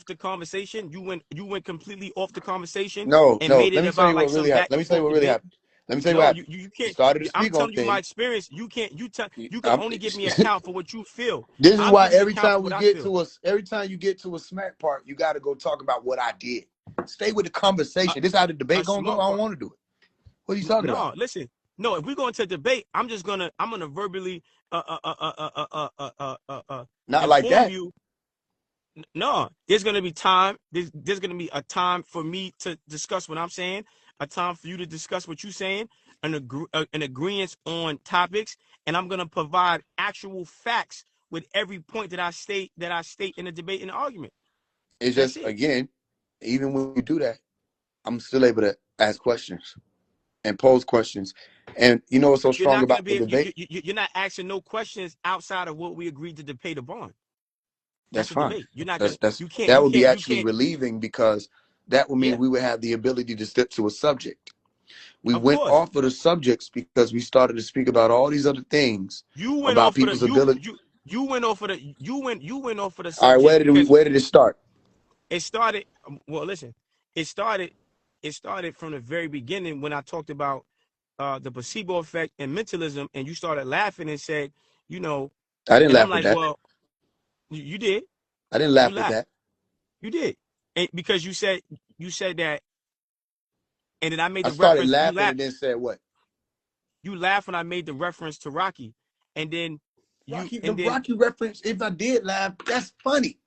the conversation. You went completely off the conversation. No. Made Let it me tell about you like what some really happened. Let me tell you what really happened. Let me tell you what happened. You You can't. started to I'm speak on telling you my things. experience. You can't. You can I'm- only give me an account for what you feel. This is I'm why giving you every account for time what we I get feel. every time you get to a smack part, you got to go talk about what I did. Stay with the conversation. This is how the debate gonna go. I don't want to do it. What are you talking about? No, listen. No, if we go into debate, I'm gonna verbally Not like that. you. No, there's gonna be time. There's gonna be a time for me to discuss what I'm saying, a time for you to discuss what you're saying, an agreement on topics, and I'm gonna provide actual facts with every point that I state in the debate and the argument. It's just again, even when you do that, I'm still able to ask questions and pose questions. And you know what's so strong about the debate? You're not asking no questions outside of what we agreed to debate upon. That's fine. Debate. You're not that's you can't. That you would be can't, actually relieving, because that would mean we would have the ability to step to a subject. We went off of the subjects because we started to speak about all these other things. You went about off people's of the ability. you went off of the you went off of the subject. All right, where did it start? It started. Well, listen. It started from the very beginning when I talked about the placebo effect and mentalism, and you started laughing and said, I didn't laugh at that. Well, you did. I didn't laugh at that. You did, and because you said that, and then I made the started reference. Laughing and then said what? You laughed when I made the reference to Rocky, and then Rocky reference. If I did laugh, that's funny.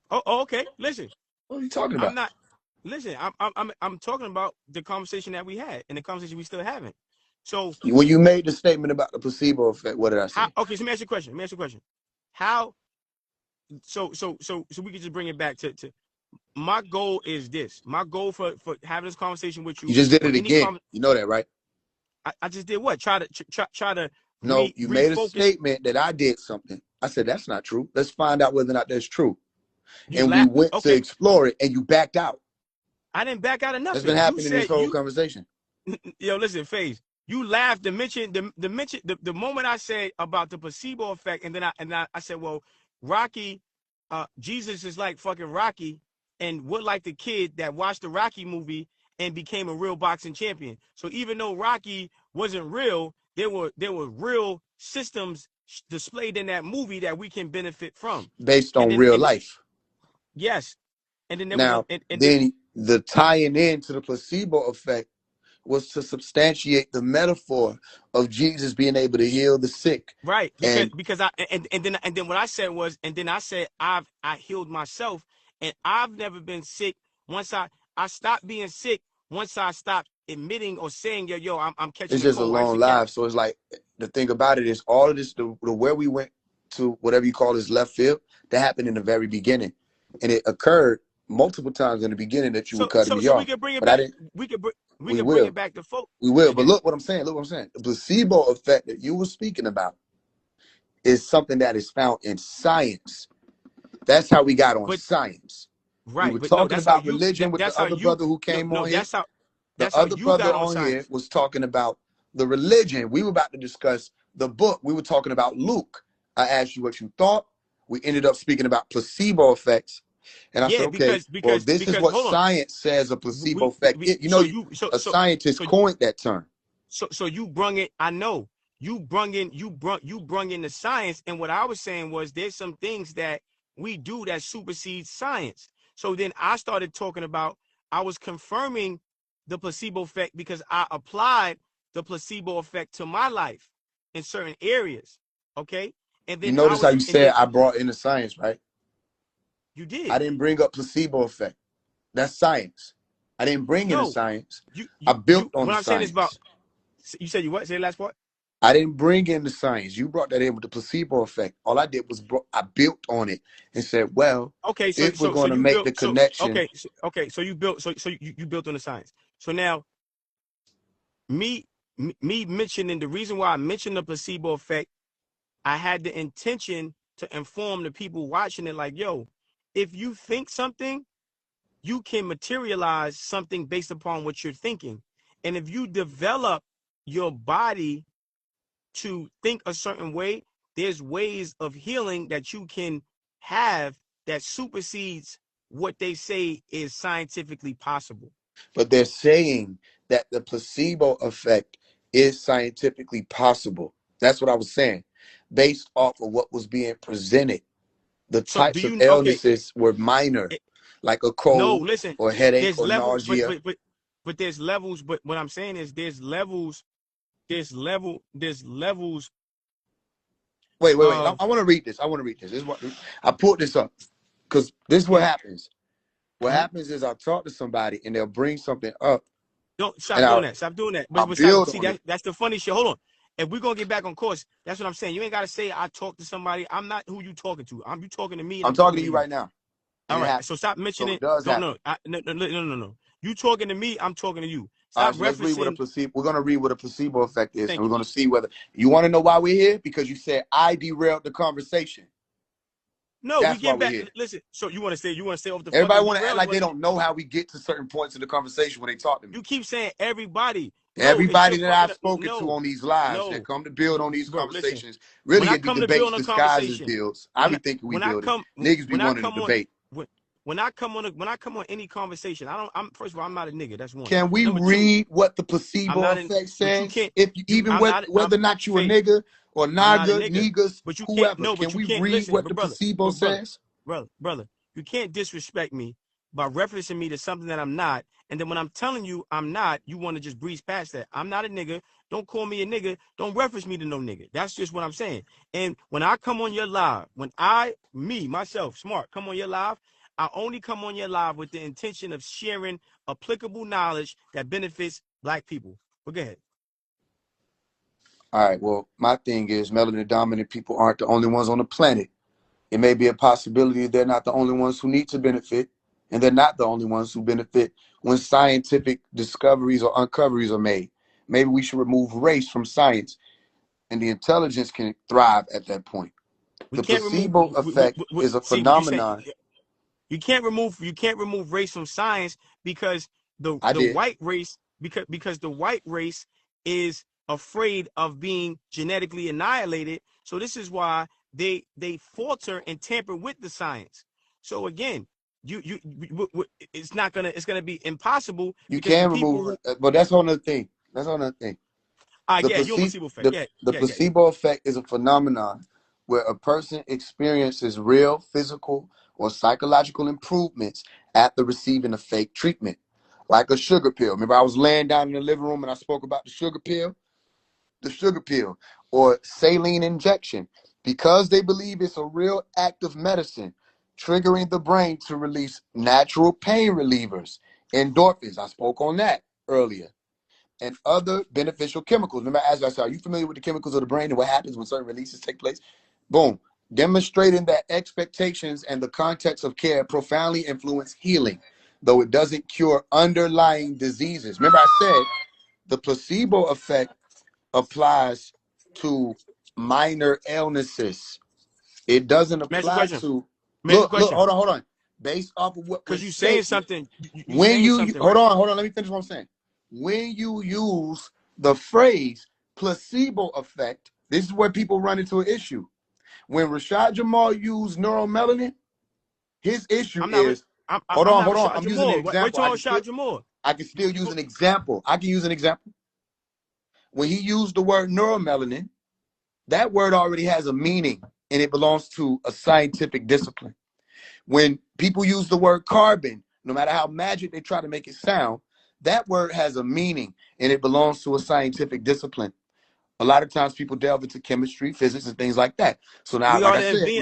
Oh, okay. Listen. What are you talking about? I'm not. Listen, I'm talking about the conversation that we had and the conversation we still having. So when you made the statement about the placebo effect, what did I say? Okay, so let me ask you a question. How? So we can just bring it back to my goal is this. My goal for having this conversation with you. You just did it again. You know that, right? I just did what? Try to. No, you made a statement that I did something. I said that's not true. Let's find out whether or not that's true. We went to explore it, and you backed out. I didn't back out of nothing. That's been happening in this whole conversation. Yo, listen, FaZe. You laughed to mention the moment I said about the placebo effect, and then I said, well, Rocky, Jesus is like fucking Rocky, and what like the kid that watched the Rocky movie and became a real boxing champion. So even though Rocky wasn't real, there were real systems displayed in that movie that we can benefit from based on real life. Yes, and then then the tying into the placebo effect was to substantiate the metaphor of Jesus being able to heal the sick. Right. Because then what I said was, and then I said I healed myself, and I've never been sick. Once I stopped being sick, once I stopped admitting or saying, yo, I'm catching. It's just a long life. So it's like, the thing about it is all of this, the where we went to, whatever you call this left field, that happened in the very beginning. And it occurred multiple times in the beginning that you were So cutting me so we off, could bring it but I back. didn't. We could we We could bring it will. back to folk. We will. Yeah, But go ahead. look what I'm saying. Look what I'm saying. The placebo effect that you were speaking about is something that is found in science. That's how we got on But science. We right, were but no, talking that's how about you religion with the that's how other you brother who no came no on here. The that's how other you brother got on on here science. was talking about the religion. We were about to discuss the book. We were talking about Luke. I asked you what you thought. We ended up speaking about placebo effects. And I said, Yeah, okay, because well, because this is because what hold on. science says a placebo effect. You know, So you a scientist so coined that term. so you brung it. I know you brung in the science, and what I was saying was there's some things that we do that supersedes science. So then I started talking about I was confirming the placebo effect because I applied the placebo effect to my life in certain areas. Okay, and You then notice how you and said then I brought in the science, right? you I did. didn't bring up placebo effect. That's science. I didn't bring in the No, science. I built on what the I'm saying is about. science. You said you what? Say the last part. I didn't bring in the science. You brought that in with the placebo effect. All I did was I built on it and said, well, Okay, if we're so going to you make built the connection, so you built you built on the science. So now me me mentioning the reason why I mentioned the placebo effect, I had the intention to inform the people watching it like, yo, if you think something, you can materialize something based upon what you're thinking. And if you develop your body to think a certain way, there's ways of healing that you can have that supersedes what they say is scientifically possible. but they're saying that the placebo effect is scientifically possible. That's what I was saying, based off of what was being presented. The So do types of you okay? illnesses were minor, It, like a no, cold listen, or headache there's or levels, nausea. but there's levels. But what I'm saying is there's levels. Wait. Of I want to read this. I want to read this. This is what I pulled this up because this is what mhm, happens. What mhm. happens is I'll talk to somebody and they'll bring something up Don't and stop doing that. Stop doing that. I'll But stop. build See on it. that's the funny shit. Hold on. If we're gonna get back on course, that's what I'm saying. You ain't gotta say I talked to somebody. I'm not who you talking to. You talking to me and I'm I'm talking talking to to you you. right now, and All it right. So happens. stop So mentioning. it does No, happen. no, no. You talking to me? I'm talking to you. All Stop right, so let's read what a referencing. placebo. We're gonna read what a placebo effect is, and Thank we're you. gonna see whether you want to know why we're here because you said I derailed the conversation. No, we That's why get we're back. here. Listen. So you want to stay? You want to stay off the Everybody fucking want to act derail? You like they want to? don't know how we get to certain points in the conversation when they talk to me. You keep saying everybody. No, it's Everybody your that fucking. I've spoken to No, on these lives that no, come to build on these bro. Listen. conversations, When really I it be come to build debates on a disguised as conversation, builds. I when be thinking we when I building. come Niggas be when I wanting to come on debate. when I come on when I come on any conversation, I don't. I'm first of all, I'm not a nigga. That's one. Can we Number two, read what the I'm placebo not in. effect But you says? can't. If you, You. even I'm not. whether or not you a Faith. nigga or I'm not a naga, nigga. niggas, But you can't. whoever, No. But can you we can't read listen. what But the brother. placebo But brother. says? Brother. You can't disrespect me by referencing me to something that I'm not. And then when I'm telling you I'm not, you want to just breeze past that. I'm not a nigga. Don't call me a nigga. Don't reference me to no nigga. That's just what I'm saying. And when I come on your live, when myself, smart, come on your live, I only come on your live with the intention of sharing applicable knowledge that benefits black people. But go ahead. All right, well, my thing is melanin dominant people aren't the only ones on the planet. It may be a possibility they're not the only ones who need to benefit, and they're not the only ones who benefit when scientific discoveries or uncoveries are made. Maybe we should remove race from science, and the intelligence can thrive at that point. We The can't remove. placebo effect is a See what you say. phenomenon. You can't remove race from science because I the did. white race because the white race is afraid of being genetically annihilated. So this is why they falter and tamper with the science. So again, it's gonna be impossible You because the can people remove, who but that's on the thing. That's on the thing. The yeah, you almost placebo, see effect. Yeah, the yeah. placebo effect is a phenomenon where a person experiences real physical or psychological improvements after receiving a fake treatment, like a sugar pill. Remember, I was laying down in the living room and I spoke about the sugar pill, or saline injection, because they believe it's a real active medicine, triggering the brain to release natural pain relievers, endorphins. I spoke on that earlier, and other beneficial chemicals. Remember, as I said, are you familiar with the chemicals of the brain and what happens when certain releases take place? Boom. demonstrating that expectations and the context of care profoundly influence healing, though it doesn't cure underlying diseases. Remember, I said the placebo effect applies to minor illnesses. It doesn't Let me ask you a apply question. to Let me ask you a look, question. hold on. Based off of what Because was you saying stated, something. You when saying you something, hold right? on, let me finish what I'm saying. When you use the phrase placebo effect, this is where people run into an issue. When Rashad Jamal used neuromelanin, his issue I'm not. is I'm not hold on. Rashad I'm using an Jamal. Wait example. till Rashad Jamal. I can still use an example. I can use an example. When he used the word neuromelanin, that word already has a meaning and it belongs to a scientific discipline. When people use the word carbon, no matter how magic they try to make it sound, that word has a meaning and it belongs to a scientific discipline. A lot of times people delve into chemistry, physics, and things like that. So now, We like are I the said,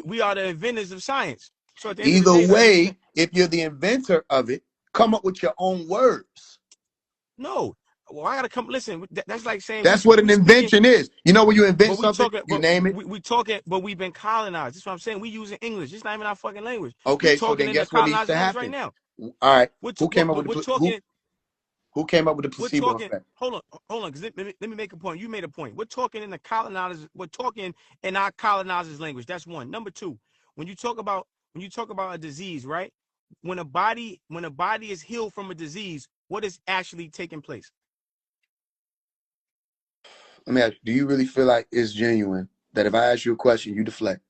we are the inventors of science. So at the end of the either day, like way, if you're the inventor of it, come up with your own words. no. Well, I gotta come. Listen, that's like saying That's what we an speaking, invention is. You know, when you invent but we something, talking, you but name it. we talking, but we've been colonized. That's what I'm saying. We using English. It's not even our fucking language. We Okay, so talking then in the guess what needs colonized to language right happen? now. All right, We're, who came up with we're the talking. who came up with the We're placebo talking. effect? Hold on. Because let me make a point. You made a point. We're talking in the colonizers. We're talking in our colonizers' language. That's one. Number two, when you talk about a disease, right? When a body is healed from a disease, what is actually taking place? Let me ask you, do you really feel like it's genuine that if I ask you a question, you deflect?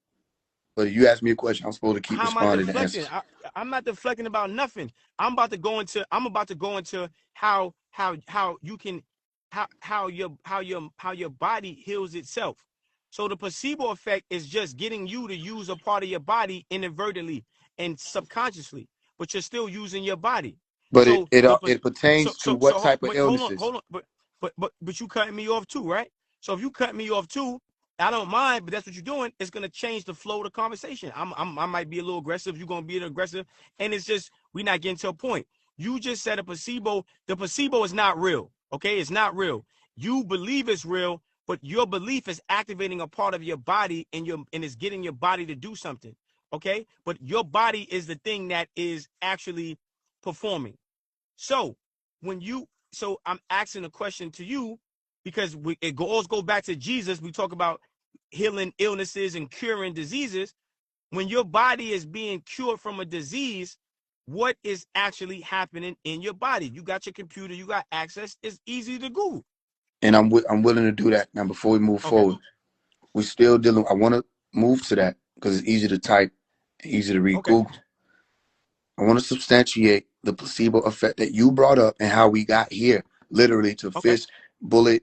But if you ask me a question, I'm supposed to keep How am I responding to deflecting? answers. I'm not deflecting about nothing. I'm about to go into how you can how your body heals itself. So the placebo effect is just getting you to use a part of your body inadvertently and subconsciously, but you're still using your body. But So it pertains to what type of but illnesses. hold on, but you cutting me off too, right? So if you cut me off too, I don't mind, but that's what you're doing. It's gonna change the flow of the conversation. I might be a little aggressive. You're gonna be aggressive, and it's just we're not getting to a point. You just said a placebo. The placebo is not real. Okay, it's not real. You believe it's real, but your belief is activating a part of your body, and it's getting your body to do something. Okay, but your body is the thing that is actually performing. So so I'm asking a question to you because it all goes back to Jesus. We talk about healing illnesses and curing diseases. When your body is being cured from a disease, what is actually happening in your body? You got your computer, you got access. It's easy to Google. And I'm willing to do that. Now, before we move Okay. forward, we're still dealing. I want to move to that because it's easy to type, and easy to read Okay. Google. I want to substantiate the placebo effect that you brought up and how we got here, literally to Okay. fish, bullet,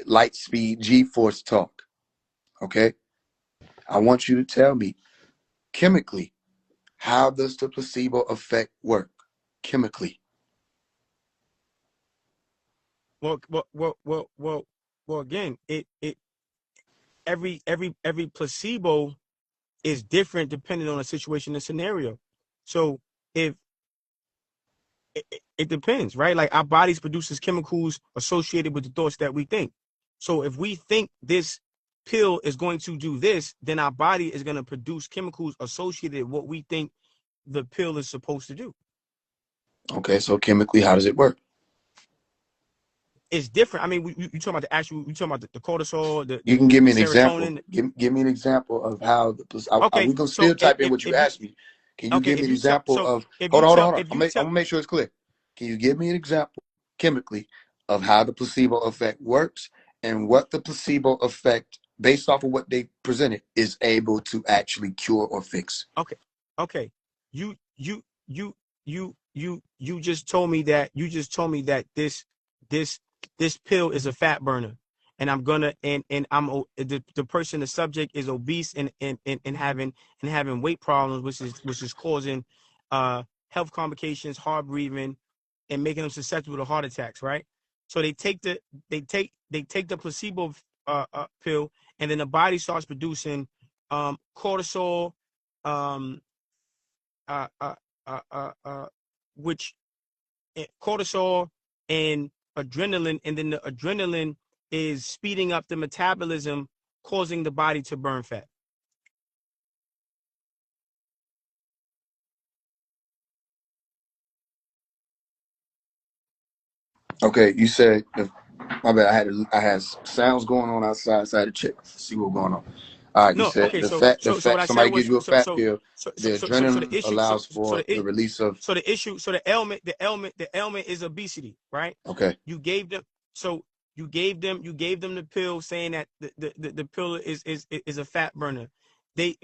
light speed, G-force talk. Okay? I want you to tell me chemically, how does the placebo effect work chemically? Well. Again, every placebo is different depending on the situation and scenario. So if it depends, right? Like our bodies produces chemicals associated with the thoughts that we think. So if we think this pill is going to do this, then our body is going to produce chemicals associated with what we think the pill is supposed to do. Okay, so chemically, how does it work? It's different. I mean, you talking about you talking about the cortisol, You can give the me an example. serotonin. Give me an example of how Okay, we gonna so still type in what you if you asked me. Can you give me an if you tell example of? if you Hold on, tell hold on. if I'm you tell gonna make sure it's clear. Can you give me an example chemically of how the placebo effect works and what the placebo effect, based off of what they presented, is able to actually cure or fix? okay, you you you you just told me that this this pill is a fat burner, and I'm gonna and I'm the person, the subject is obese and having weight problems, which is causing health complications, hard breathing, and making them susceptible to heart attacks, right? So they take the placebo pill, and then the body starts producing cortisol, um, uh, uh, uh, which cortisol and adrenaline, and then the adrenaline is speeding up the metabolism, causing the body to burn fat. Okay, you said my bad. I had sounds going on outside, so I had to check see what's going on. All right, you No, said okay. the So what fat. I said Somebody was gives you a fat pill. The so the adrenaline issue allows for the release of. so the ailment is obesity, right? Okay, You gave them so you gave them the pill saying that the pill is a fat burner.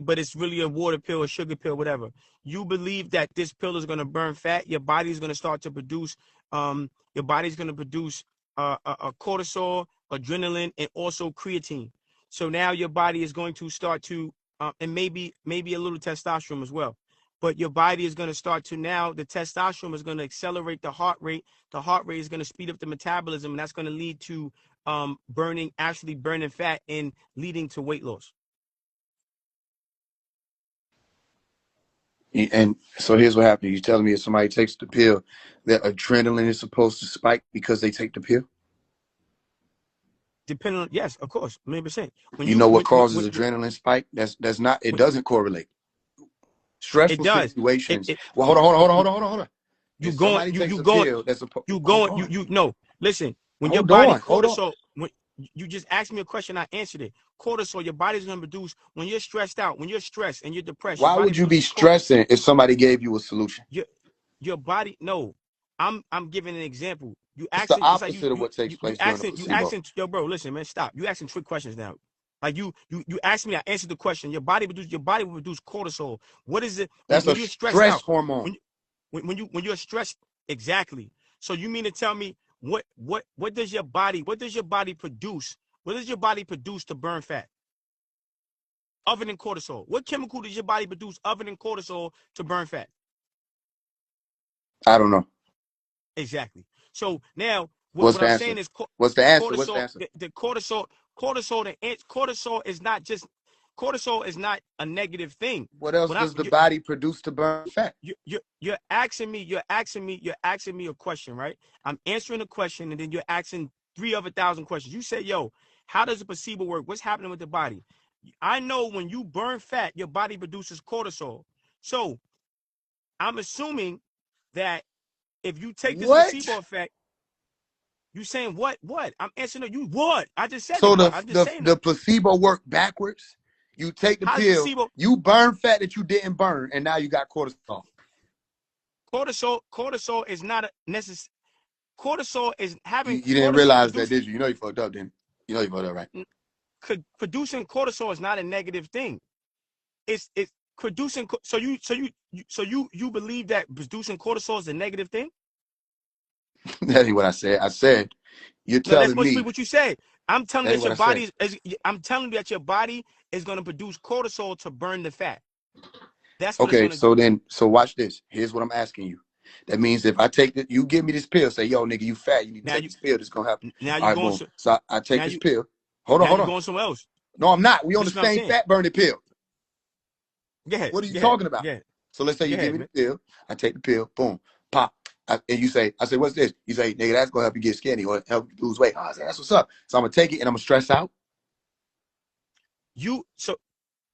But it's really a water pill, a sugar pill, whatever. You believe that this pill is going to burn fat. Your body is going to start to produce your body's going to produce a cortisol, adrenaline, and also creatine. So now your body is going to start to and maybe a little testosterone as well. But your body is going to start to now the testosterone is going to accelerate the heart rate. The heart rate is going to speed up the metabolism, and that's going to lead to burning fat and leading to weight loss. and so here's what happened. You telling me if somebody takes the pill, that adrenaline is supposed to spike because they take the pill? Depending on, yes, of course, 100%. You know what causes adrenaline spike? That's not. It doesn't correlate. It Stressful does. situations. It Well, hold on. you If going somebody takes you a going pill, that's a you hold going on. you no. Listen, when your Hold body on. Hold on. cortisol, when you just asked me a question, I answered it. Cortisol, your body's going to produce when you're stressed out, when you're stressed and you're depressed. Your Why body would you be produces cortisol. stressing if somebody gave you a solution? Your body. No, I'm giving an example. You It's the asking. It's like opposite of what takes place during the you placebo. asking. Yo, bro, listen, man, stop. You asking trick questions now. Like you asked me, I answered the question. Your body will produce cortisol. What is it That's when a you're stressed stress out? hormone. When you're stressed, exactly. So you mean to tell me what does your body produce? What does your body produce to burn fat? Other than cortisol. What chemical does your body produce other than cortisol to burn fat? I don't know. Exactly. So now What's what the I'm answer? saying is What's the answer? What's the cortisol, answer? the cortisol is not just cortisol is not a negative thing. What else When I does the body produce to burn fat? you're asking me a question, right? I'm answering a question, and then you're asking 3,000 questions. You say, yo, how does the placebo work? What's happening with the body? I know when you burn fat, your body produces cortisol. So I'm assuming that if you take this placebo What? effect, you saying what? What? I'm answering you. What? I just said the So what. I'm just saying the that. placebo worked backwards. You take the How's pill, placebo? you burn fat that you didn't burn, and now you got cortisol. Cortisol is not a necessary. Cortisol is having You didn't cortisol realize that, producing did you? You know you fucked up, didn't you? You know you fucked up, right? producing cortisol is not a negative thing. It's producing. So you believe that producing cortisol is a negative thing? That ain't what I said. I said you're No, that's telling supposed to be me. what you said. I'm telling That you ain't that what your I said. body is. I'm telling you that your body is going to produce cortisol to burn the fat. That's what it's Okay, going to do. so watch this. Here's what I'm asking you. That means if I take it, you give me this pill, say, yo, nigga, you fat, you need to Now take you this pill, this gonna happen. now All you right, going boom. so So I take now this you pill. Hold now you on. going somewhere else. No, I'm not. We on the This is what I'm same saying. fat burning pill. Go ahead. What are you Go ahead. talking about? Go ahead. So let's say Go you give ahead, me man. the pill, I take the pill, boom, pop. And you say, I say, what's this? You say, nigga, that's gonna help you get skinny or help you lose weight. I say, that's what's up. So I'm gonna take it and I'm gonna stress out.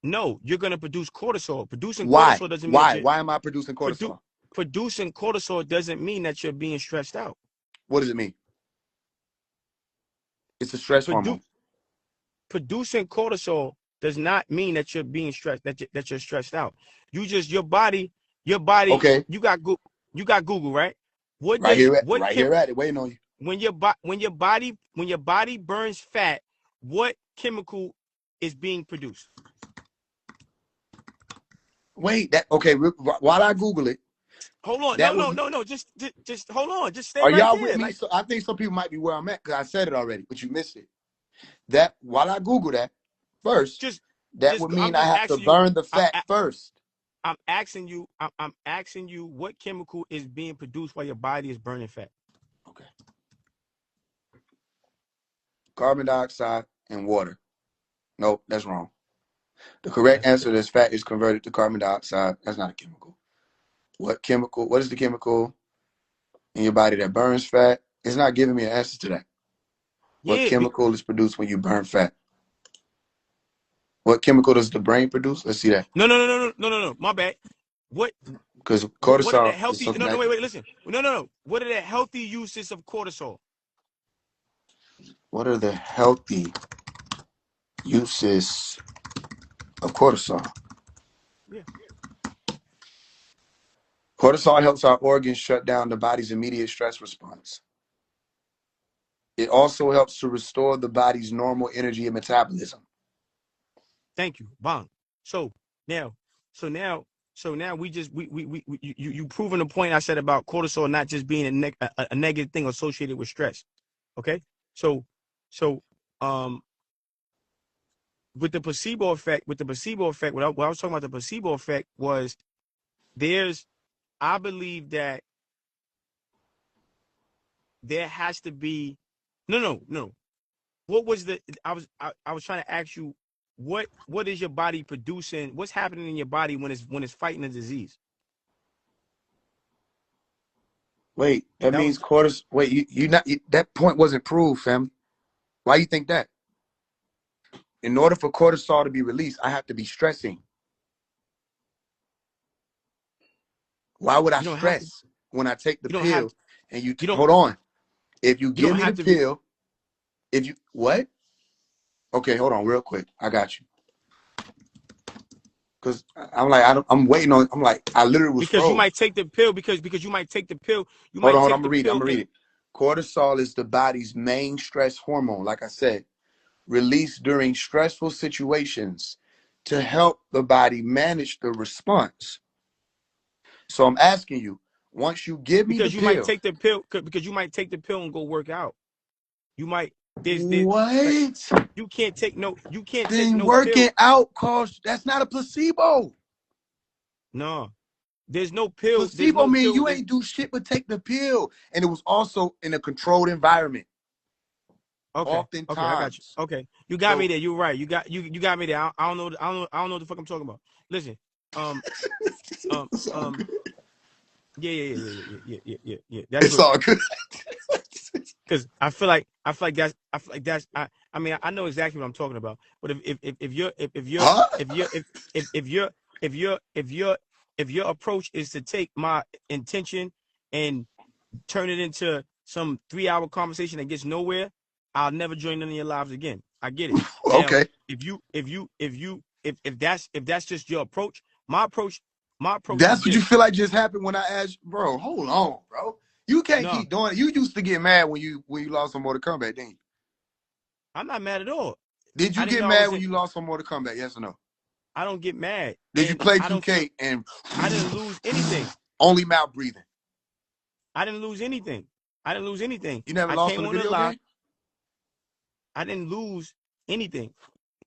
No, you're gonna produce cortisol. Producing Why? cortisol doesn't mean that Why? you're Why am I producing produ- cortisol? producing cortisol doesn't mean that you're being stressed out. What does it mean? It's a stress Produ- hormone. Producing cortisol does not mean that you're being stressed, that you're stressed out. Your body, Okay, you got Google, right? right here at it, waiting on you. When your body burns fat, what chemical is being produced? Wait, that okay? While I Google it, Hold on, that would. no. Just hold on. Just stay Are right y'all with there. me? Like So I think some people might be where I'm at because I said it already, but you missed it. That while I Google that first, just that would I'm mean I just have to asking you. burn the I'm fat first. I'm asking you. I'm asking you what chemical is being produced while your body is burning fat. Okay. Carbon dioxide and water. Nope, that's wrong. The correct answer is fat is converted to carbon dioxide. That's not a chemical. What chemical? What is the chemical in your body that burns fat? It's not giving me an answer to that. What Yeah. chemical is produced when you burn fat? What chemical does the brain produce? Let's see that. No. My bad. What Because what are the cortisol is healthy? something No, that wait. Listen. No. What are the healthy uses of cortisol? What are the healthy uses of cortisol? Yeah. Cortisol helps our organs shut down the body's immediate stress response. It also helps to restore the body's normal energy and metabolism. Thank you, Bong. So now, so now, you proving the point I said about cortisol not just being a negative thing associated with stress. Okay, so um with the placebo effect, what I was talking about the placebo effect was I believe that there has to be no. What was I was trying to ask you what is your body producing? What's happening in your body when it's fighting a disease? Wait, that That means was cortisol. Wait, that point wasn't proved, fam. Why you think that? In order for cortisol to be released, I have to be stressing. Why would I you don't have to stress when I take the you don't have pill and you don't hold on? If you you don't give me the have to be pill, if you what? Okay, hold on, real quick. I got you. Cause I'm like I'm waiting on. I'm like I literally was because you froze. might take the pill because you might take the pill Hold on. I'm gonna read it. I'm gonna read it. Cortisol is the body's main stress hormone. Like I said, released during stressful situations to help the body manage the response. So I'm asking you, once you give me the because you might pill, take the pill because you might take the pill and go work out. You might there's like what? you can't take Then no pill. working out costs. That's not a placebo. No. There's no pill. There's Placebo no mean pill. you ain't do shit but take the pill, and it was also in a controlled environment. Okay, I got you. Oftentimes. Okay, you got me So there. You're right. You got me there. I don't know. I don't know what the fuck I'm talking about. Listen, um, it's all good. yeah. That's It's what all good. because I feel like that's I mean I know exactly what I'm talking about. But if you're if you're Huh? if you're if you're if your approach is to take my intention and turn it into some 3-hour conversation that gets nowhere, I'll never join none of your lives again. I get it. Now, Okay. if that's just your approach, my approach is That's what you this. feel like just happened when I asked, bro. Hold on, bro. You can't No, keep doing it. You used to get mad when you lost on Mortal Kombat, didn't you? I'm not mad at all. Did I you didn't get know I mad was when in. you lost on Mortal Kombat? Yes or no? I don't get mad, Did you and play I don't feel 2K and I didn't lose anything. only mouth breathing? I didn't lose anything. I didn't lose anything. You never I lost came on a on the video live. game? I didn't lose anything.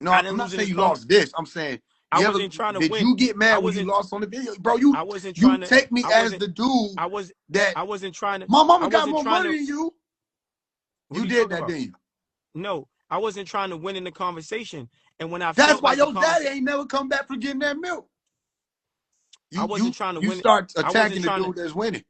No, I I'm didn't not lose in saying this you conversation. lost this. I'm saying I you ever wasn't trying to did win. you get I mad when you wasn't. lost on the video? Bro, I wasn't you trying to. take me I as wasn't. the dude I was. that I wasn't trying to. my I mama got wasn't more trying money to. than you. What You are you did talking that, about? didn't you? No, I wasn't trying to win in the conversation. And when I That's felt why like the your daddy conversation, ain't never come back for getting that milk. I You wasn't you trying to you win. start I wasn't attacking the trying to. dude that's winning.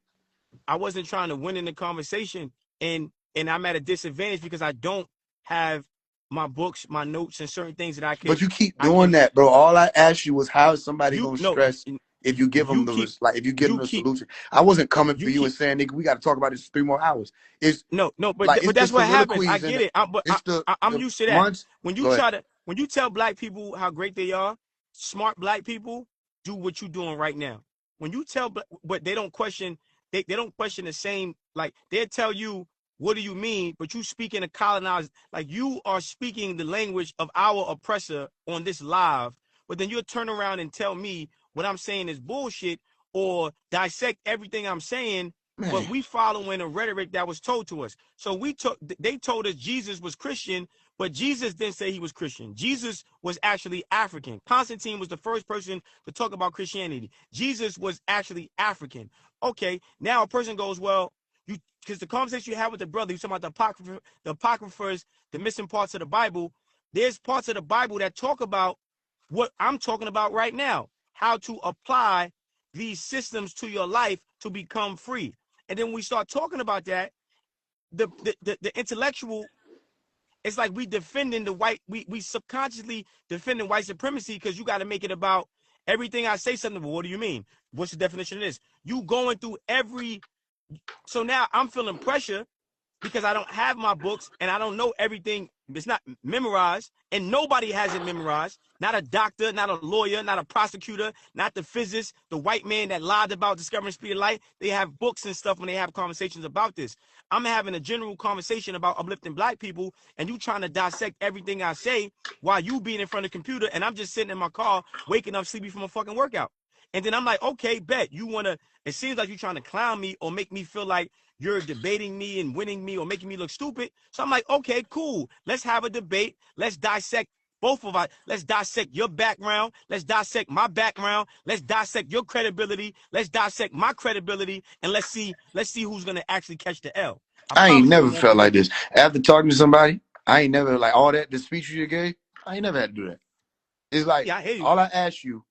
I wasn't trying to win in the conversation, and I'm at a disadvantage because I don't have my books, my notes, and certain things that But you keep I doing can. that, bro. All I asked you was how is somebody You gonna no, stress if you give them you the keep like if you give them you the keep solution. I wasn't coming for you you and keep saying, nigga, we got to talk about this for 3 more hours. It's no, like but it's the that's what happens. I soliloquies and get it. it's the I'm the used to that. months. When Go ahead. you tell black people how great they are, smart black people do what you're doing right now. When you tell, but they don't question. They don't question the same. Like they'll tell you, what do you mean? But you speak in a colonized, like you are speaking the language of our oppressor on this live. But then you'll turn around and tell me what I'm saying is bullshit or dissect everything I'm saying, but Man, we following a rhetoric that was told to us. So they told us Jesus was Christian, but Jesus didn't say he was Christian. Jesus was actually African. Constantine was the first person to talk about Christianity. Jesus was actually African. Okay, now a person goes, well, you because the conversation you had with the brother, you talking about the apocryphers, the missing parts of the Bible. There's parts of the Bible that talk about what I'm talking about right now, how to apply these systems to your life to become free. And then when we start talking about that, the intellectual, it's like we defending the white, we subconsciously defending white supremacy because you got to make it about everything I say something. But what do you mean? What's the definition of this? You going through every, so now I'm feeling pressure because I don't have my books and I don't know everything. It's not memorized, and nobody has it memorized. Not a doctor, not a lawyer, not a prosecutor, not the physicist, the white man that lied about discovering speed of light. They have books and stuff when they have conversations about this. I'm having a general conversation about uplifting black people, and you trying to dissect everything I say while you being in front of the computer, and I'm just sitting in my car, waking up sleepy from a fucking workout. And then I'm like, okay, bet you want to, it seems like you're trying to clown me or make me feel like you're debating me and winning me or making me look stupid. So I'm like, okay, cool. Let's have a debate. Let's dissect both of us. Let's dissect your background. Let's dissect my background. Let's dissect your credibility. Let's dissect my credibility. And let's see who's going to actually catch the L. I ain't promise you never it won't felt be like me. this. After talking to somebody, I ain't never like all that, the speech you gave, I ain't never had to do that. It's like, Yeah, I hear you. all I asked you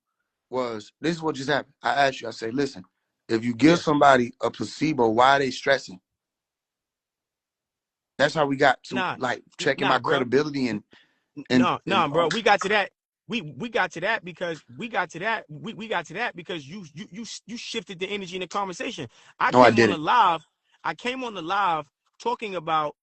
was, this is what just happened. I asked you, I say, listen, if you give Yeah. somebody a placebo, why are they stressing? That's how we got to like checking my Bro. credibility and Bro. We got to that. We got to that because we got to that because you shifted the energy in the conversation. no, I didn't. I came on the live talking about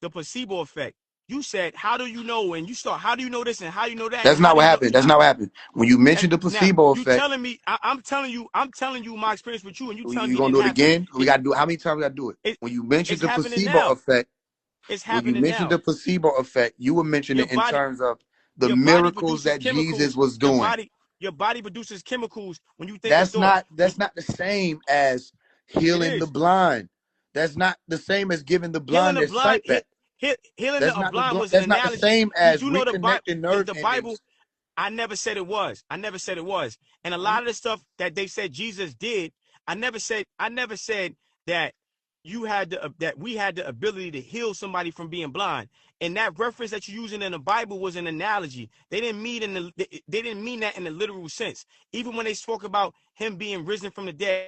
the placebo effect. You said, how do you know? And you start, how do you know this and how do you know that? That's And how not do what you know? happened. That's not what happened. When you mentioned the Now placebo you effect, telling me, I'm telling you my experience with you, and you telling you me it gonna didn't do it happen. again? We gotta do how many times we gotta do it? When you mentioned It's the happening placebo now. effect, It's when you happening mentioned now. the placebo effect, you were mentioning Your it in body, terms of the your body miracles produces that Jesus chemicals. was doing. Your body produces chemicals when you think a That's thought. not the same as It healing the is. blind. That's not the same as giving the Healing blind the their blind, sight back. healing the blind was an That's not the analogy. same as You know the Bible. reconnecting nerve The Bible. endings. I never said it was. And a lot of the stuff that they said Jesus did, I never said that that we had the ability to heal somebody from being blind. And that reference that you're using in the Bible was an analogy. They didn't mean that in the literal sense. Even when they spoke about him being risen from the dead,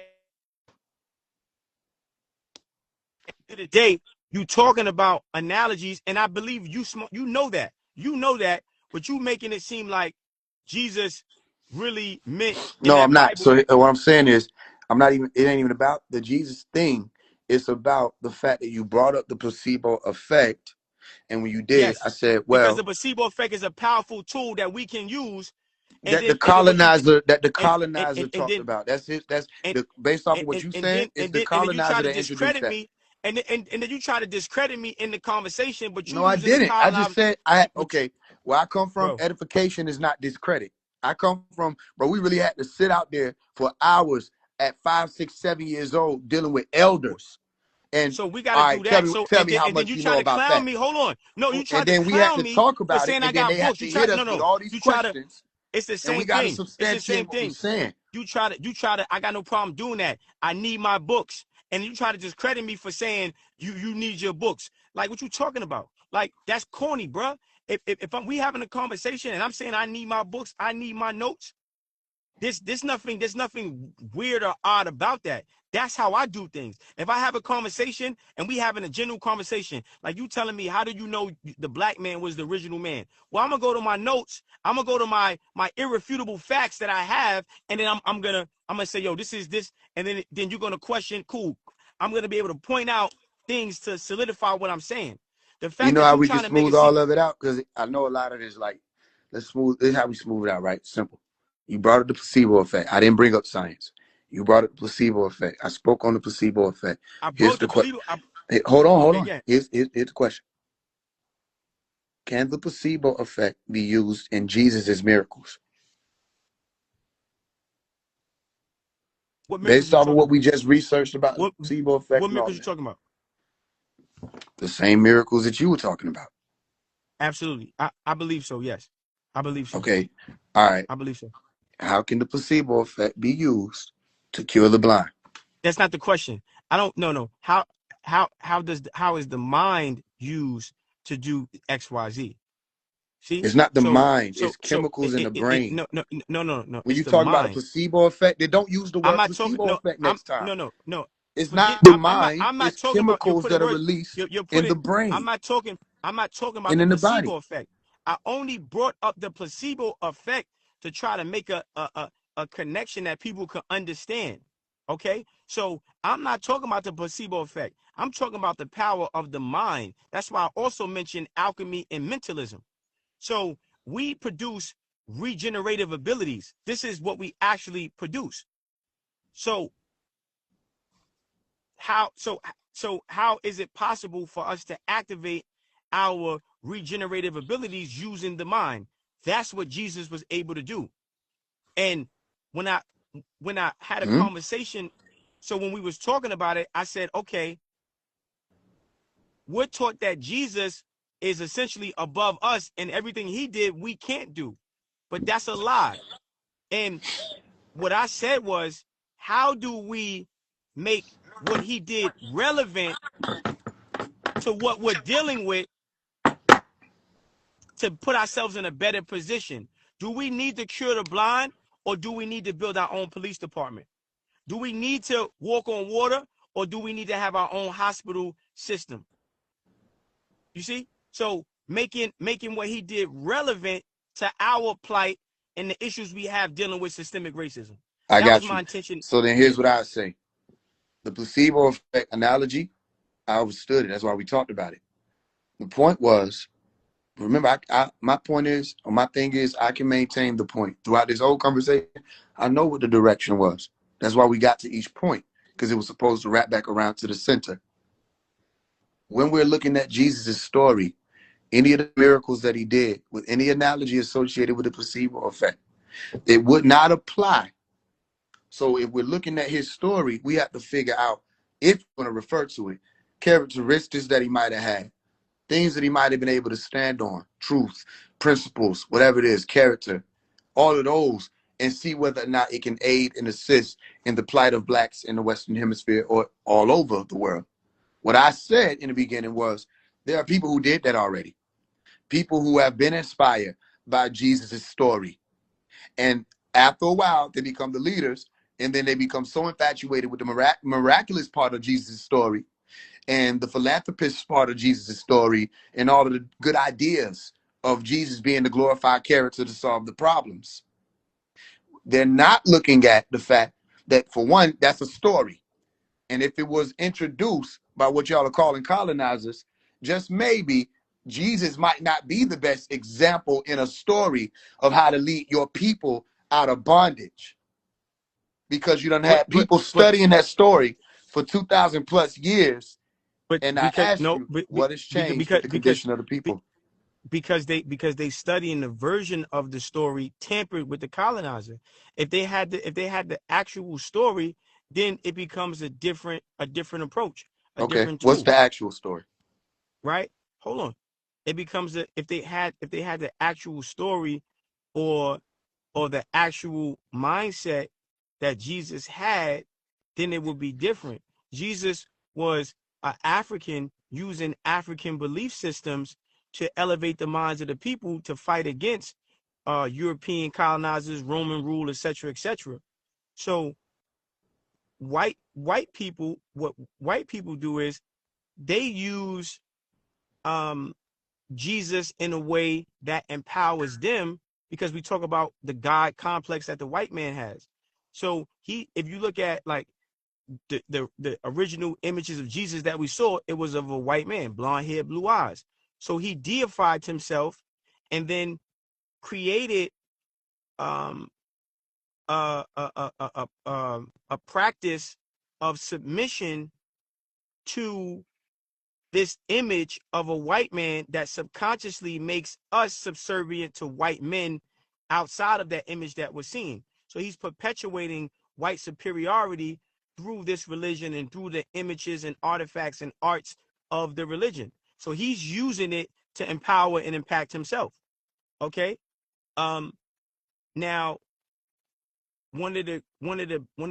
today you talking about analogies, and I believe you know that, but you making it seem like Jesus really meant in No, I'm that not. Bible. So what I'm saying is, I'm not even. It ain't even about the Jesus thing. It's about the fact that you brought up the placebo effect, and when you did, Yes, I said, because the well, placebo effect is a powerful tool that we can use, and that the then what you colonizer and talked then about. That's it. That's and the based off of what you saying. It's the and then you try colonizer to that introduced discredit that. me, and then you try to discredit me in the conversation, but you No, I using the didn't. I just colonizer, said okay. Where I come from, bro. edification is not discredit. I come from, bro. We really had to sit out there for hours at 5, 6, 7 years old dealing with elders. And So we got to all do right, that. tell me how And then much you you try know to about clown that. me. Hold on. No, you And tried to then we had clown to me talk for about it, saying I and then got they had books. to hit us with No. all these You try to. questions, It's the and we same got to thing. It's the substantiate same what we're thing. saying. You try to. I got no problem doing that. I need my books, and you try to discredit me for saying you need your books. Like what you talking about? Like that's corny, bro. If we having a conversation and I'm saying I need my books, I need my notes. There's nothing weird or odd about that. That's how I do things. If I have a conversation and we having a general conversation, like you telling me, how do you know the black man was the original man? Well, I'm gonna go to my notes. I'm gonna go to my irrefutable facts that I have, and then I'm gonna say, yo, this is this, and then you're gonna question. Cool. I'm gonna be able to point out things to solidify what I'm saying. The You fact know that how you we can trying to make it smooth seem all of it out? Because I know a lot of this, like, this is how we smooth it out, right? Simple. You brought up the placebo effect. I didn't bring up science. You brought up the placebo effect. I spoke on the placebo effect. I Here's brought the the question. believe. Hold on, hold Okay, on. again. Here's the question. Can the placebo effect be used in Jesus' miracles? What miracles Based you off of talking what about? we just researched about the What placebo effect and all miracles of you that. talking about? The same miracles that you were talking about. Absolutely. I believe so, yes. I believe so. Okay. All right. I believe so. How can the placebo effect be used to cure the blind? That's not the question. I don't no. How is the mind used to do XYZ? See? It's not the mind, it's So chemicals in the brain. no. When It's you the talk about the mind. placebo effect, they don't use the I'm word not talking placebo no, effect I'm next time. no. It's Forget not the mind, I'm not it's talking about you're chemicals putting that are words released you're in the putting brain I'm not talking about and the in the placebo body. effect. I only brought up the placebo effect to try to make a connection that people can understand. Okay, so I'm not talking about the placebo effect. I'm talking about the power of the mind. That's why I also mentioned alchemy and mentalism. So we produce regenerative abilities. This is what we actually produce. So how is it possible for us to activate our regenerative abilities using the mind? That's what Jesus was able to do. And when I had a Hmm? conversation, so when we was talking about it, I said, okay, we're taught that Jesus is essentially above us and everything he did, we can't do. But that's a lie. And what I said was, how do we make what he did relevant to what we're dealing with to put ourselves in a better position? Do we need to cure the blind, or do we need to build our own police department? Do we need to walk on water, or do we need to have our own hospital system? You see? So making what he did relevant to our plight and the issues we have dealing with systemic racism. I That was got my you. intention. So then Yeah. here's what I say. The placebo effect analogy, I understood it. That's why we talked about it. The point was, remember, my point is, or my thing is, I can maintain the point throughout this whole conversation. I know what the direction was. That's why we got to each point, because it was supposed to wrap back around to the center. When we're looking at Jesus' story, any of the miracles that he did, with any analogy associated with the placebo effect, it would not apply. So if we're looking at his story, we have to figure out, if we're going to refer to it, characteristics that he might have had, things that he might have been able to stand on, truth, principles, whatever it is, character, all of those, and see whether or not it can aid and assist in the plight of blacks in the Western Hemisphere or all over the world. What I said in the beginning was, there are people who did that already. People who have been inspired by Jesus' story. And after a while, they become the leaders, and then they become so infatuated with the miraculous part of Jesus' story and the philanthropist part of Jesus' story and all of the good ideas of Jesus being the glorified character to solve the problems. They're not looking at the fact that, for one, that's a story. And if it was introduced by what y'all are calling colonizers, just maybe Jesus might not be the best example in a story of how to lead your people out of bondage. Because you done But had people studying that story for 2,000 plus years. And I because ask no, you, what has changed with because the condition of the people? because they studying the version of the story tampered with the colonizer. If they had the actual story, then it becomes a different approach, a Okay, different what's tool, the actual story? right? Hold on. It becomes if they had the actual story, or the actual mindset that Jesus had, then it would be different. Jesus was an African using African belief systems to elevate the minds of the people to fight against European colonizers, Roman rule, etc., etc. So white people, what white people do is they use um, Jesus in a way that empowers them, because we talk about the God complex that the white man has. So if you look at like the original images of Jesus that we saw, it was of a white man, blonde hair, blue eyes. So he deified himself and then created um, a practice of submission to this image of a white man that subconsciously makes us subservient to white men outside of that image that we're seeing. So he's perpetuating white superiority through this religion and through the images and artifacts and arts of the religion. So he's using it to empower and impact himself. Okay. Now one of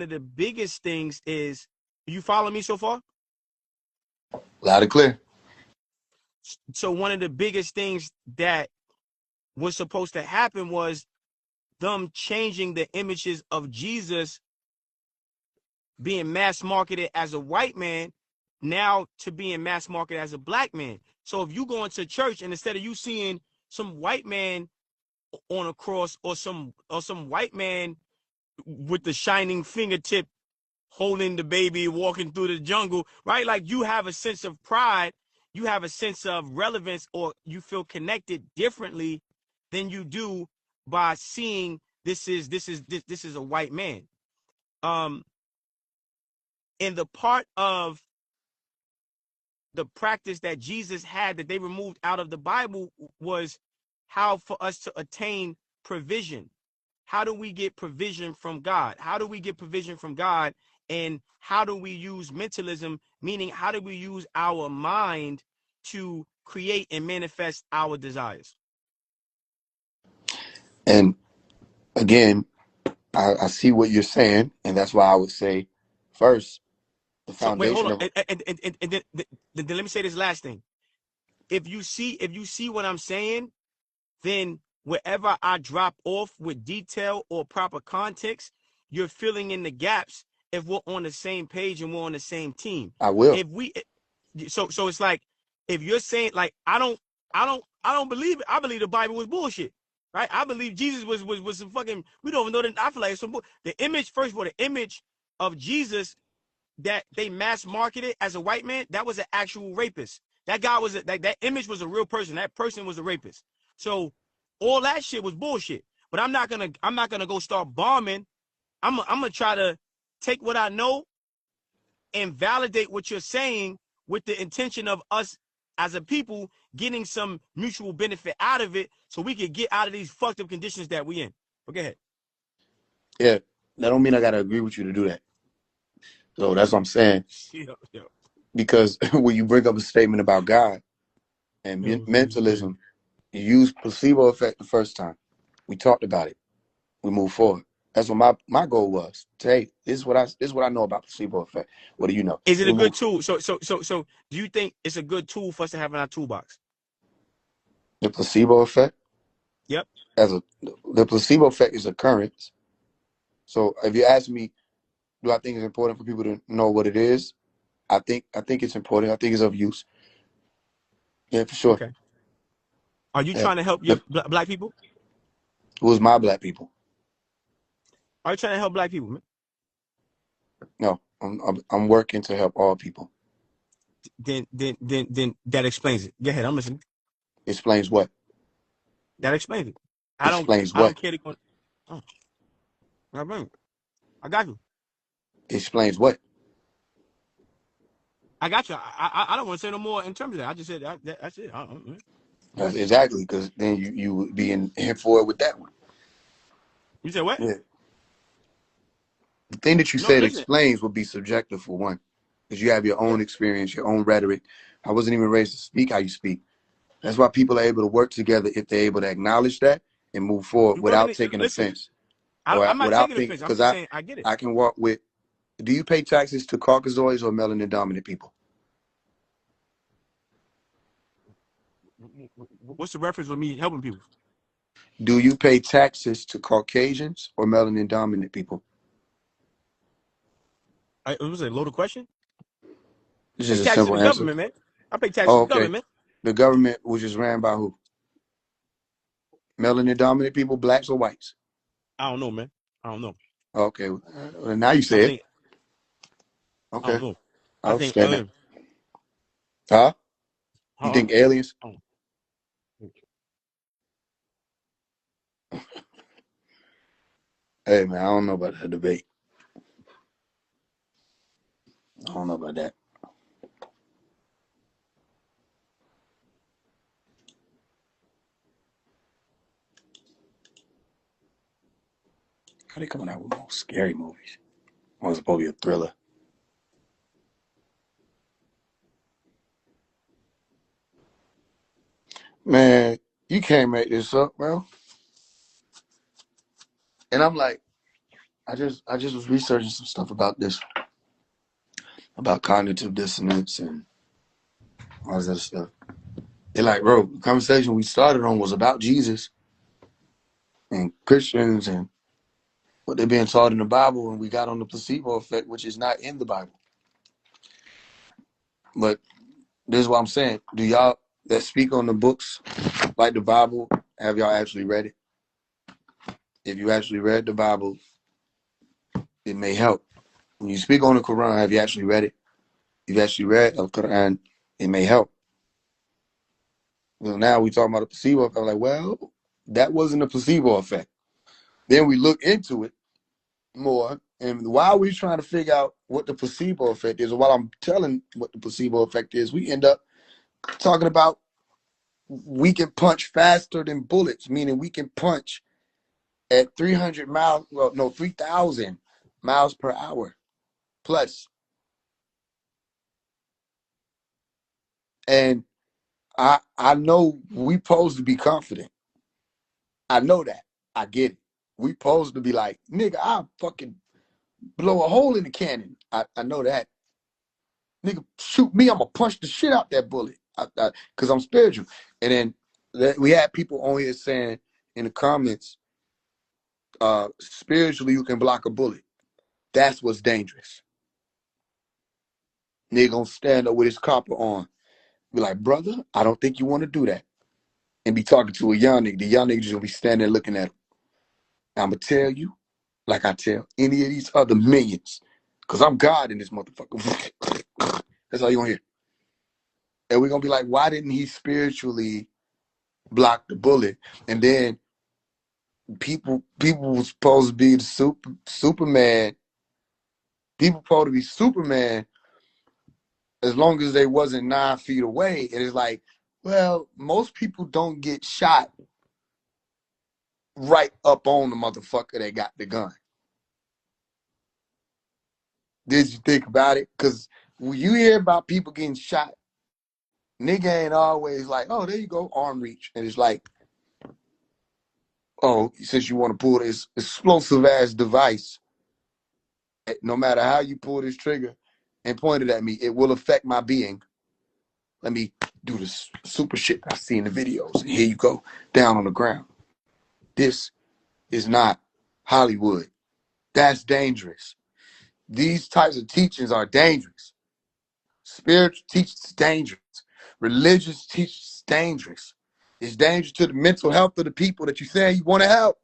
the biggest things is, you follow me so far? Loud and clear. So one of the biggest things that was supposed to happen was them changing the images of Jesus being mass marketed as a white man now to being mass marketed as a black man. So if you go into church and instead of you seeing some white man on a cross, or some white man with the shining fingertip holding the baby, walking through the jungle, right? Like you have a sense of pride, you have a sense of relevance, or you feel connected differently than you do by seeing this is a white man. In the part of the practice that Jesus had that they removed out of the Bible was how for us to attain provision. How do we get provision from God? How do we get provision from God? And how do we use mentalism? Meaning, how do we use our mind to create and manifest our desires? And again, I see what you're saying, and that's why I would say, first, the So wait, hold foundation on, of and then let me say this last thing. If you see what I'm saying, then wherever I drop off with detail or proper context, you're filling in the gaps if we're on the same page and we're on the same team. I will. If we so it's like if you're saying like I don't believe it. I believe the Bible was bullshit. Right? I believe Jesus was some fucking, we don't even know that. I feel like it's some the image, first of all, the image of Jesus that they mass marketed as a white man, that was an actual rapist. That guy was that image was a real person. That person was a rapist. So all that shit was bullshit. But I'm not gonna go start bombing. I'm gonna try to take what I know and validate what you're saying with the intention of us as a people getting some mutual benefit out of it, so we could get out of these fucked up conditions that we in. But go ahead. Yeah, that don't mean I gotta agree with you to do that. So that's what I'm saying. Yo. Because when you bring up a statement about God and mentalism, you use placebo effect the first time. We talked about it. We move forward. That's what my goal was. Hey, this is what I know about placebo effect. What do you know? Is it a good tool? So do you think it's a good tool for us to have in our toolbox? The placebo effect? Yep. The placebo effect is occurrence. So if you ask me, do I think it's important for people to know what it is? I think it's important. I think it's of use. Yeah, for sure. Okay. Are you Yeah. trying to help your black people? Who's my black people? Are you trying to help black people, man? No, I'm working to help all people. Then that explains it. Go ahead, I'm listening. Explains what? That explains it. Explains I what? don't care to go. Oh, I got you. Explains what? I got you. I don't want to say no more in terms of that. I just said that's it. That's exactly, because then you would be in for it with that one. You said what? Yeah. The thing that you No, said listen. explains would be subjective for one, because you have your own experience, your own rhetoric. I wasn't even raised to speak how you speak. That's why people are able to work together if they're able to acknowledge that and move forward without taking offense. I'm not Without taking thinking, offense. I'm because just saying I get it. I can walk with. Do you pay taxes to Caucasoids or melanin dominant people? What's the reference with me helping people? Do you pay taxes to Caucasians or melanin dominant people? It was a loaded question. This I is pay a taxes to simple the answer. government, man. I pay taxes Oh, to the okay. government. The government was just ran by who? Melanin dominant people, blacks or whites? I don't know, man. I don't know. Okay. Well, now you I say it. think I Okay. don't know. I I think understand that. Huh? You think aliens? Oh. Hey, man, I don't know about that debate. I don't know about that. How they coming out with more scary movies? Oh, it's supposed to be a thriller. Man, you can't make this up, bro. And I'm like, I just was researching some stuff about this, about cognitive dissonance and all this other stuff. They're like, bro, the conversation we started on was about Jesus and Christians and what they're being taught in the Bible, and we got on the placebo effect, which is not in the Bible. But this is what I'm saying. Do y'all that speak on the books like the Bible, have y'all actually read it? If you actually read the Bible, it may help. When you speak on the Quran, have you actually read it? If you actually read the Quran, it may help. Well, now we talking about a placebo effect. I'm like, well, that wasn't a placebo effect. Then we look into it more, and while we're trying to figure out what the placebo effect is, or while I'm telling what the placebo effect is, we end up talking about we can punch faster than bullets, meaning we can punch at 300 miles, well, no, 3,000 miles per hour plus. And I know we supposed to be confident. I know that. I get it. We supposed to be like, nigga, I'll fucking blow a hole in the cannon. I know that. Nigga, shoot me, I'm gonna punch the shit out that bullet. Cause I'm spiritual. And then we had people on here saying in the comments, spiritually you can block a bullet. That's what's dangerous. Nigga gonna stand up with his copper on. Be like, brother, I don't think you want to do that. And be talking to a young nigga. The young nigga just gonna be standing there looking at him. I'm gonna tell you, like I tell any of these other millions, because I'm God in this motherfucker. That's all you're gonna hear. And we're gonna be like, why didn't he spiritually block the bullet? And then people were supposed to be the Superman. People supposed to be Superman as long as they wasn't 9 feet away. And it's like, well, most people don't get shot right up on the motherfucker that got the gun. Did you think about it? Because when you hear about people getting shot, nigga ain't always like, oh, there you go, arm reach. And it's like, oh, since you want to pull this explosive ass device, no matter how you pull this trigger and point it at me, it will affect my being. Let me do this super shit I see in the videos. And here you go, down on the ground. This is not Hollywood. That's dangerous. These types of teachings are dangerous. Spiritual teachings is dangerous. Religious teachings is dangerous. It's dangerous to the mental health of the people that you say you want to help.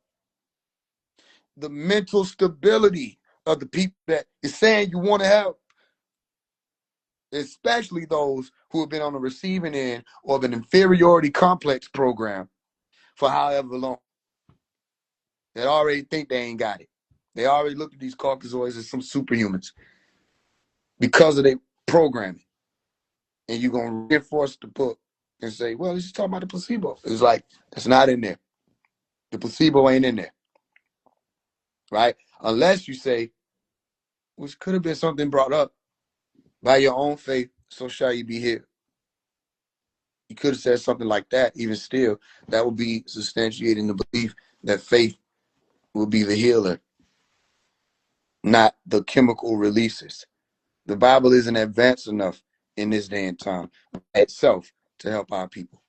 The mental stability of the people that is saying you want to help. Especially those who have been on the receiving end of an inferiority complex program for however long. They already think they ain't got it. They already look at these Caucasoids as some superhumans because of their programming. And you're going to reinforce the book and say, well, it's just talking about the placebo. It's like, it's not in there. The placebo ain't in there. Right? Unless you say, which could have been something brought up, by your own faith, so shall you be healed. You could have said something like that. Even still, that would be substantiating the belief that faith will be the healer, not the chemical releases. The Bible isn't advanced enough in this day and time itself to help our people.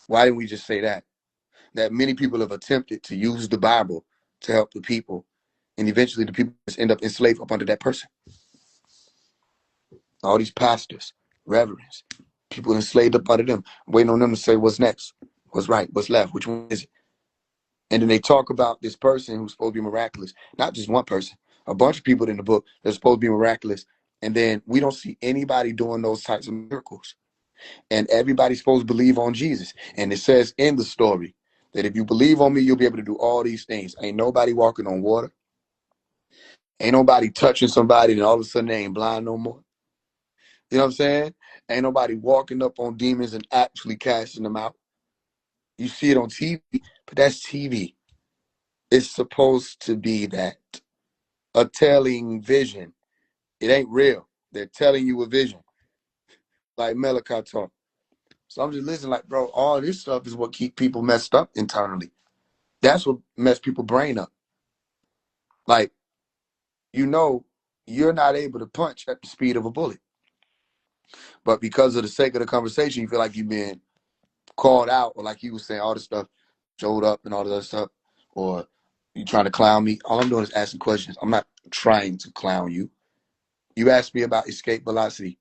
Why didn't we just say that? That many people have attempted to use the Bible to help the people, and eventually the people just end up enslaved up under that person. All these pastors, reverends, people enslaved up under them, waiting on them to say what's next, what's right, what's left, which one is it? And then they talk about this person who's supposed to be miraculous. Not just one person, a bunch of people in the book that's supposed to be miraculous. And then we don't see anybody doing those types of miracles. And everybody's supposed to believe on Jesus. And it says in the story that if you believe on me, you'll be able to do all these things. Ain't nobody walking on water. Ain't nobody touching somebody and all of a sudden they ain't blind no more. You know what I'm saying? Ain't nobody walking up on demons and actually casting them out. You see it on TV, but that's TV. It's supposed to be that. A telling vision. It ain't real. They're telling you a vision. Like Malachi taught. So I'm just listening like, bro, all this stuff is what keep people messed up internally. That's what messed people's brain up. Like, you know, you're not able to punch at the speed of a bullet. But because of the sake of the conversation, you feel like you've been called out, or like you was saying, all this stuff showed up and all this other stuff, or you trying to clown me. All I'm doing is asking questions. I'm not trying to clown you. You asked me about escape velocity.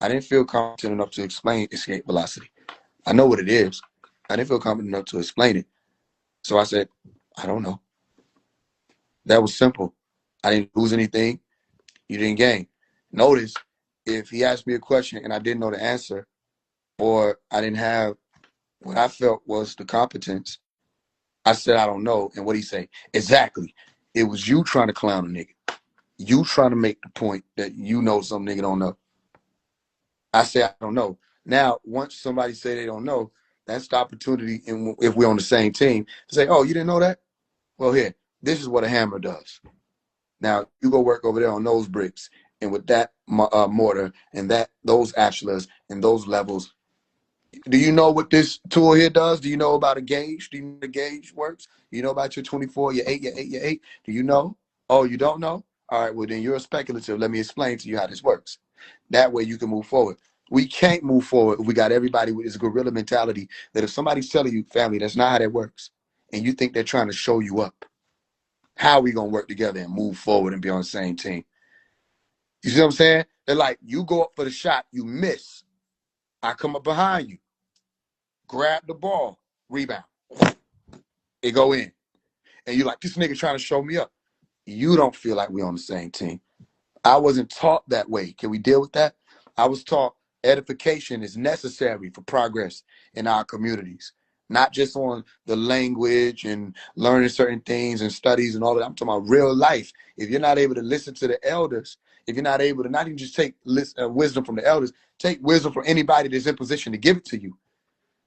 I didn't feel confident enough to explain escape velocity. I know what it is. I didn't feel confident enough to explain it. So I said, I don't know. That was simple. I didn't lose anything. You didn't gain. Notice, if he asked me a question and I didn't know the answer, or I didn't have what I felt was the competence, I said, I don't know. And what he say? Exactly. It was you trying to clown a nigga. You trying to make the point that you know some nigga don't know. I say, I don't know. Now, once somebody say they don't know, that's the opportunity, and if we're on the same team, to say, oh, you didn't know that? Well, here, this is what a hammer does. Now, you go work over there on those bricks, and with that mortar and those ashlars and those levels, do you know what this tool here does? Do you know about a gauge? Do you know the gauge works? You know about your 24, your 8, your 8, your 8? Do you know? Oh, you don't know? All right, well, then you're speculative. Let me explain to you how this works. That way you can move forward. We can't move forward if we got everybody with this gorilla mentality that if somebody's telling you, family, that's not how that works, and you think they're trying to show you up, how are we going to work together and move forward and be on the same team? You see what I'm saying? They're like, you go up for the shot, you miss. I come up behind you, grab the ball, rebound. It go in. And you're like, this nigga trying to show me up. You don't feel like we're on the same team. I wasn't taught that way. Can we deal with that? I was taught edification is necessary for progress in our communities, not just on the language and learning certain things and studies and all that. I'm talking about real life. If you're not able to listen to the elders, if you're not able to not even just take wisdom from the elders, take wisdom from anybody that's in position to give it to you,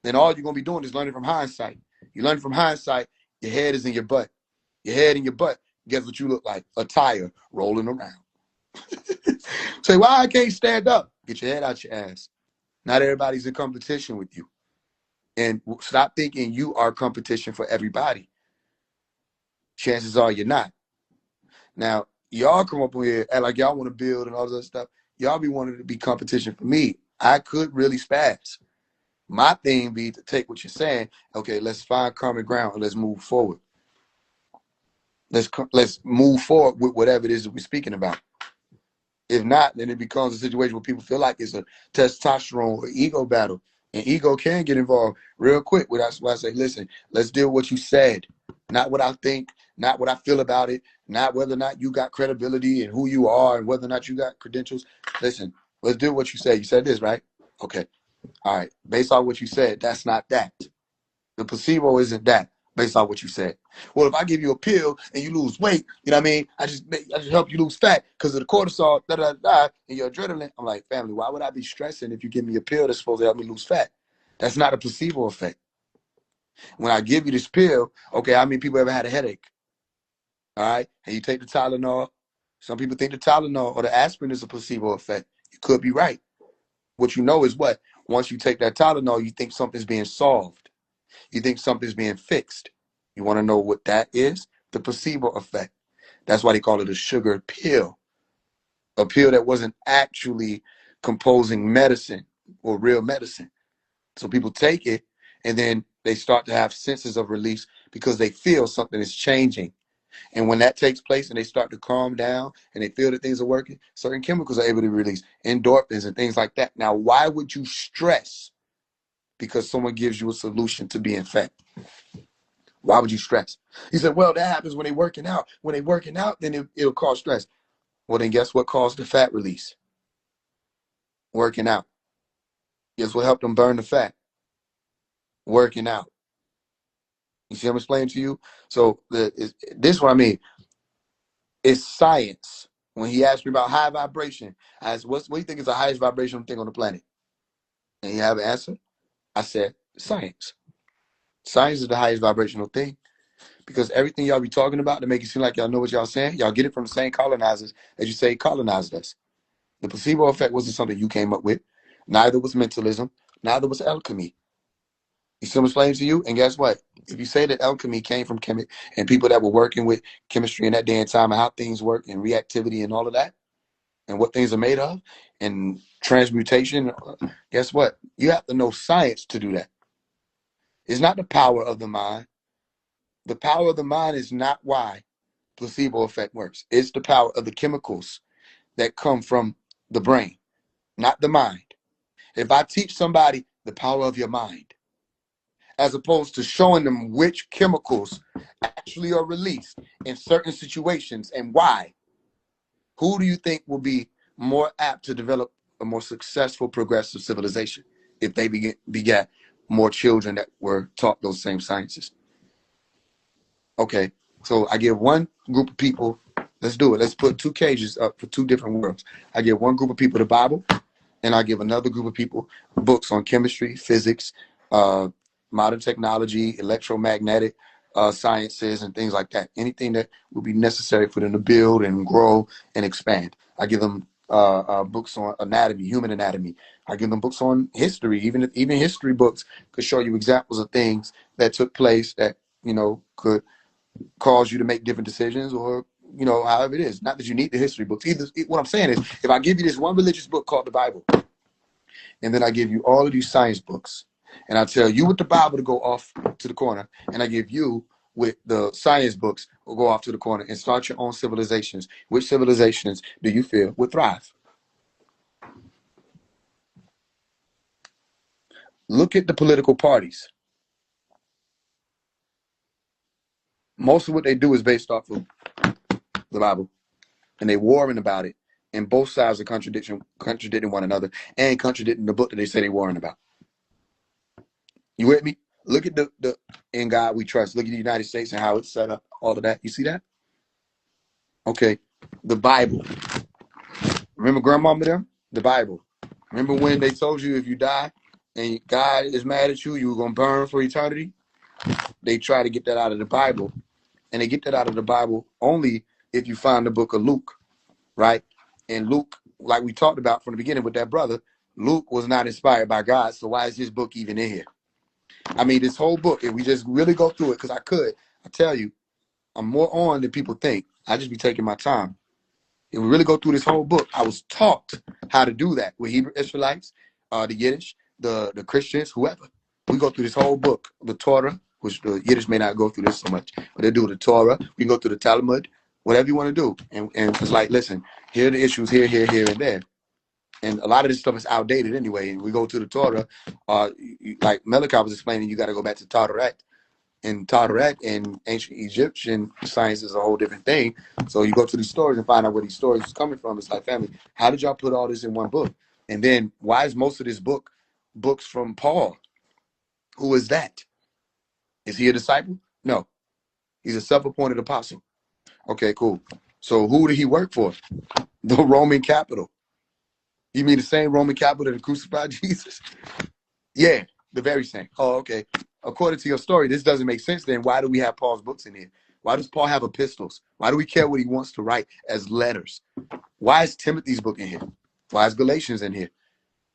then all you're going to be doing is learning from hindsight. You learn from hindsight, your head is in your butt. Your head in your butt, guess what you look like? A tire rolling around. Say, why I can't stand up? Get your head out your ass. Not everybody's in competition with you. And stop thinking you are competition for everybody. Chances are you're not. Now, y'all come up here and like y'all want to build and all this other stuff. Y'all be wanting to be competition for me. I could really spaz. My thing be to take what you're saying. Okay, let's find common ground and let's move forward. Let's move forward with whatever it is that we're speaking about. If not, then it becomes a situation where people feel like it's a testosterone or ego battle. And ego can get involved real quick. That's why I say, listen, let's deal with what you said. Not what I think, not what I feel about it, not whether or not you got credibility and who you are and whether or not you got credentials. Listen, let's do what you said. You said this, right? Okay. All right. Based on what you said, that's not that. The placebo isn't that. Based on what you said. Well, if I give you a pill and you lose weight, you know what I mean? I just help you lose fat because of the cortisol, and your adrenaline. I'm like, family, why would I be stressing if you give me a pill that's supposed to help me lose fat? That's not a placebo effect. When I give you this pill, okay, how many people ever had a headache? All right, and you take the Tylenol. Some people think the Tylenol or the aspirin is a placebo effect. You could be right. What you know is what? Once you take that Tylenol, you think something's being solved. You think something's being fixed. You want to know what that is? The placebo effect. That's why they call it a sugar pill. A pill that wasn't actually composing medicine or real medicine. So people take it and then they start to have senses of release because they feel something is changing. And when that takes place and they start to calm down and they feel that things are working, certain chemicals are able to release endorphins and things like that. Now, why would you stress because someone gives you a solution to being fat? Why would you stress? He said, well, that happens when they're working out. When they're working out, then it'll cause stress. Well, then guess what caused the fat release? Working out. Guess what helped them burn the fat? Working out. You see what I'm explaining to you? So this is what I mean. It's science. When he asked me about high vibration, I asked, what do you think is the highest vibrational thing on the planet? And he have an answer. I said, science. Science is the highest vibrational thing. Because everything y'all be talking about to make it seem like y'all know what y'all saying, y'all get it from the same colonizers as you say colonized us. The placebo effect wasn't something you came up with. Neither was mentalism. Neither was alchemy. You see what I'm explaining to you? And guess what? If you say that alchemy came from and people that were working with chemistry in that day and time and how things work and reactivity and all of that and what things are made of and transmutation, guess what? You have to know science to do that. It's not the power of the mind. The power of the mind is not why placebo effect works. It's the power of the chemicals that come from the brain, not the mind. If I teach somebody the power of your mind, as opposed to showing them which chemicals actually are released in certain situations and why, who do you think will be more apt to develop a more successful, progressive civilization if they begat more children that were taught those same sciences? Okay, so I give one group of people, let's do it. Let's put 2 cages up for 2 different worlds. I give one group of people the Bible, and I give another group of people books on chemistry, physics, modern technology, electromagnetic sciences, and things like that. Anything that would be necessary for them to build and grow and expand. I give them books on anatomy, human anatomy. I give them books on history. Even history books could show you examples of things that took place that, you know, could cause you to make different decisions, or, you know, however it is. Not that you need the history books. Either, what I'm saying is, if I give you this one religious book called the Bible, and then I give you all of these science books, and I tell you with the Bible to go off to the corner, and I give you with the science books will go off to the corner and start your own civilizations, which civilizations do you feel would thrive? Look at the political parties. Most of what they do is based off of the Bible, and they warring about it, and both sides are contradicting one another and contradicting the book that they say they warring about. You with me? Look at the In God We Trust. Look at the United States and how it's set up, all of that. You see that? Okay, the Bible. Remember grandmama there? The Bible. Remember when they told you if you die and God is mad at you, you were going to burn for eternity? They try to get that out of the Bible. And they get that out of the Bible only if you find the book of Luke, right? And Luke, like we talked about from the beginning with that brother, Luke was not inspired by God. So why is his book even in here? I mean, this whole book, if we just really go through it, because I tell you, I'm more on than people think. I just be taking my time. If we really go through this whole book, I was taught how to do that with Hebrew Israelites, the Yiddish, the Christians, whoever. We go through this whole book, the Torah, which the Yiddish may not go through this so much, but they do the Torah. We go through the Talmud, whatever you want to do. And it's like, listen, here are the issues here, and there. And a lot of this stuff is outdated anyway. And we go to the Torah, like Malachi was explaining, you got to go back to Tararet. And Tararet in ancient Egyptian science is a whole different thing. So you go to these stories and find out where these stories is coming from. It's like, family, how did y'all put all this in one book? And then why is most of this books from Paul? Who is that? Is he a disciple? No. He's a self-appointed apostle. Okay, cool. So who did he work for? The Roman capital. You mean the same Roman capital that crucified Jesus? Yeah, the very same. Oh, okay. According to your story, this doesn't make sense then. Why do we have Paul's books in here? Why does Paul have epistles? Why do we care what he wants to write as letters? Why is Timothy's book in here? Why is Galatians in here?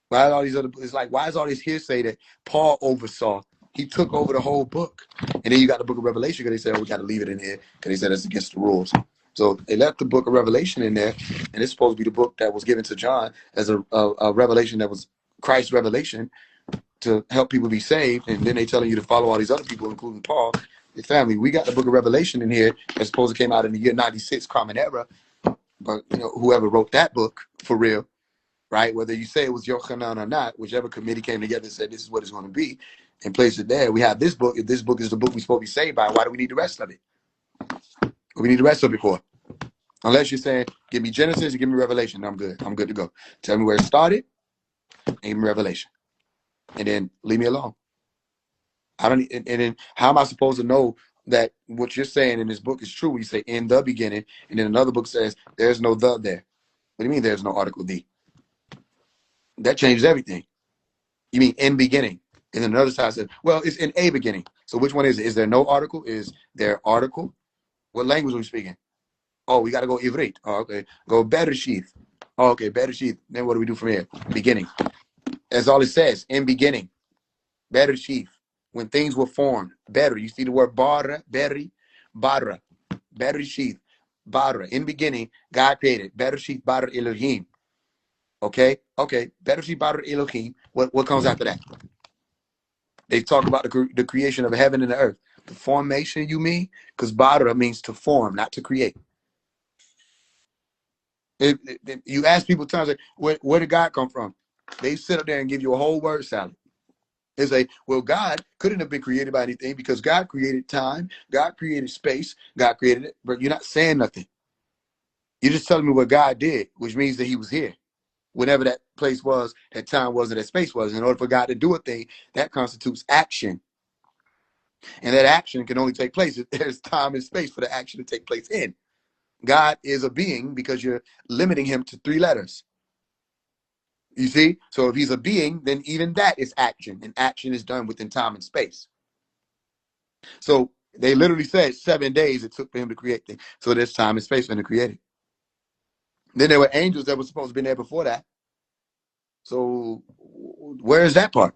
Why are all these other? It's like, why is all this hearsay that Paul oversaw? He took over the whole book. And then you got the book of Revelation because they said, oh, we got to leave it in here because they said it's against the rules. So they left the book of Revelation in there, and it's supposed to be the book that was given to John as a revelation that was Christ's revelation to help people be saved. And then they telling you to follow all these other people, including Paul. Your family, we got the book of Revelation in here that's supposed to came out in the year 96, Common Era. But you know, whoever wrote that book for real, right? Whether you say it was Yochanan or not, whichever committee came together and said this is what it's going to be and placed it there. We have this book. If this book is the book we're supposed to be saved by, why do we need the rest of it? What we need the rest of it for? Unless you're saying, give me Genesis and give me Revelation. I'm good. I'm good to go. Tell me where it started and give me Revelation. And then leave me alone. And then how am I supposed to know that what you're saying in this book is true when you say in the beginning, and then another book says there's no the there? What do you mean there's no article the? That changes everything. You mean in beginning. And then another side says, well, it's in a beginning. So which one is it? Is there no article? Is there article? What language are we speaking? Oh, we got to go Ivrit. Oh, okay. Go Bereshith. Oh, okay, Bereshith. Then what do we do from here? Beginning. That's all it says. In beginning. Bereshith. When things were formed. Better. You see the word bara, beri, bara. Bereshith. Bara. In beginning, God created. Bereshith bara Elohim. Okay? Okay. Bereshith bara Elohim. What comes after that? They talk about the creation of heaven and the earth. The formation, you mean? Because bara means to form, not to create. You ask people times, like, where did God come from? They sit up there and give you a whole word salad. They say, well, God couldn't have been created by anything because God created time, God created space, God created it, but you're not saying nothing. You're just telling me what God did, which means that he was here. Whenever that place was, that time was, or that space was. In order for God to do a thing, that constitutes action. And that action can only take place if there's time and space for the action to take place in. God is a being because you're limiting him to 3 letters. You see? So if he's a being, then even that is action. And action is done within time and space. So they literally said 7 days it took for him to create things. So there's time and space for him to create it. Then there were angels that were supposed to be there before that. So where is that part?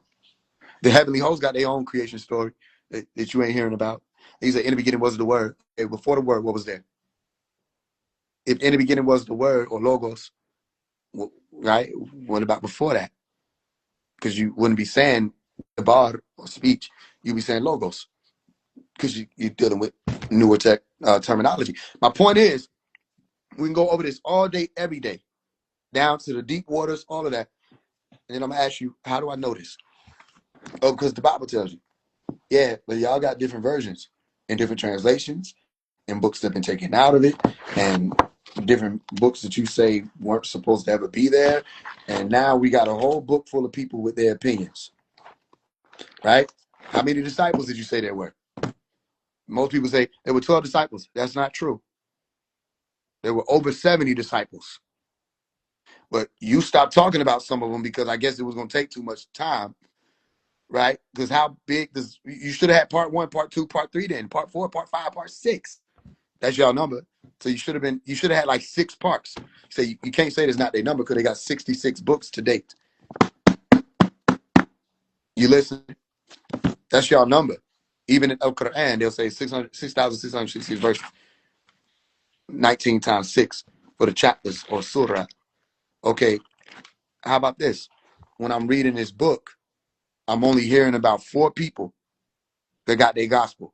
The heavenly hosts got their own creation story that you ain't hearing about. He said, in the beginning was the word. Okay, before the word, what was there? If in the beginning was the word or logos, right? What about before that? Because you wouldn't be saying the bar or speech, you'd be saying logos because you're dealing with newer tech terminology. My point is, we can go over this all day, every day, down to the deep waters, all of that. And then I'm going to ask you, how do I know this? Oh, because the Bible tells you. Yeah, but y'all got different versions and different translations and books that have been taken out of it and different books that you say weren't supposed to ever be there. And now we got a whole book full of people with their opinions, right? How many disciples did you say there were? Most people say there were 12 disciples. That's not true. There were over 70 disciples. But you stopped talking about some of them because I guess it was going to take too much time, right? Because how big does you should have had part 1, part 2, part 3, then part 4, part 5, part 6. That's y'all number. So you should have had like 6 parts. So you can't say there's not their number because they got 66 books to date. You listen? That's y'all number. Even in Al-Quran, they'll say 6,666 verses. 19 times 6 for the chapters or surah. Okay, how about this? When I'm reading this book, I'm only hearing about 4 people that got their gospel.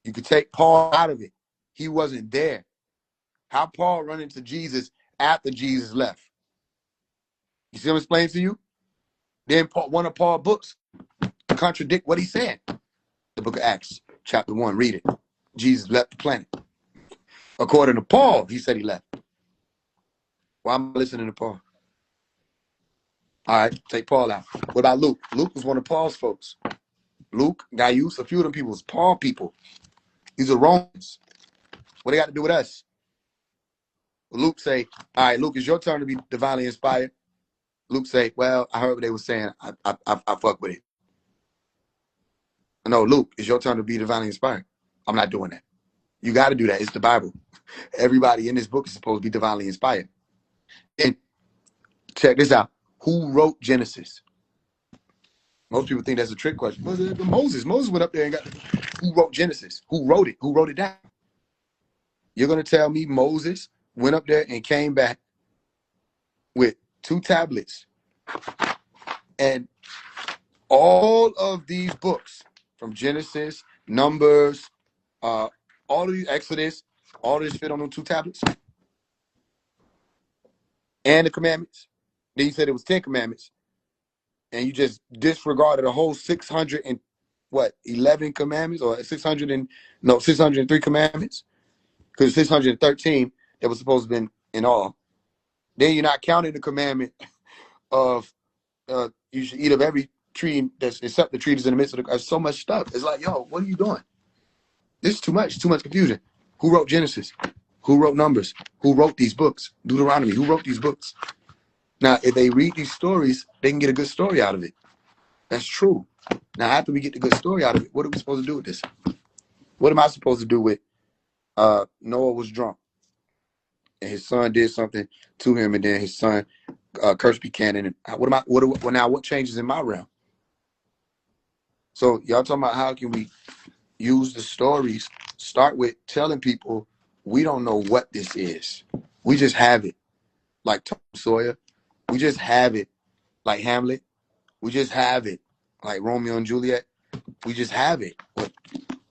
You could take Paul out of it. He wasn't there. How Paul run into Jesus after Jesus left? You see what I'm explaining to you? Then one of Paul's books contradict what he's saying. The book of Acts, chapter 1, read it. Jesus left the planet. According to Paul, he said he left. Why am I listening to Paul? All right, take Paul out. What about Luke? Luke was one of Paul's folks. Luke, Gaius, a few of them people was Paul people. These are Romans. What they got to do with us? Luke say, all right, Luke, it's your turn to be divinely inspired. Luke say, well, I heard what they were saying. I fuck with it. No, Luke, it's your turn to be divinely inspired. I'm not doing that. You got to do that. It's the Bible. Everybody in this book is supposed to be divinely inspired. And check this out. Who wrote Genesis? Most people think that's a trick question. Moses. Moses went up there and got. Who wrote Genesis? Who wrote it? Who wrote it down? You're going to tell me Moses went up there and came back with 2 tablets and all of these books from Genesis, Numbers, all of these Exodus, all of this fit on them 2 tablets and the commandments. Then you said it was 10 commandments and you just disregarded a whole 11 commandments or 603 commandments because 613 that was supposed to have been in all. Then you're not counting the commandment of you should eat of every tree that's except the tree that's in the midst of the. There's so much stuff. It's like, yo, what are you doing? This is too much confusion. Who wrote Genesis? Who wrote Numbers? Who wrote these books? Deuteronomy. Who wrote these books? Now, if they read these stories, they can get a good story out of it. That's true. Now, after we get the good story out of it, what are we supposed to do with this? What am I supposed to do with Noah was drunk and his son did something to him, and then his son cursed Buchanan? And what changes in my realm? So y'all talking about how can we use the stories? Start with telling people we don't know what this is. We just have it, like Tom Sawyer. We just have it, like Hamlet. We just have it, like Romeo and Juliet. We just have it. But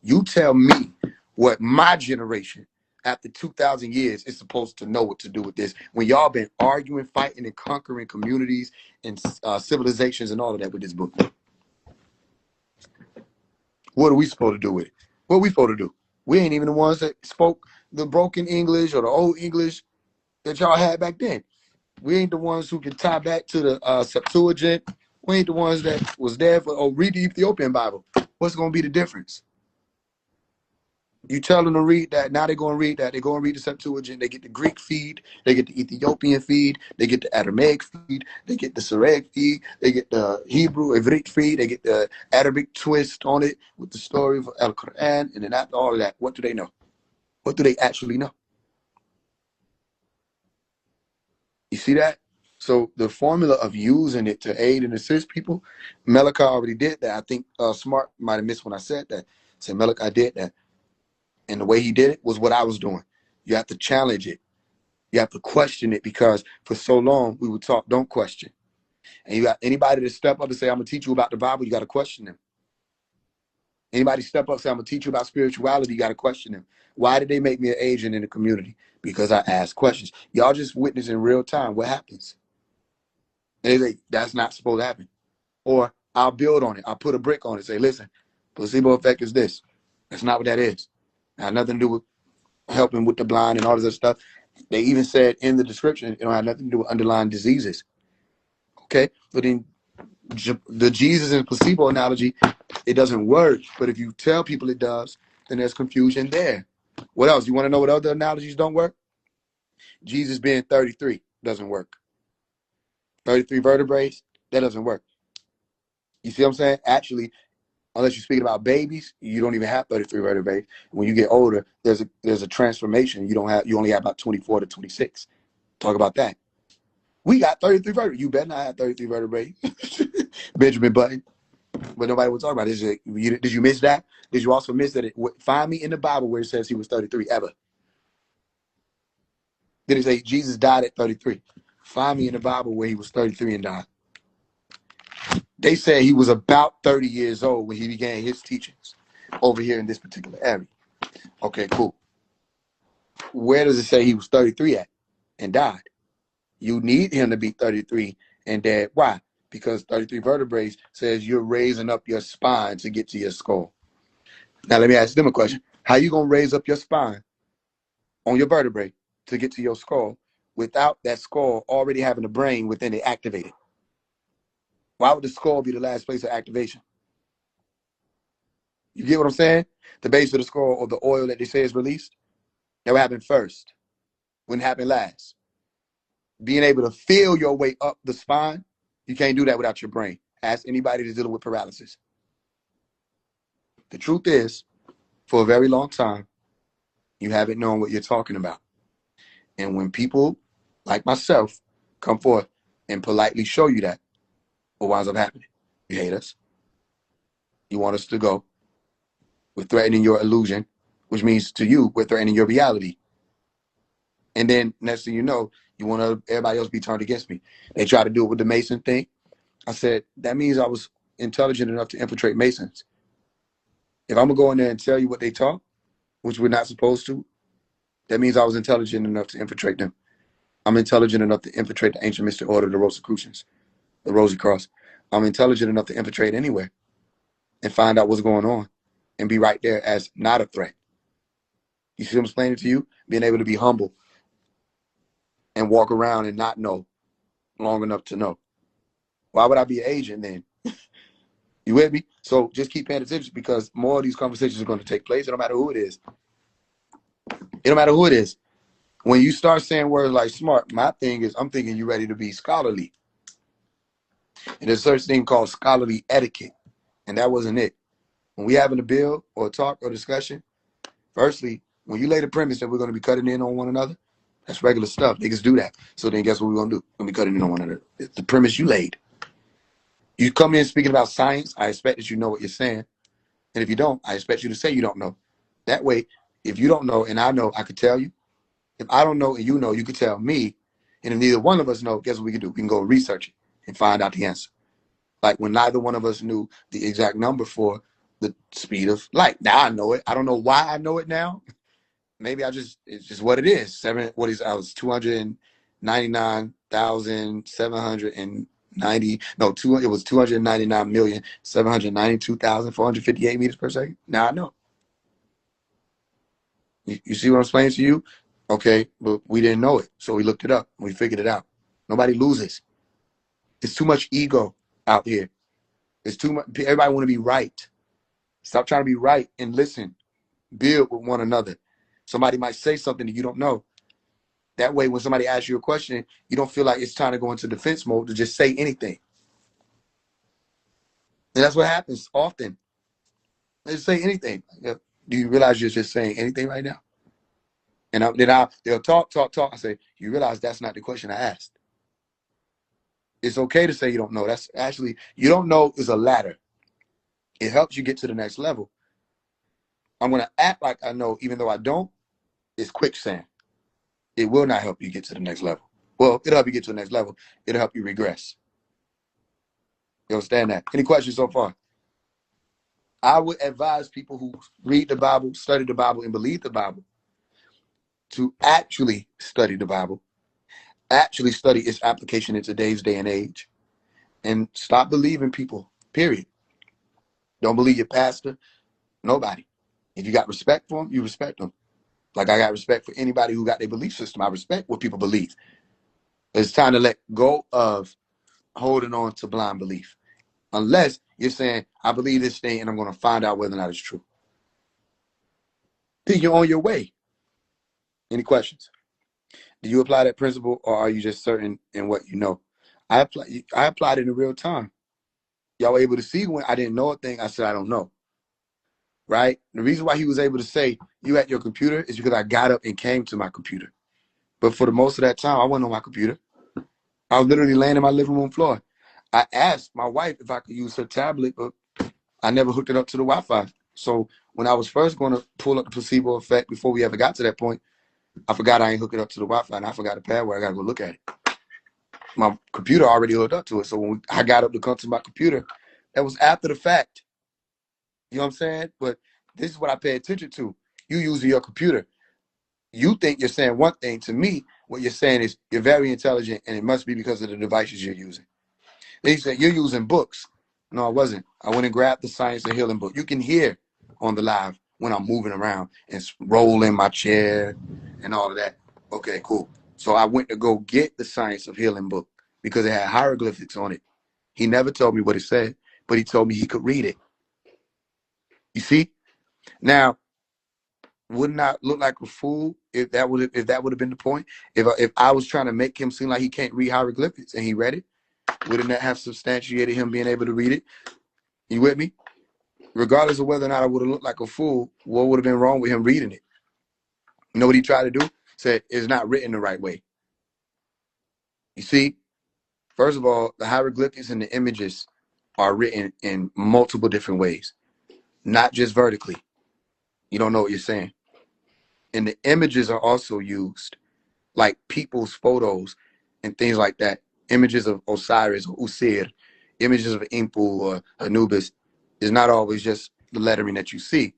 you tell me what my generation, after 2,000 years, is supposed to know what to do with this. When y'all been arguing, fighting, and conquering communities and civilizations and all of that with this book. What are we supposed to do with it? What are we supposed to do? We ain't even the ones that spoke the broken English or the old English that y'all had back then. We ain't the ones who can tie back to the Septuagint. We ain't the ones that was there for, oh, read the Ethiopian Bible. What's going to be the difference? You tell them to read that. Now they're going to read that. They're going to read the Septuagint. They get the Greek feed. They get the Ethiopian feed. They get the Aramaic feed. They get the Syriac feed. They get the Hebrew, Ivrit feed. They get the Arabic twist on it with the story of Al Quran. And then after all of that, what do they know? What do they actually know? You see that? So the formula of using it to aid and assist people, Malachi already did that. I think Smart might have missed when I said that. Say Malachi did that. And the way he did it was what I was doing. You have to challenge it. You have to question it, because for so long we would talk, don't question. And you got anybody to step up and say, I'm going to teach you about the Bible, you got to question them. Anybody step up and say, I'm going to teach you about spirituality, you got to question them. Why did they make me an agent in the community? Because I asked questions. Y'all just witness in real time what happens. And they say, that's not supposed to happen. Or I'll build on it. I'll put a brick on it. Say, listen, placebo effect is this. That's not what that is. It had nothing to do with helping with the blind and all this other stuff. They even said in the description, it don't have nothing to do with underlying diseases. Okay? But in the Jesus and placebo analogy, it doesn't work. But if you tell people it does, then there's confusion there. What else? You want to know what other analogies don't work? Jesus being 33 doesn't work. 33 vertebrae, that doesn't work. You see what I'm saying? Actually, unless you're speaking about babies, you don't even have 33 vertebrae. When you get older, there's a transformation. You only have about 24 to 26. Talk about that. We got 33 vertebrae. You better not have 33 vertebrae. Benjamin Button. But nobody will talk about it. Did you miss that? Did you also miss that? Find me in the Bible where it says he was 33 ever. Did it say Jesus died at 33? Find me in the Bible where he was 33 and died. They said he was about 30 years old when he began his teachings over here in this particular area. Okay, cool. Where does it say he was 33 at and died? You need him to be 33 and dead. Why? Because 33 vertebrae says you're raising up your spine to get to your skull. Now, let me ask them a question. How you going to raise up your spine on your vertebrae to get to your skull without that skull already having a brain within it activated? Why would the skull be the last place of activation? You get what I'm saying? The base of the skull, or the oil that they say is released, that would happen first. Wouldn't happen last. Being able to feel your way up the spine, you can't do that without your brain. Ask anybody that's dealing with paralysis. The truth is, for a very long time, you haven't known what you're talking about. And when people like myself come forth and politely show you that, what winds up happening? You hate us. You want us to go. We're threatening your illusion, which means to you, we're threatening your reality. And then next thing you know, you want everybody else to be turned against me. They try to do it with the Mason thing. I said, that means I was intelligent enough to infiltrate Masons. If I'm going to go in there and tell you what they taught, which we're not supposed to, that means I was intelligent enough to infiltrate them. I'm intelligent enough to infiltrate the Ancient Mystic Order of the Rosicrucians, the Rosy Cross. I'm intelligent enough to infiltrate anywhere and find out what's going on and be right there as not a threat. You see what I'm explaining to you? Being able to be humble and walk around and not know long enough to know. Why would I be an agent then? You with me? So just keep paying attention, because more of these conversations are going to take place. It don't matter who it is. It don't matter who it is. When you start saying words like smart, my thing is I'm thinking you're ready to be scholarly. And there's a certain thing called scholarly etiquette. And that wasn't it. When we having a bill or a talk or discussion, firstly, when you lay the premise that we're going to be cutting in on one another, that's regular stuff. Niggas do that. So then guess what we're going to do? We're going to be cutting in on one another. It's the premise you laid. You come in speaking about science, I expect that you know what you're saying. And if you don't, I expect you to say you don't know. That way, if you don't know and I know, I could tell you. If I don't know and you know, you could tell me. And if neither one of us know, guess what we can do? We can go research it and find out the answer. Like when neither one of us knew the exact number for the speed of light. Now I know it. I don't know why I know it now. Maybe it's just what it is. I was 299,790. No, it was 299,792,458 meters per second. Now I know. You see what I'm explaining to you? Okay, but we didn't know it, so we looked it up. We figured it out. Nobody loses. It's too much ego out here. It's too much. Everybody want to be right. Stop trying to be right and listen. Build with one another. Somebody might say something that you don't know. That way, when somebody asks you a question, you don't feel like it's time to go into defense mode to just say anything. And that's what happens often. They just say anything. Do you realize you're just saying anything right now? And they'll talk. I say, you realize that's not the question I asked. It's okay to say you don't know. That's actually, you don't know is a ladder. It helps you get to the next level. I'm going to act like I know, even though I don't. It's quicksand. It will not help you get to the next level. Well, it'll help you get to the next level. It'll help you regress. You understand that? Any questions so far? I would advise people who read the Bible, study the Bible, and believe the Bible to actually study the Bible, actually study its application in today's day and age, and stop believing people, period. Don't believe your pastor, nobody. If you got respect for them, you respect them. Like I got respect for anybody who got their belief system. I respect what people believe. It's time to let go of holding on to blind belief. Unless you're saying, I believe this thing and I'm going to find out whether or not it's true. Then you're on your way. Any questions? Do you apply that principle, or are you just certain in what you know? I applied it in real time. Y'all were able to see when I didn't know a thing, I said, I don't know. Right? The reason why he was able to say, you at your computer, is because I got up and came to my computer. But for the most of that time, I wasn't on my computer. I was literally laying in my living room floor. I asked my wife if I could use her tablet, but I never hooked it up to the Wi-Fi. So when I was first going to pull up the placebo effect before we ever got to that point, I forgot I ain't hooked it up to the Wi-Fi, and I forgot the password. I got to go look at it. My computer already hooked up to it. So when I got up to come to my computer, that was after the fact. You know what I'm saying? But this is what I pay attention to. You using your computer. You think you're saying one thing. To me, what you're saying is you're very intelligent, and it must be because of the devices you're using. They said you're using books. No, I wasn't. I went and grabbed the Science of Healing book. You can hear on the live when I'm moving around and rolling my chair and all of that. Okay, cool. So I went to go get the Science of Healing book because it had hieroglyphics on it. He never told me what it said, but he told me he could read it. You see? Now, wouldn't I look like a fool if that would have been the point? If I was trying to make him seem like he can't read hieroglyphics and he read it, wouldn't that have substantiated him being able to read it? You with me? Regardless of whether or not I would have looked like a fool, what would have been wrong with him reading it? You know what he tried to do? Said it's not written the right way. You see, first of all, the hieroglyphics and the images are written in multiple different ways, not just vertically. You don't know what you're saying. And the images are also used, like people's photos and things like that. Images of Osiris or Usir, images of Impu or Anubis is not always just the lettering that you see.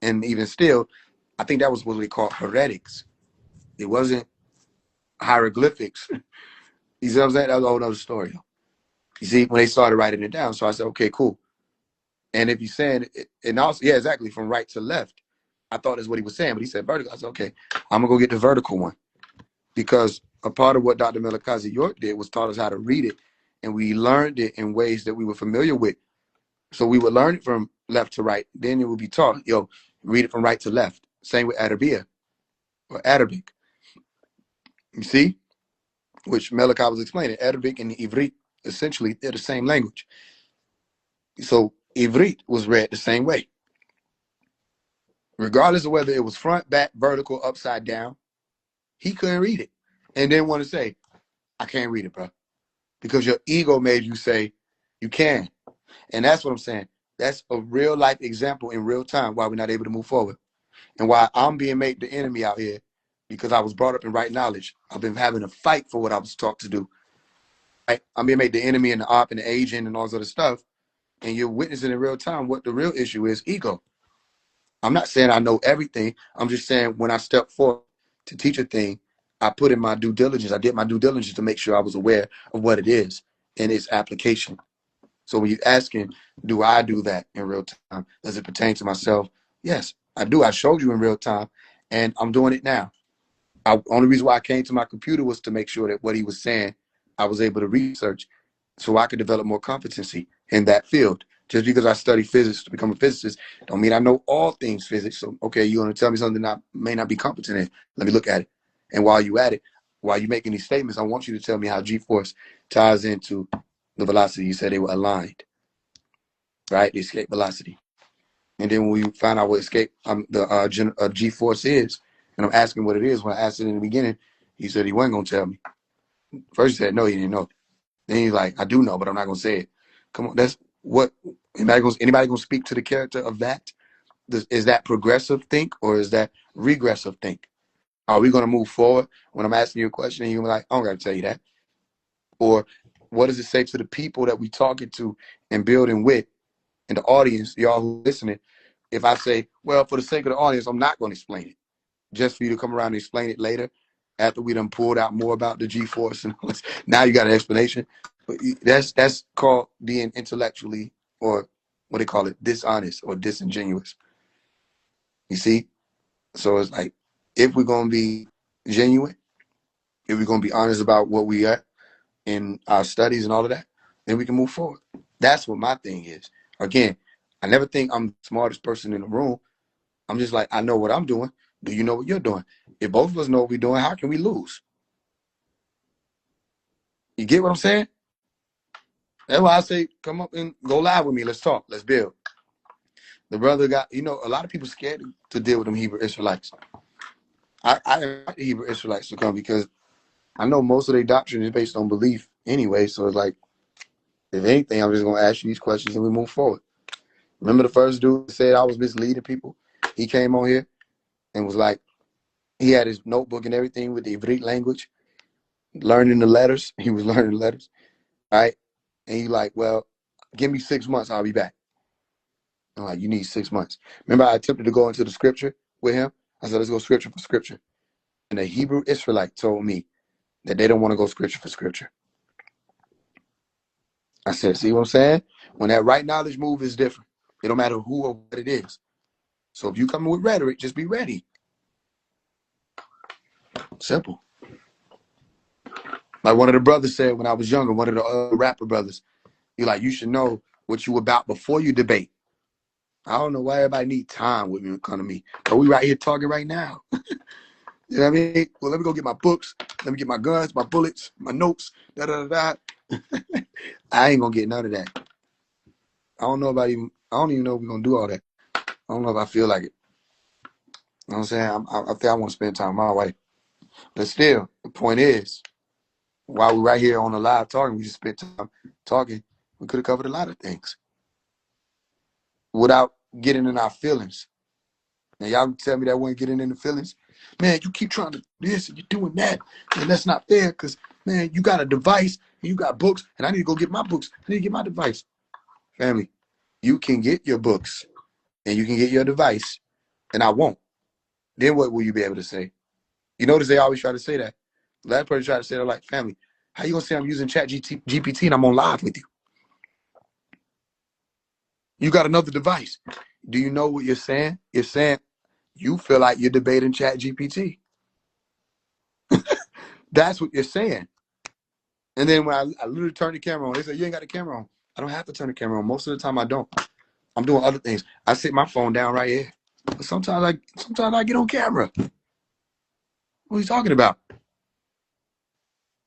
And even still, I think that was what we call heretics. It wasn't hieroglyphics. You see what I'm saying? That was a whole other story. You see, when they started writing it down, so I said, okay, cool. And if you're saying it, and also, yeah, exactly, from right to left, I thought that's what he was saying, but he said vertical. I said, okay, I'm gonna go get the vertical one, because a part of what Dr. Melikazi York did was taught us how to read it, and we learned it in ways that we were familiar with. So we would learn it from left to right. Then it would be taught, read it from right to left. Same with Arabic or Arabic. You see, which Melikazi was explaining. Arabic and Ivrit, essentially, they're the same language. So Ivrit was read the same way. Regardless of whether it was front, back, vertical, upside down, he couldn't read it. And didn't want to say, I can't read it, bro. Because your ego made you say, you can. And that's what I'm saying. That's a real life example in real time why we're not able to move forward. And why I'm being made the enemy out here, because I was brought up in right knowledge. I've been having a fight for what I was taught to do. I'm being made the enemy and the op and the agent and all this other stuff. And you're witnessing in real time what the real issue is, ego. I'm not saying I know everything. I'm just saying when I step forward to teach a thing, I put in my due diligence. I did my due diligence to make sure I was aware of what it is and its application. So when you're asking, do I do that in real time? Does it pertain to myself? Yes, I do. I showed you in real time, and I'm doing it now. Only reason why I came to my computer was to make sure that what he was saying, I was able to research so I could develop more competency in that field. Just because I study physics to become a physicist don't mean I know all things physics. So, okay, you want to tell me something that I may not be competent in. Let me look at it. And while you at it, while you're making these statements, I want you to tell me how G-force ties into the velocity. You said they were aligned, right? The escape velocity. And then when we find out what escape G-force is, and I'm asking what it is, when I asked it in the beginning, he said he wasn't going to tell me. First he said, no, he didn't know. Then he's like, I do know, but I'm not going to say it. Come on, that's what, anybody going to speak to the character of that? Is that progressive think or is that regressive think? Are we going to move forward when I'm asking you a question and you're like, I don't got to tell you that? Or what does it say to the people that we talking to and building with and the audience, y'all who listening? If I say, well, for the sake of the audience, I'm not going to explain it, just for you to come around and explain it later after we done pulled out more about the G-force and all this. Now you got an explanation. But that's called being intellectually, or what they call it, dishonest or disingenuous. You see? So it's like, if we're going to be genuine, if we're going to be honest about what we are in our studies and all of that, then we can move forward. That's what my thing is. Again, I never think I'm the smartest person in the room. I'm just like, I know what I'm doing. Do you know what you're doing? If both of us know what we're doing, how can we lose? You get what I'm saying? That's why I say, come up and go live with me. Let's talk. Let's build. The brother got, a lot of people scared to deal with them Hebrew Israelites. I invite the Hebrew Israelites to come because I know most of their doctrine is based on belief anyway. So it's like, if anything, I'm just going to ask you these questions and we move forward. Remember the first dude that said I was misleading people? He came on here and was like, he had his notebook and everything with the Ivrit language, learning the letters. He was learning the letters, right? And he like, well, give me 6 months, I'll be back. I'm like, you need 6 months. Remember I attempted to go into the scripture with him? I said, let's go scripture for scripture. And the Hebrew Israelite told me that they don't want to go scripture for scripture. I said, see what I'm saying? When that right knowledge move is different. It don't matter who or what it is. So if you come with rhetoric, just be ready. Simple. Like one of the brothers said when I was younger, one of the rapper brothers, you should know what you about before you debate. I don't know why everybody need time with me in front of me. But we right here talking right now. You know what I mean? Well, let me go get my books. Let me get my guns, my bullets, my notes, da-da-da-da. I ain't going to get none of that. I don't even know if we're going to do all that. I don't know if I feel like it. You know what I'm saying? I think I want to spend time with my wife. But still, the point is, while we're right here on the live talking, we just spent time talking. We could have covered a lot of things without getting in our feelings. Now, y'all can tell me that wasn't getting in the feelings. Man, you keep trying to do this and you're doing that. And that's not fair because, man, you got a device and you got books and I need to go get my books. I need to get my device. Family, you can get your books and you can get your device and I won't. Then what will you be able to say? You notice they always try to say that. The last person tried to say, they're like, family, how you going to say I'm using ChatGPT and I'm on live with you? You got another device. Do you know what you're saying? You're saying you feel like you're debating ChatGPT. That's what you're saying. And then when I literally turn the camera on, they say, you ain't got the camera on. I don't have to turn the camera on. Most of the time I don't. I'm doing other things. I sit my phone down right here. But sometimes I get on camera. What are you talking about?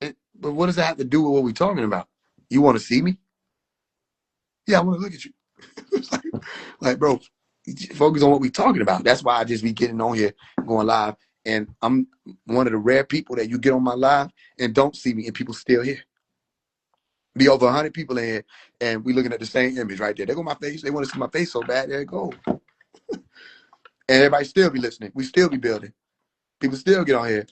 But what does that have to do with what we're talking about? You want to see me? Yeah, I want to look at you. like, bro, focus on what we're talking about. That's why I just be getting on here, going live. And I'm one of the rare people that you get on my live and don't see me and people still here. Be over 100 people in here and we looking at the same image right there. They go my face. They want to see my face so bad. There it go. And everybody still be listening. We still be building. People still get on here.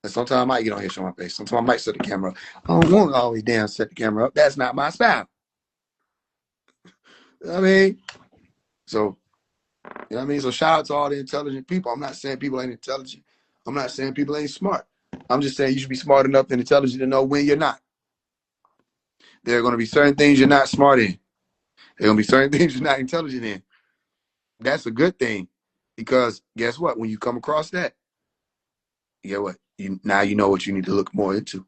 And sometimes I might get on here, show my face. Sometimes I might set the camera up. I don't want to always damn set the camera up. That's not my style. You know what I mean? So, you know what I mean? So shout out to all the intelligent people. I'm not saying people ain't intelligent. I'm not saying people ain't smart. I'm just saying you should be smart enough and intelligent to know when you're not. There are going to be certain things you're not smart in. There are going to be certain things you're not intelligent in. That's a good thing. Because guess what? When you come across that, you get what? Now you know what you need to look more into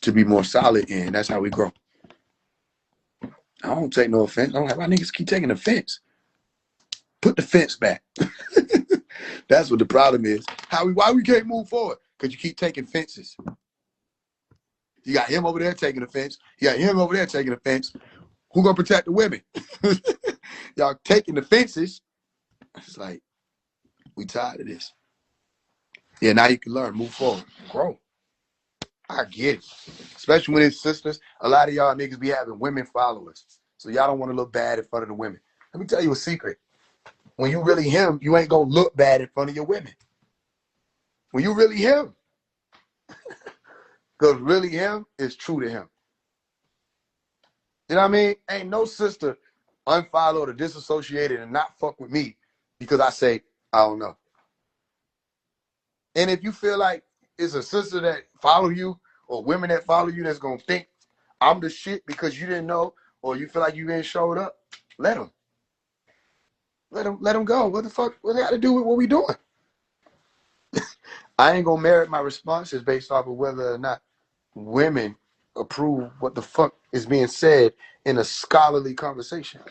to be more solid in. That's how we grow. I don't take no offense. I don't have my niggas keep taking offense. Put the fence back. That's what the problem is. Why we can't move forward? Because you keep taking fences. You got him over there taking offense. You got him over there taking offense. Who gonna protect the women? Y'all taking the fences. It's like, we tired of this. Yeah, now you can learn, move forward, grow. I get it. Especially when it's sisters. A lot of y'all niggas be having women followers. So y'all don't want to look bad in front of the women. Let me tell you a secret. When you really him, you ain't gonna look bad in front of your women. When you really him. Because really him is true to him. You know what I mean? Ain't no sister unfollowed or disassociated and not fuck with me because I say, I don't know. And if you feel like it's a sister that follow you or women that follow you that's going to think I'm the shit because you didn't know or you feel like you ain't showed up, let them. Let them go. What the fuck? What they got to do with what we doing? I ain't going to merit my responses based off of whether or not women approve what the fuck is being said in a scholarly conversation.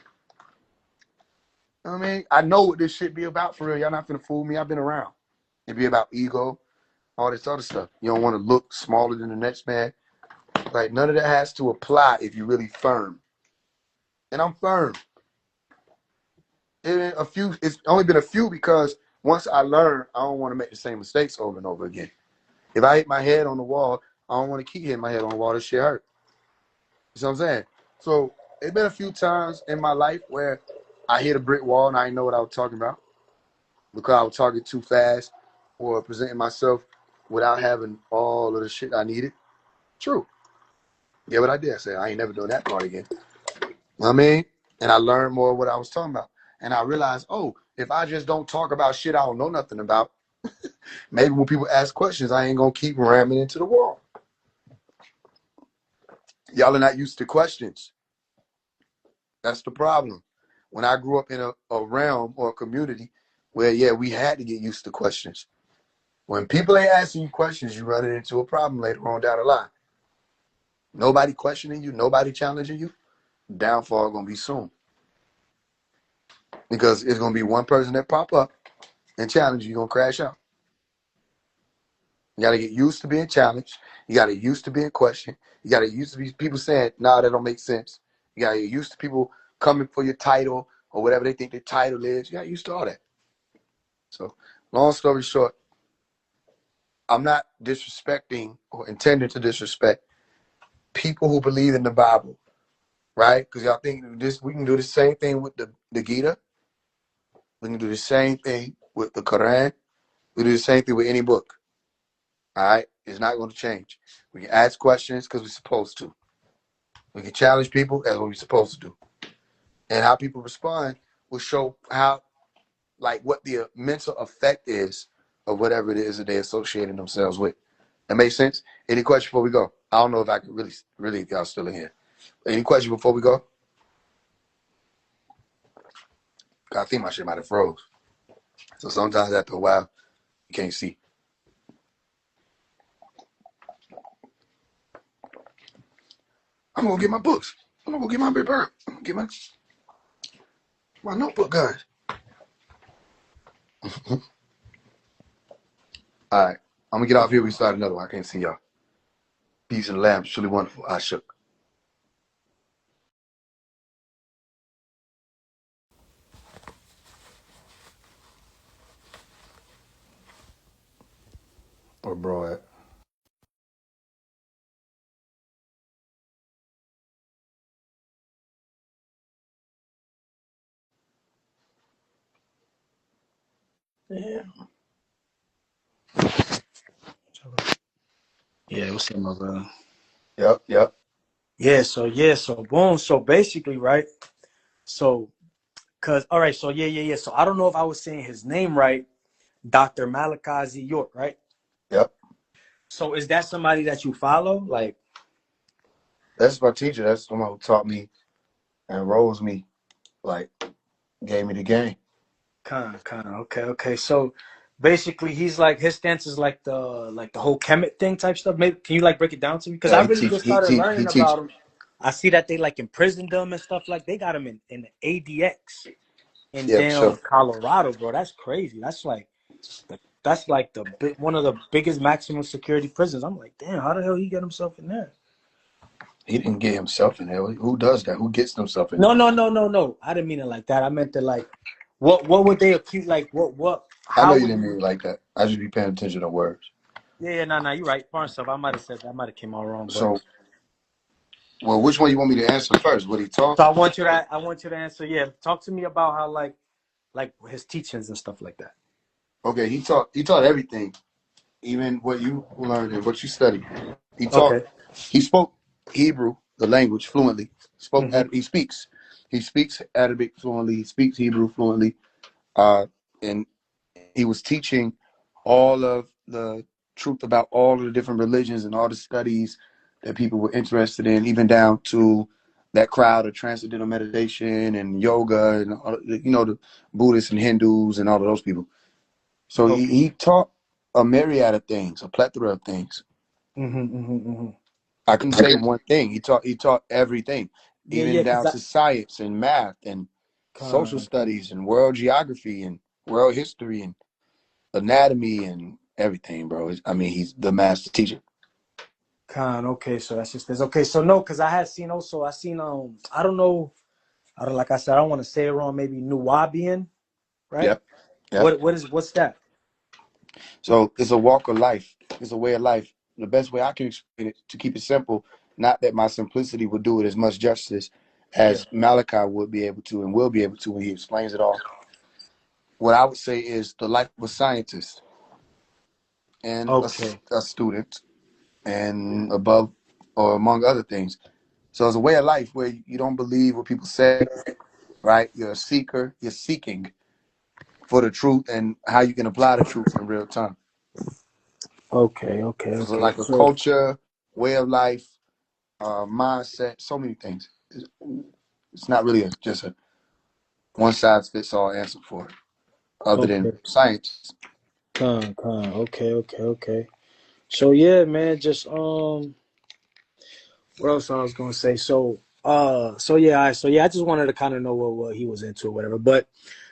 You know what I mean? I know what this shit be about for real. Y'all not finna fool me. I've been around. It be about ego, all this other stuff. You don't want to look smaller than the next man. Like, none of that has to apply if you're really firm. And I'm firm. It's only been a few because once I learned, I don't want to make the same mistakes over and over again. If I hit my head on the wall, I don't want to keep hitting my head on the wall. This shit hurt. You know what I'm saying? So it's been a few times in my life where I hit a brick wall and I didn't know what I was talking about because I was talking too fast or presenting myself without having all of the shit I needed. True. Yeah, what I did. I said, I ain't never doing that part again. You know what I mean? And I learned more of what I was talking about. And I realized, oh, if I just don't talk about shit I don't know nothing about, maybe when people ask questions, I ain't going to keep ramming into the wall. Y'all are not used to questions. That's the problem. When I grew up in a realm or a community where, yeah, we had to get used to questions. When people ain't asking you questions, you run into a problem later on down the line. Nobody questioning you, nobody challenging you, downfall going to be soon. Because it's going to be one person that pop up and challenge you, you're going to crash out. You got to get used to being challenged. You got to get used to being questioned. You got to get used to be people saying, nah, that don't make sense. You got to get used to people coming for your title or whatever they think the title is. You got used to all that. So, long story short, I'm not disrespecting or intending to disrespect people who believe in the Bible, right? Because y'all think this, we can do the same thing with the Gita. We can do the same thing with the Quran. We do the same thing with any book. All right? It's not going to change. We can ask questions because we're supposed to. We can challenge people as what we're supposed to do. And how people respond will show how, like, what the mental effect is of whatever it is that they're associating themselves with. That makes sense? Any question before we go? I don't know if I can really, if y'all still in here. Any question before we go? I think my shit might have froze. So sometimes after a while, you can't see. I'm gonna get my books. I'm gonna go get my big bird. I'm gonna get my notebook, guys. All right. I'm gonna get off here. We start another one. I can't see y'all. Peace and lamb. Truly wonderful. I shook. Or bro at. Yeah. Yeah, what's up, my brother? Yep. So boom. So basically, right? So, all right, so yeah. So I don't know if I was saying his name right, Dr. Malachi Z. York, right? Yep. So is that somebody that you follow? Like, That's my teacher. That's someone who taught me and rose me, like, gave me the game. Okay. So basically, he's like his stance is like the whole Kemet thing type stuff. Maybe can you like break it down to me? Because Yeah, I he really teach. just started He learning teach. about him. I see that they like imprisoned them and stuff like they got him in ADX in Yeah, for damn sure. Colorado, bro. That's crazy. That's like one of the biggest maximum security prisons. I'm like, damn, how the hell he get himself in there? He didn't get himself in there. Who does that? Who gets himself in No, there? no, no, no, no. I didn't mean it like that. I meant that like, what would they accuse? Like, what? I know How you would didn't you? mean it like that. I just be paying attention to words. Yeah, no, you're right. Foreign stuff. I might have said that. I might have came out wrong, but So, well, which one you want me to answer first? What he taught? so I want you to answer. Yeah, talk to me about how like his teachings and stuff like that. Okay, he taught. He taught everything, even what you learned and what you studied. He taught. Okay. He spoke Hebrew, the language, fluently. Mm-hmm. He speaks. He speaks Arabic fluently. He speaks Hebrew fluently. And he was teaching all of the truth about all of the different religions and all the studies that people were interested in, even down to that crowd of transcendental meditation and yoga and the Buddhists and Hindus and all of those people. So Okay. he taught a myriad of things, a plethora of things. Mm-hmm. I couldn't say one thing. He taught everything, Yeah, even because down to science and math and social con, studies and world geography and world history and anatomy and everything, bro. I mean, he's the master teacher. okay, so that's just this. Okay, so no, because I seen I don't know, like I said, I don't want to say it wrong, maybe Nuwabian, right? Yep. Yep. What's that? So it's a walk of life. It's a way of life. The best way I can explain it, to keep it simple, not that my simplicity would do it as much justice Yeah. as Malachi would be able to and will be able to when he explains it all. What I would say is the life of a scientist and Okay. a student and above or among other things. So it's a way of life where you don't believe what people say, right? You're a seeker. You're seeking for the truth and how you can apply the truth in real time. So Okay. like a So culture, way of life, mindset, so many things. It's not really just a one size fits all answer for it, other than okay. science. Okay. So yeah, man, just what else I was gonna say? So yeah, I just wanted to kind of know what he was into or whatever. But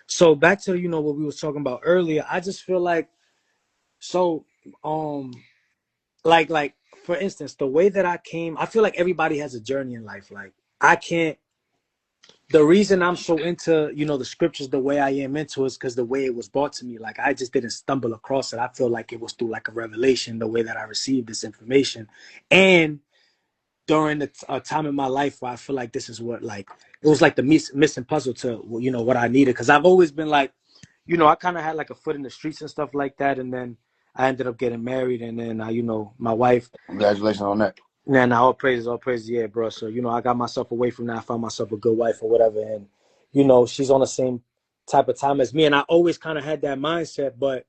so back to what we was talking about earlier. I just feel like so um like for instance, the way that I came, I feel like everybody has a journey in life. Like I can't. The reason I'm so into the scriptures the way I am into is because the way it was brought to me. Like I just didn't stumble across it. I feel like it was through like a revelation the way that I received this information, and during a time in my life where I feel like this is what like it was like the missing puzzle to what I needed, because I've always been like I kind of had like a foot in the streets and stuff like that, and then I ended up getting married, and then my wife. Congratulations on that. Now all praises, yeah, bro. So I got myself away from that. I found myself a good wife or whatever, and she's on the same type of time as me, and I always kind of had that mindset, but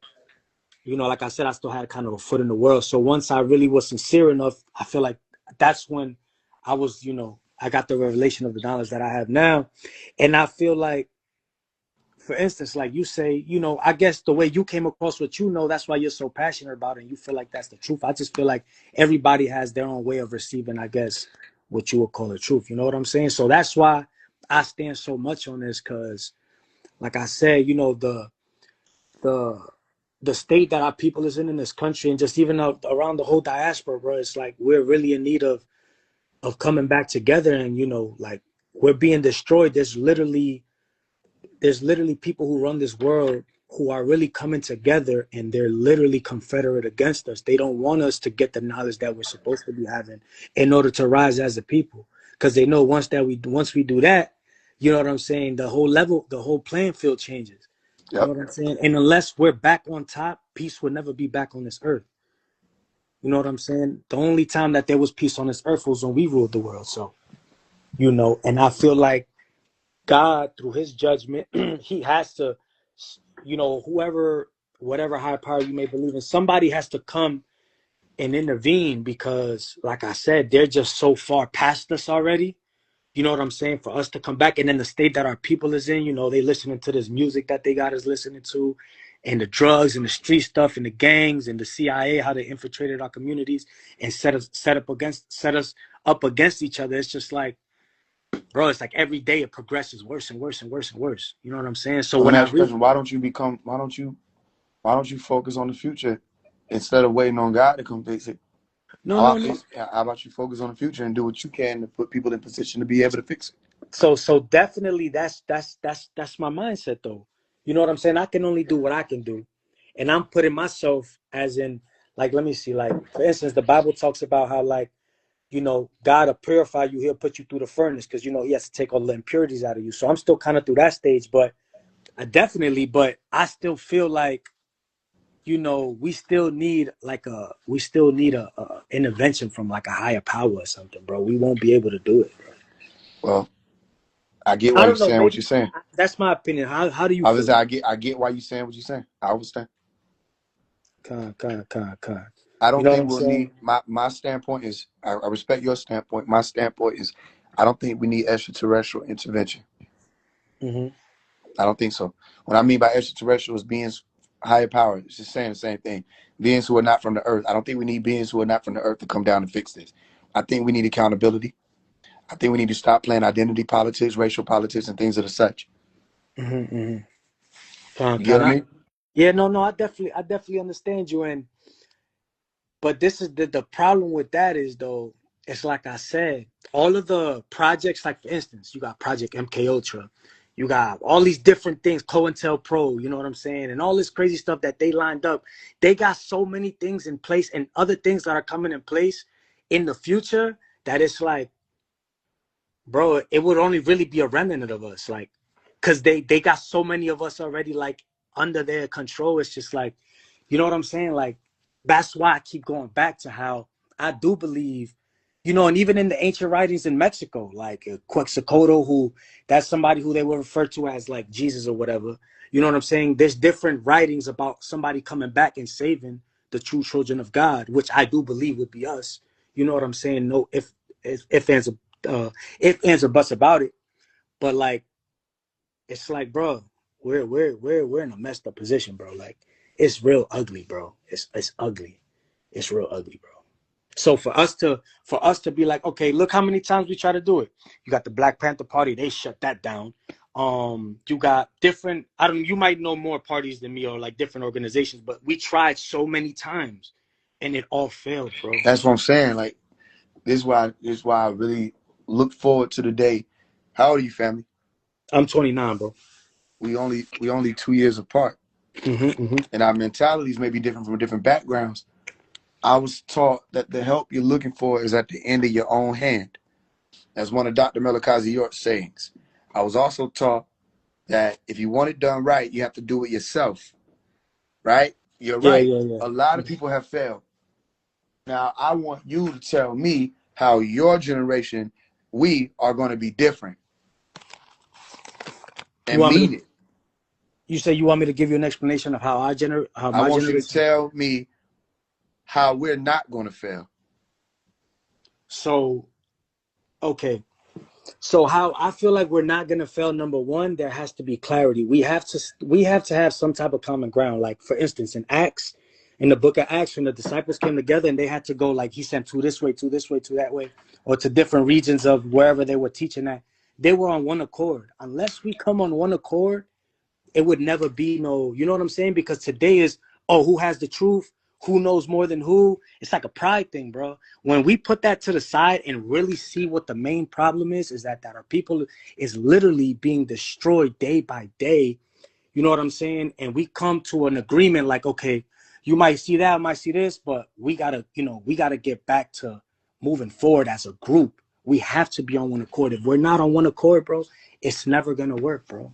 like I said, I still had kind of a foot in the world. So once I really was sincere enough, I feel like that's when I was, I got the revelation of the knowledge that I have now. And I feel like, for instance, like you say, I guess the way you came across what that's why you're so passionate about it and you feel like that's the truth. I just feel like everybody has their own way of receiving, I guess, what you would call the truth. You know what I'm saying? So that's why I stand so much on this, because, like I said, the the state that our people is in this country, and just even around the whole diaspora, bro, it's like we're really in need of coming back together, and like we're being destroyed. There's literally people who run this world who are really coming together, and they're literally confederate against us. They don't want us to get the knowledge that we're supposed to be having in order to rise as a people, because they know once we do that, you know what I'm saying, the whole playing field changes. You know Yep. what I'm saying? And unless we're back on top, peace will never be back on this earth. You know what I'm saying? The only time that there was peace on this earth was when we ruled the world. So, and I feel like God, through his judgment, he has to, whatever higher power you may believe in, somebody has to come and intervene, because, like I said, they're just so far past us already. You know what I'm saying? For us to come back, and then the state that our people is in, they listening to this music that they got us listening to, and the drugs and the street stuff and the gangs and the CIA, how they infiltrated our communities and set us up against each other. It's just like, bro, it's like every day it progresses worse and worse and worse and worse. You know what I'm saying? So Well, let when me I ask you a read, question. Why don't you focus on the future instead of waiting on God to come fix it? no, no, no. How about you focus on the future and do what you can to put people in position to be able to fix it? So definitely that's my mindset though. You know what I'm saying? I can only do what I can do. And I'm putting myself as in, like, let me see, like, for instance, the Bible talks about how, like, God will purify you, he'll put you through the furnace because he has to take all the impurities out of you. So I'm still kind of through that stage, but but I still feel like, we still need a intervention from like a higher power or something, bro. We won't be able to do it, bro. Well, I get I why you're don't know, saying what maybe you're saying. that's my opinion. How do you I was feel? I get why you're saying what you're saying. I understand. Con. I You don't know what think I'm we'll saying? need my standpoint is I respect your standpoint. My standpoint is I don't think we need extraterrestrial intervention. Hmm. I don't think so. What I mean by extraterrestrial is beings higher power. It's just saying the same thing. Beings who are not from the earth. I don't think we need beings who are not from the earth to come down and fix this. I think we need accountability. I think we need to stop playing identity politics, racial politics, and things of the such. Hmm. You get what I mean? Yeah, no, I definitely understand you, but this is the problem with that is though, it's like I said, all of the projects, like for instance, you got Project MK Ultra, you got all these different things, COINTELPRO, you know what I'm saying, and all this crazy stuff that they lined up. They got so many things in place and other things that are coming in place in the future that it's like, bro, it would only really be a remnant of us, like, because they got so many of us already, like, under their control. It's just like, you know what I'm saying? Like, that's why I keep going back to how I do believe, and even in the ancient writings in Mexico, like Quetzalcoatl, who that's somebody who they would refer to as like Jesus or whatever. You know what I'm saying? There's different writings about somebody coming back and saving the true children of God, which I do believe would be us. You know what I'm saying? No, if ands, if ands or buts about it. But like, it's like, bro, we're in a messed up position, bro. Like, it's real ugly, bro. It's ugly. It's real ugly, bro. So for us to be like, okay, look how many times we try to do it. You got the Black Panther Party, they shut that down. You got different, I don't, you might know more parties than me or like different organizations, but we tried so many times and it all failed, bro. That's what I'm saying. Like this is why I really look forward to the day. How old are you, family? I'm 29, bro. We only 2 years apart, Mm-hmm. and our mentalities may be different from different backgrounds. I was taught that the help you're looking for is at the end of your own hand. That's one of Dr. Melikazi York's sayings. I was also taught that if you want it done right, you have to do it yourself. Right? You're Yeah, right. yeah, yeah. A lot of people have failed. Now, I want you to tell me how your generation, we are going to be different You and want me to? mean it. You say you want me to give you an explanation of how I my want you to generation? tell me how we're not going to fail. So, okay. So how I feel like we're not gonna fail. Number one, there has to be clarity. We have to have some type of common ground. Like for instance, in the book of Acts, when the disciples came together and they had to go, like he sent two this way, two this way, two that way, or to different regions of wherever they were teaching at. They were on one accord. Unless we come on one accord, it would never be no, you know what I'm saying? Because today is, oh, who has the truth? Who knows more than who? It's like a pride thing, bro. When we put that to the side and really see what the main problem is that our people is literally being destroyed day by day. You know what I'm saying? And we come to an agreement like, okay, you might see that, I might see this, but we gotta get back to moving forward as a group. We have to be on one accord. If we're not on one accord, bro, it's never gonna work, bro.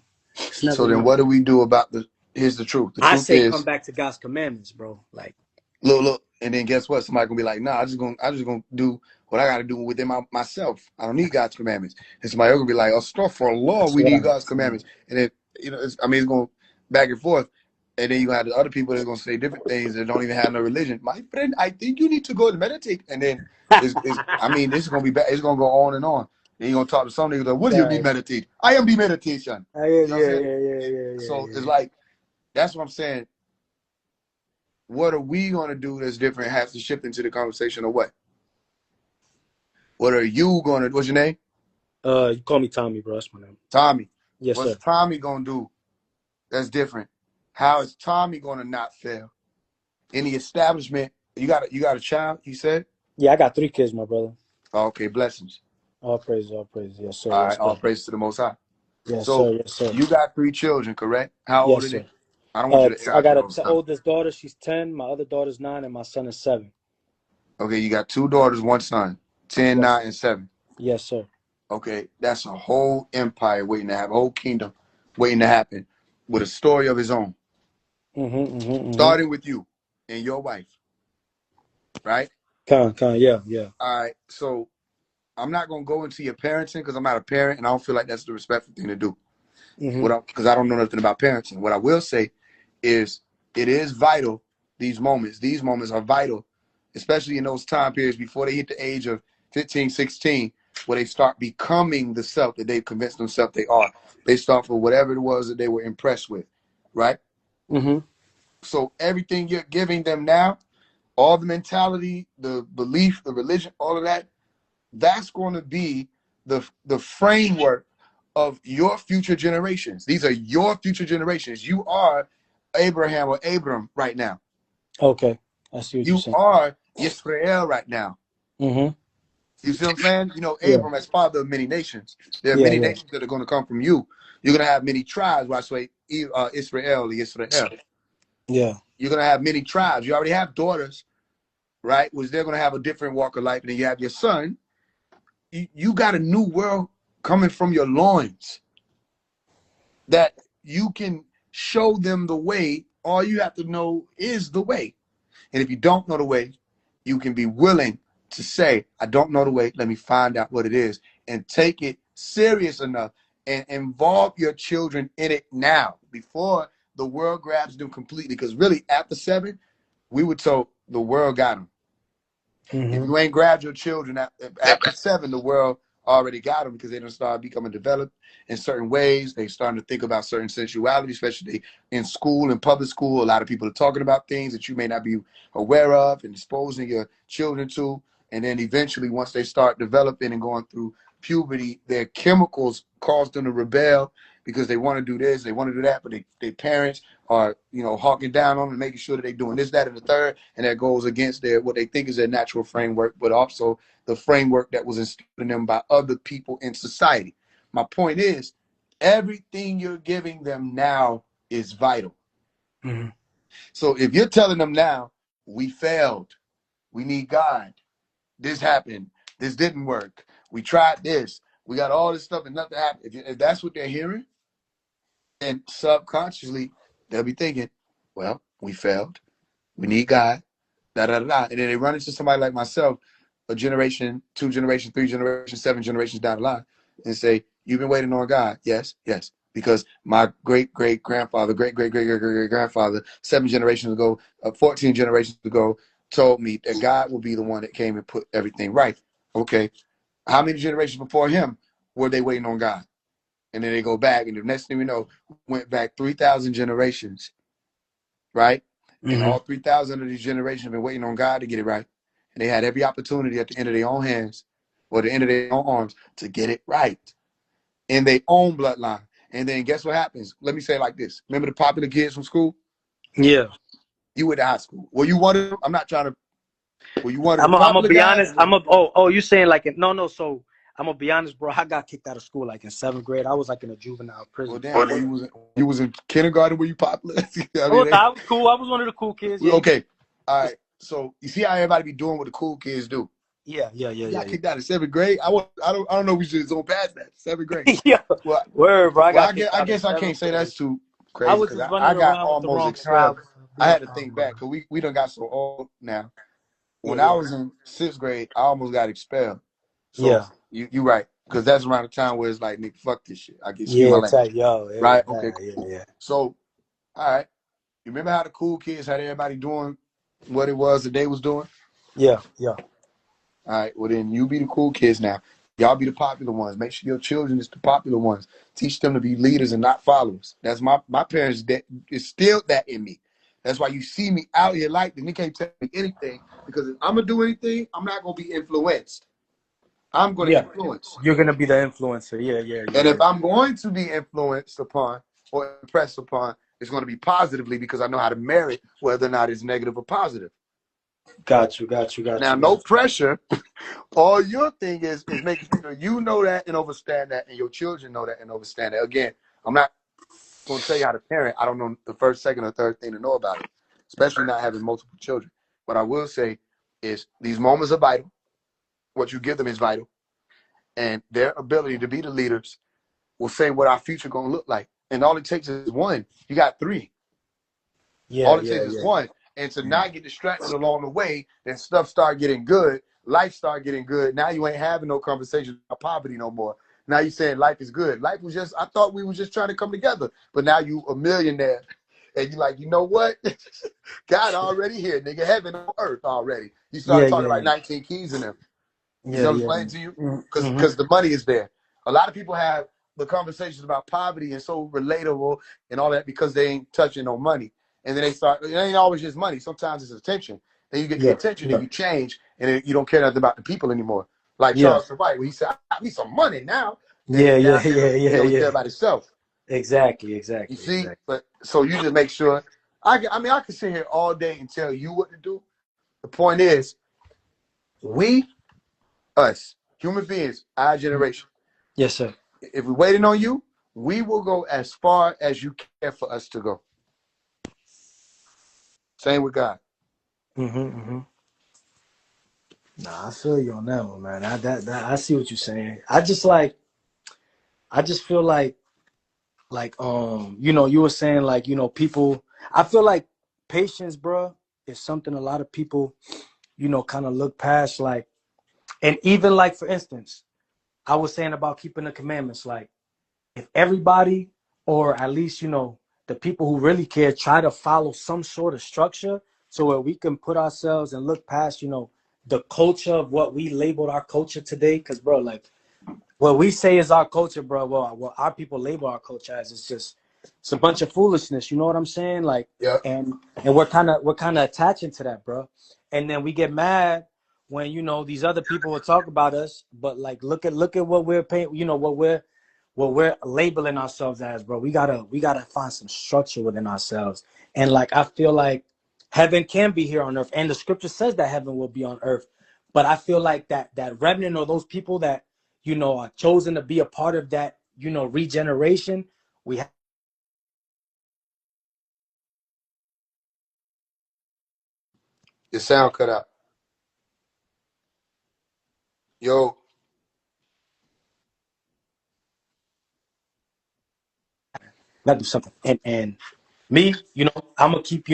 It's never So then gonna what work. do we do about here's the truth. The I truth say come is, back to God's commandments, bro. Like, look, and then guess what? Somebody gonna be like, nah, I just gonna do what I gotta do within myself. I don't need God's commandments. And somebody else gonna be like, oh, stuff for law, that's we what need I'm God's saying. commandments. And then it's gonna back and forth. And then you gonna have the other people that's gonna say different things that don't even have no religion. My friend, I think you need to go and meditate. And then it's I mean, this is gonna be bad. It's gonna go on and on. Then you gonna talk to some niggas like, what do you be Right. meditating? I am be meditation. Yeah, You know what I'm yeah, saying? yeah, yeah, yeah, yeah, So yeah. it's like, that's what I'm saying. What are we gonna do that's different has to shift into the conversation of what? What are you gonna, what's your name? You call me Tommy, bro. That's my name. Tommy. Yes, What's sir. Tommy gonna do that's different? How is Tommy gonna not fail? In the establishment, you got a child, you said? Yeah, I got 3 kids, my brother. Okay, blessings. All praise, all praise. Yes, sir. All Yes, right, all sir. praise to the Most High. Yes, So sir. Yes, sir. you got 3 children, correct? How old Yes, are they? sir. I don't want you to I ask got you a all the time. oldest daughter. She's 10. My other daughter's 9, and my son is 7. Okay, you got 2 daughters, 1 son, 10, Yes, 9, and 7. yes, sir. Okay, that's a whole empire waiting to happen, a whole kingdom waiting to happen with a story of his own. Starting with you and your wife, right? Yeah. All right, so I'm not gonna go into your parenting because I'm not a parent and I don't feel like that's the respectful thing to do. Because I don't know nothing about parenting. What I will say is it is vital, these moments are vital, especially in those time periods before they hit the age of 15, 16, where they start becoming the self that they've convinced themselves they are. They start for whatever it was that they were impressed with, right? So everything you're giving them now, all the mentality, the belief, the religion, all of that, that's going to be the framework of your future generations. These are your future generations. You are Abraham or Abram right now. Okay, I see what you're You saying. are Yisrael right now. Mm-hmm. You see what I'm saying? You know, Yeah. Abram as father of many nations. There are Yeah, many yeah. nations that are going to come from you. You're going to have many tribes. Why I say Israel. Yeah. You're going to have many tribes. You already have daughters, right? Which they're going to have a different walk of life. And then you have your son. You got a new world coming from your loins that you can show them the way. All you have to know is the way. And if you don't know the way, you can be willing to say, I don't know the way. Let me find out what it is and take it serious enough and involve your children in it now before the world grabs them completely. Because really, after 7, we were told the world got them. If you ain't grabbed your children after 7, the world already got them because they don't start becoming developed in certain ways. They starting to think about certain sensuality, especially in school and public school. A lot of people are talking about things that you may not be aware of and exposing your children to. And then eventually, once they start developing and going through puberty, their chemicals cause them to rebel because they want to do this, they want to do that, but their parents are, hawking down on them, making sure that they're doing this, that, and the third, and that goes against what they think is their natural framework, but also the framework that was instilled in them by other people in society. My point is, everything you're giving them now is vital. So if you're telling them now, we failed, we need God, this happened, this didn't work, we tried this, we got all this stuff and nothing happened. If that's what they're hearing, and subconsciously, they'll be thinking, well, we failed. We need God. Da, da, da, da. And then they run into somebody like myself, a generation, 2 generations, 3 generations, 7 generations down the line, and say, you've been waiting on God. Yes, yes. Because my great-great-grandfather, great-great-great-great-great-grandfather, 7 generations ago, 14 generations ago, told me that God will be the one that came and put everything right. Okay. How many generations before him were they waiting on God? And then they go back, and the next thing we know, went back 3,000 generations, right? And all 3,000 of these generations have been waiting on God to get it right. And they had every opportunity at the end of their own hands or the end of their own arms to get it right in their own bloodline. And then guess what happens? Let me say it like this. Remember the popular kids from school? Yeah. You went to high school. Were you one of them? I'm not trying to. Were you one of the I'm gonna popular be guys? honest. Oh, you saying like no. So I'm gonna be honest, bro. I got kicked out of school like in 7th grade. I was like in a juvenile Well, prison. damn, you was in kindergarten. Were you popular? I mean, I was cool. I was one of the cool kids. Yeah. okay. All right. So you see how everybody be doing what the cool kids do. Yeah. He got kicked out of 7th grade. I don't know if we should zone past that. 7th grade. Yeah. Well, Word, bro. I I guess I can't say that's too I crazy was because just I running got around with the almost wrong expelled. crowd. I had to think back because we done got so old now. When I was in 6th grade, I almost got expelled. So you right, because that's around the time where it's like, nigga, fuck this shit. I can excuse my language. Right? Okay, cool. So, all right. You remember how the cool kids had everybody doing what it was that they was doing? Yeah. All right. Well, then you be the cool kids now. Y'all be the popular ones. Make sure your children is the popular ones. Teach them to be leaders and not followers. That's my parents that instilled that in me. That's why you see me out here like this. You can't tell me anything because if I'm gonna do anything, I'm not gonna be influenced. I'm gonna Yeah, influence. you're gonna be the influencer. Yeah, yeah, yeah, And if yeah. I'm going to be influenced upon or impressed upon, it's going to be positively because I know how to merit whether or not it's negative or positive. Got you, got you, got Now, you, no got you. pressure. All your thing is making sure you know that and understand that, and your children know that and understand that. Again, I'm not going to tell you how to parent. I don't know the first, second, or third thing to know about it, especially not having multiple children. What I will say is these moments are vital. What you give them is vital, and their ability to be the leaders will say what our future going to look like. And all it takes is one. You got three. Yeah, All it yeah, takes is yeah. one. And to not get distracted along the way, then stuff start getting good. Life start getting good. Now you ain't having no conversations about poverty no more. Now you saying life is good. Life was just, I thought we was just trying to come together. But now you a millionaire. And you like, you know what? God already here, nigga. Heaven on earth already. You Yeah, start talking yeah, about yeah. 19 keys in them. You see Yeah, what I'm yeah. explaining to you? Mm-hmm. Because the money is there. A lot of people have the conversations about poverty and so relatable and all that because they ain't touching no money. And then they start, it ain't always just money. Sometimes it's attention. Then you get the Yeah, attention yeah, and you change and you don't care nothing about the people anymore. Like yeah, Charles White, where he said, I need some money now. And yeah, now yeah, yeah, he yeah, only care yeah. about himself. Exactly, You exactly, see? exactly. But so you just make sure. I mean, I can sit here all day and tell you what to do. The point is, us, human beings, our generation, Yes, sir. if we're waiting on you, we will go as far as you care for us to go. Same with God. Mm-hmm, mm-hmm. Nah, I feel you on that one, man. I see what you're saying. I just feel like you were saying like people. I feel like patience, bro, is something a lot of people kind of look past. Like, and even like for instance, I was saying about keeping the commandments. Like, if everybody, or at least the people who really care, try to follow some sort of structure, so where we can put ourselves and look past the culture of what we labeled our culture today. Because bro, like what we say is our culture, bro. Well, what our people label our culture as is just it's a bunch of foolishness. You know what I'm saying? Like, Yeah. and we're kind of attaching to that, bro. And then we get mad when these other people will talk about us, but like look at what we're paying. What we're labeling ourselves as, bro. We gotta find some structure within ourselves. And like I feel like heaven can be here on earth, and the scripture says that heaven will be on earth. But I feel like that remnant, or those people that are chosen to be a part of that, regeneration. We have Your sound cut out. Yo, got to do something. And me, I'm gonna keep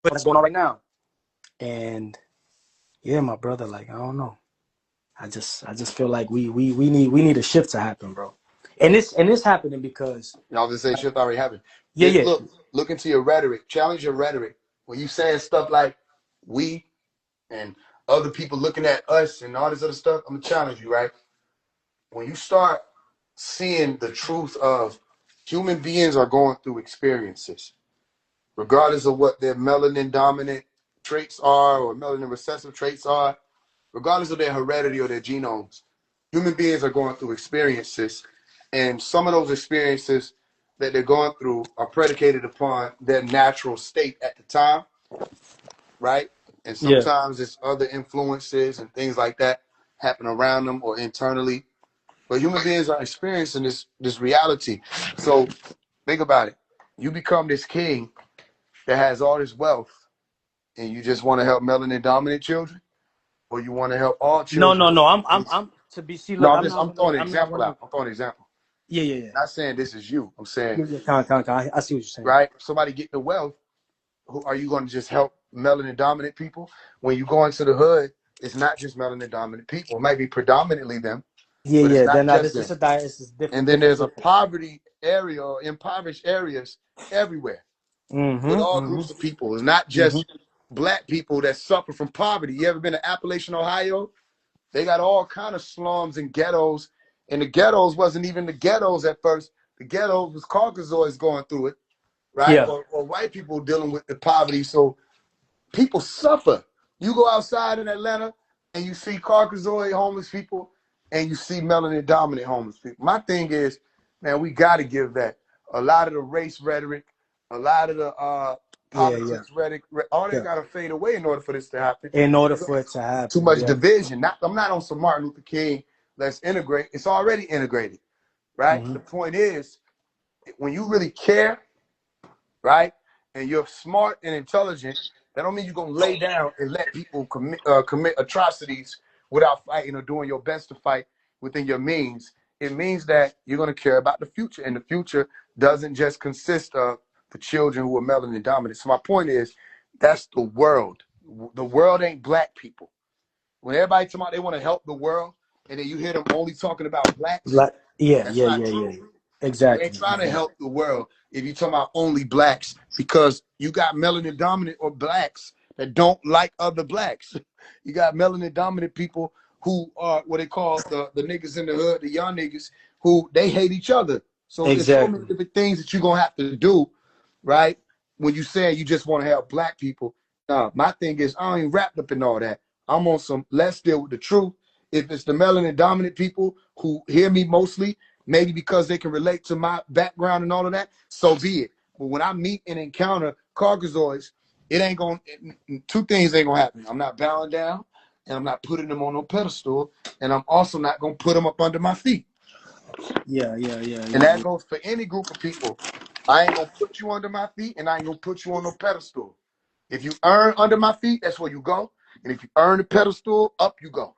what's going on right now. And yeah, my brother, like I don't know. I just feel like we need a shift to happen, bro. And this happening because I was just saying shit already happened. yeah, yeah. Look into your rhetoric. Challenge your rhetoric. When you saying stuff like we and other people looking at us and all this other stuff, I'm gonna challenge you, right? When you start seeing the truth of human beings are going through experiences, regardless of what their melanin dominant traits are or melanin recessive traits are, regardless of their heredity or their genomes, human beings are going through experiences. And some of those experiences that they're going through are predicated upon their natural state at the time, right? And Yeah. sometimes it's other influences and things like that happen around them or internally. But human beings are experiencing this reality. So think about it. You become this king that has all this wealth, and you just want to help melanin dominant children, or you want to help all No, no, children. no. I'm to be see. No, Look, I'm not I'm one of throwing an I'm not example one of out. I'm throwing an example. yeah, yeah, yeah. Not saying this is you. I'm saying, Yeah, yeah. Con. I see what you're saying. right? Somebody get the wealth. Who are you going to just help melanin dominant people? When you go into the hood, it's not just melanin dominant people. It might be predominantly them, Yeah, But it's yeah. not Then now just this is them. a diet. This is And different, then there's a different. poverty area or impoverished areas everywhere with Mm-hmm. all Mm-hmm. groups of people. It's not Mm-hmm. just black people that suffer from poverty. You ever been to Appalachian, Ohio? They got all kind of slums and ghettos. And the ghettos wasn't even the ghettos at first. The ghettos was Caucasoids going through it, right? Yeah. Or white people dealing with the poverty. So people suffer. You go outside in Atlanta and you see Caucasoid homeless people and you see melanin dominant homeless people. My thing is, man, we got to give that. A lot of the race rhetoric, a lot of the Yeah, yeah, politics rhetoric, all that yeah. got to fade away in order for this to happen. In order for it to Too happen, much yeah. division. I'm not on some Martin Luther King. Let's integrate. It's already integrated, right? Mm-hmm. The point is, when you really care, right, and you're smart and intelligent, that don't mean you're gonna lay down and let people commit atrocities without fighting or doing your best to fight within your means. It means that you're gonna care about the future, and the future doesn't just consist of the children who are melanin dominant. So my point is, that's the world. The world ain't black people. When everybody talking about they want to help the world, and then you hear them only talking about blacks, Like, yeah, that's yeah, not yeah, yeah, true. yeah. You ain't Exactly. trying to Exactly. help the world if you talking about only blacks, because you got melanin dominant or blacks that don't like other blacks. You got melanin dominant people who are what they call the niggas in the hood, the young niggas, who they hate each other. So there's so many Exactly. different things that you're gonna have to do, right? When you say you just want to help black people. No, my thing is I ain't wrapped up in all that. I'm on some let's deal with the truth. If it's the melanin dominant people who hear me mostly, maybe because they can relate to my background and all of that, so be it. But when I meet and encounter Caucasoids, it ain't gonna, two things ain't gonna happen. I'm not bowing down, and I'm not putting them on no pedestal, and I'm also not gonna put them up under my feet. Yeah, yeah, yeah, And yeah, that yeah. goes for any group of people. I ain't gonna put you under my feet, and I ain't gonna put you on no pedestal. If you earn under my feet, that's where you go. And if you earn the pedestal, up you go.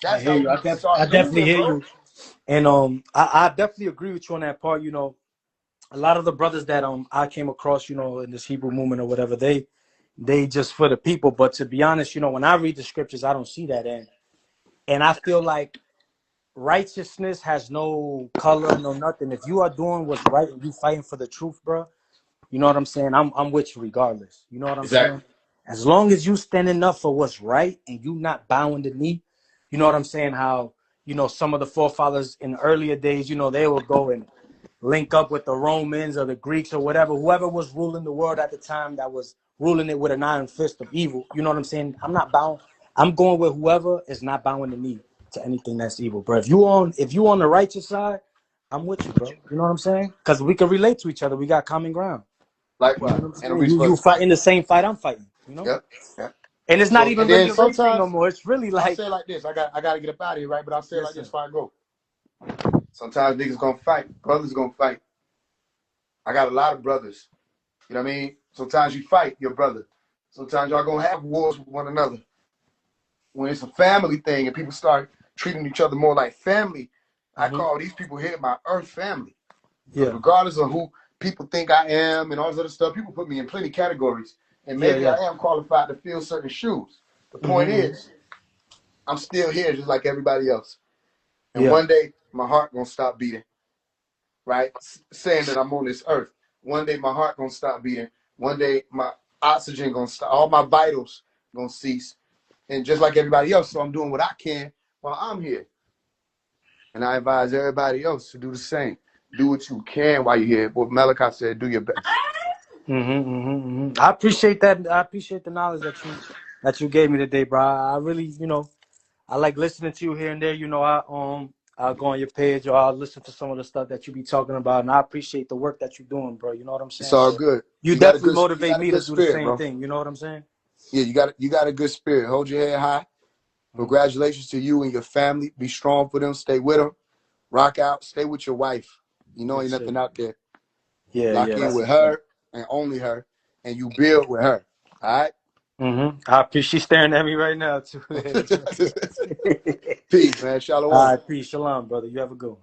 I That's hear how you. we I start definitely moving, hear bro. you. And I definitely agree with you on that part. You know, a lot of the brothers that I came across, you know, in this Hebrew movement or whatever, they just for the people. But to be honest, you know, when I read the scriptures, I don't see that. And I feel like righteousness has no color, no nothing. If you are doing what's right and you fighting for the truth, bro, you know what I'm saying? I'm with you regardless. You know what I'm saying? Exactly. As long as you standing up for what's right and you not bowing the knee, you know what I'm saying? How, you know, some of the forefathers in earlier days, you know, they will go and link up with the Romans or the Greeks or whatever, whoever was ruling the world at the time that was ruling it with an iron fist of evil. You know what I'm saying? I'm not bowing. I'm going with whoever is not bowing the knee to anything that's evil, bro. If you on the righteous side, I'm with you, bro. You know what I'm saying? Because we can relate to each other. We got common ground. You know Likewise. what I'm And the saying? reason for You us to fight. fighting the same fight I'm fighting, you know? Yep. Yep. And it's not So and even really then a race thing no sometimes more. It's really I'll like, say it like this. I gotta get up out of here, right? But I'll say it yes, like this sir. before I go. Sometimes niggas gonna fight. Brothers gonna fight. I got a lot of brothers. You know what I mean? Sometimes you fight your brother. Sometimes y'all gonna have wars with one another. When it's a family thing and people start treating each other more like family, I Mm-hmm. call these people here my earth family. Because Yeah. regardless of who people think I am and all this other stuff, people put me in plenty categories. And Yeah, maybe I yeah. am qualified to fill certain shoes. The point Mm-hmm. is, I'm still here just like everybody else. And Yeah. one day my heart gonna stop beating, right? Saying that I'm on this earth. One day my heart gonna stop beating. One day my oxygen gonna stop. All my vitals gonna cease. And just like everybody else, so I'm doing what I can while I'm here. And I advise everybody else to do the same. Do what you can while you're here. What Malachi said, do your best. Mm-hmm, mm-hmm, mm-hmm. I appreciate that. I appreciate the knowledge that you gave me today, bro. I really, you know, I like listening to you here and there. You know, I'll go on your page or I'll listen to some of the stuff that you be talking about, and I appreciate the work that you're doing, bro. You know what I'm It's saying? all So good. you definitely motivate me to do the Spirit, same bro. thing. You know what I'm saying? Yeah, you got a good spirit. Hold your head high. Mm-hmm. Congratulations to you and your family. Be strong for them. Stay with them. Rock out. Stay with your wife. You know ain't Yes, sir. nothing out there. Yeah, Lock yeah, in that's with a fact. her and only her, and you build with her. All right. Mm-hmm. I appreciate she's staring at me right now too. Peace, man. Shalom. All right, peace, shalom, brother. You have a good one.